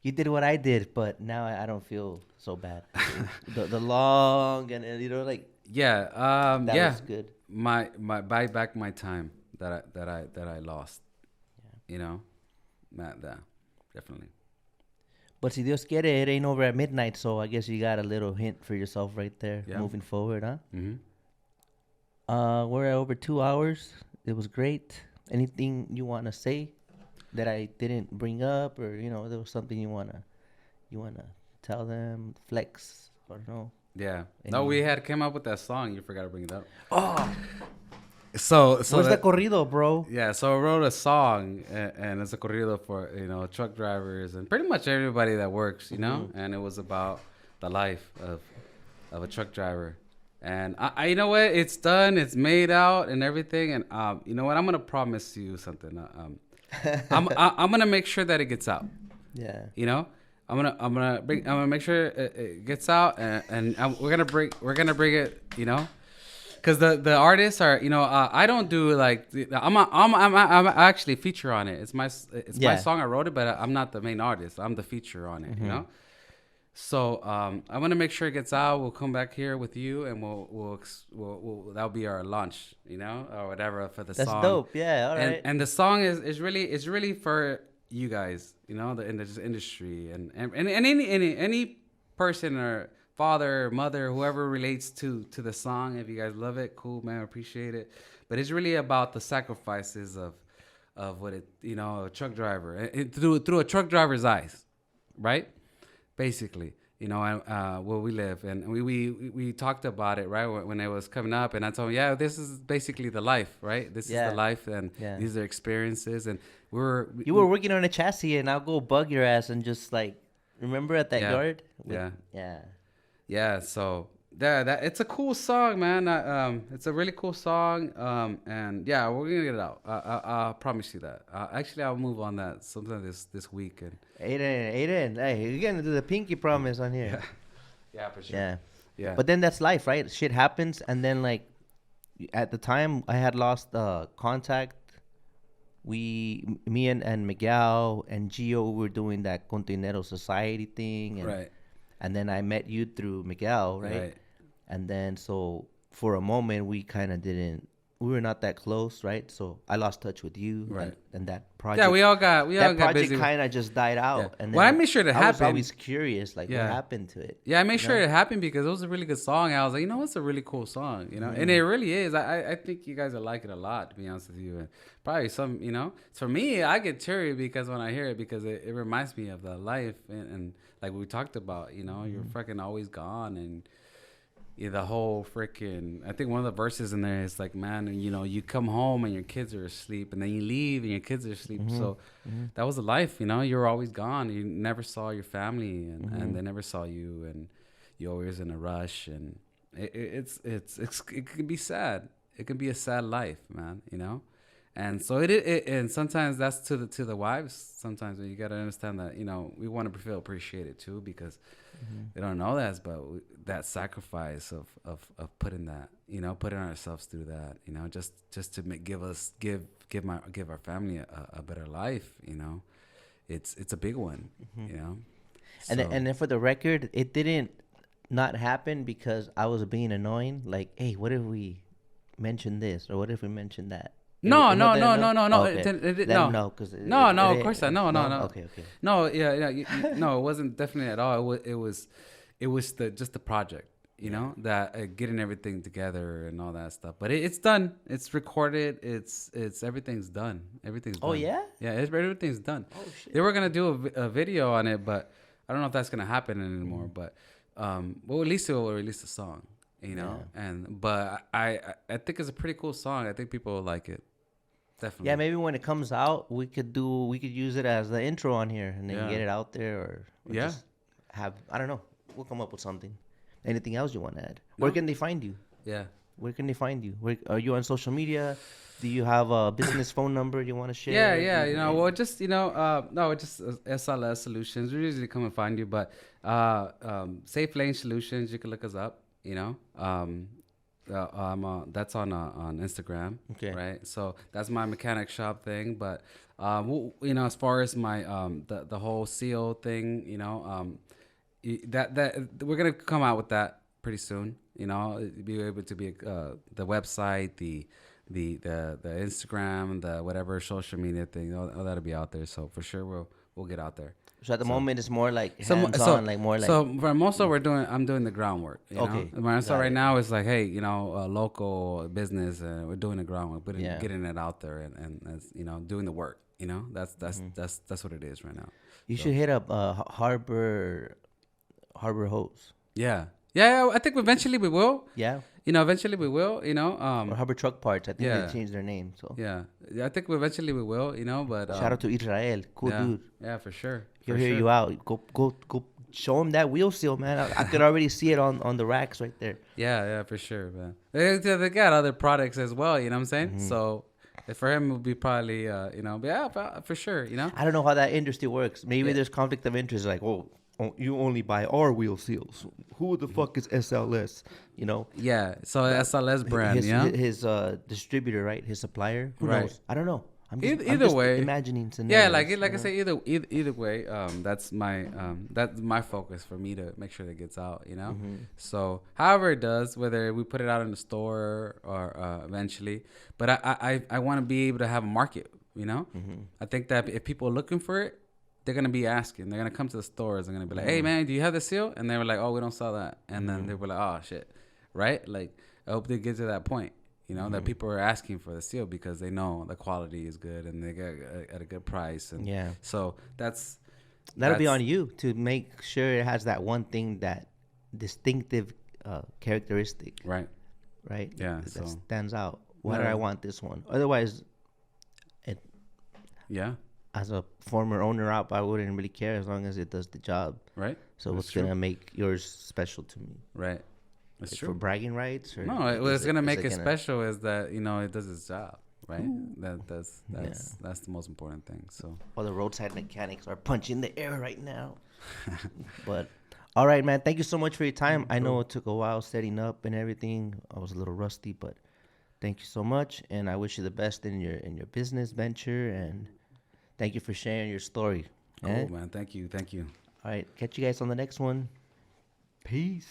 You did what I did, but now I don't feel so bad. the long and that was good. My buy back my time that I lost. That definitely. But si Dios quiere, it ain't over at midnight, so I guess you got a little hint for yourself right there, moving forward, huh? Mm-hmm. We're at over 2 hours. It was great. Anything you want to say that I didn't bring up, or there was something you wanna tell them, flex, or no? Yeah. No, we had come up with that song. You forgot to bring it up. Oh. So where's the corrido, bro? Yeah. So I wrote a song, and it's a corrido for truck drivers and pretty much everybody that works, And it was about the life of a truck driver. And I you know what? It's done. It's made out and everything. And you know what? I'm gonna promise you something. I'm gonna make sure that it gets out. Yeah. I'm gonna make sure it gets out, and we're gonna bring it. Because the artists are I don't do like I'm actually feature on it. It's my song. I wrote it, but I'm not the main artist. I'm the feature on it. Mm-hmm. So I want to make sure it gets out. We'll come back here with you, and we'll that'll be our launch, or whatever for the song. That's dope. Yeah, all right. And the song is really for you guys, in the industry, and any person or father, mother, whoever relates to the song. If you guys love it, cool, man, appreciate it. But it's really about the sacrifices of what it, a truck driver, through a truck driver's eyes, right? Basically, where we live, and we talked about it, right, when it was coming up, and I told him, yeah, this is basically the life, right? This is the life, and these are experiences, and you were working on a chassis, and I'll go bug your ass and just like, remember at that yard? Yeah. So that it's a cool song, man. It's a really cool song. And yeah, we're gonna get it out. I promise you that. Actually, I'll move on that sometime this week. And Aiden, hey, you're gonna do the pinky promise on here. Yeah, for sure. Yeah. But then that's life, right? Shit happens, and then like, at the time I had lost contact. Me and Miguel and Gio were doing that Containero Society thing, and, right. And then I met you through Miguel, right? And then so for a moment we were not that close, right? So I lost touch with you, right? And that project, yeah, we all got that project busy. Kind of just died out. Yeah. And well, I made sure it happened. I was always curious, like, what happened to it? Yeah, I made sure it happened because it was a really good song. I was like, it's a really cool song, and it really is. I think you guys will like it a lot, to be honest with you. And probably some, for me, I get cheery because when I hear it, because it reminds me of the life and like we talked about, you're fucking always gone, and the whole freaking, I think one of the verses in there is like, man, you come home and your kids are asleep, and then you leave and your kids are asleep. So that was the life, you were always gone. You never saw your family, and they never saw you, and you always in a rush, and it can be sad. It can be a sad life, man, And so and sometimes that's to the wives. Sometimes you got to understand that, we want to feel appreciated too, because they don't know that sacrifice of putting that, putting ourselves through that, just to give our family a better life, it's a big one, And then for the record, it didn't not happen because I was being annoying. Like, hey, what if we mention this, or what if we mention that? No. Okay. No, of course not. No. Okay. No, no, it wasn't definitely at all. It was just the project, that getting everything together and all that stuff. But it's done. It's recorded. It's everything's done. Everything's done. Oh yeah. Yeah, everything's done. Oh shit. They were gonna do a video on it, but I don't know if that's gonna happen anymore. But well, at least we'll release a song. But I think it's a pretty cool song. I think people will like it. Definitely. Yeah, maybe when it comes out, we could use it as the intro on here, and then get it out there, or just have, I don't know. We'll come up with something. Anything else you want to add? No. Where can they find you? Yeah. Where can they find you? Are you on social media? Do you have a business phone number you want to share? Yeah. Well, just no, just SLS Solutions. We usually come and find you, but Safe Lane Solutions. You can look us up. That's on Instagram, okay, right? So that's my mechanic shop thing. But as far as my the whole seal thing, that we're gonna come out with that pretty soon. Be able to be the website, the Instagram, the whatever social media thing, all that'll be out there. So for sure we'll get out there. So at the moment, it's more like hands-on, like more like. So for most of I'm doing the groundwork. Okay. So right now it's like, hey, a local business, we're doing the groundwork, but getting it out there and doing the work. That's what it is right now. You should hit up Harbor Hose. Yeah. I think eventually we will. Yeah. Eventually we will. Or Harbor Truck Parts. I think they changed their name. So. Yeah. I think eventually we will. But shout out to Israel, cool dude. Yeah, for sure. He'll hear you out. Go show him that wheel seal, man. I could already see it on the racks right there. Yeah, for sure, man. They got other products as well. You know what I'm saying? Mm-hmm. So for him, it would be probably, for sure. I don't know how that industry works. Maybe there's conflict of interest. Like, you only buy our wheel seals. Who the fuck is SLS? Yeah. So SLS brand. His distributor, right? His supplier. Who knows? I don't know. I'm just way, imagining scenarios. Yeah, like I say, either way, that's my focus for me to make sure that it gets out. Mm-hmm. So however it does, whether we put it out in the store or eventually, but I want to be able to have a market. Mm-hmm. I think that if people are looking for it, they're gonna be asking. They're gonna come to the stores. They're gonna be like, "Hey, man, do you have the seal?" And they were like, "Oh, we don't sell that." And then they were like, "Oh, shit," right? Like, I hope they get to that point. You know, that people are asking for the seal because they know the quality is good and they get at a good price. And so that'll be on you to make sure it has that one thing, that distinctive characteristic. Right. Yeah. That stands out. Why do I want this one? Otherwise, as a former owner op, I wouldn't really care as long as it does the job. Right. So what's going to make yours special to me? Right. That's true. For bragging rights? Or no, what's going to make it special is that, you know, it does its job. Right. That's the most important thing. So all the roadside mechanics are punching the air right now. But all right, man. Thank you so much for your time. I know it took a while setting up and everything. I was a little rusty, but thank you so much. And I wish you the best in your business venture. And thank you for sharing your story. Cool, man. Thank you. All right. Catch you guys on the next one. Peace.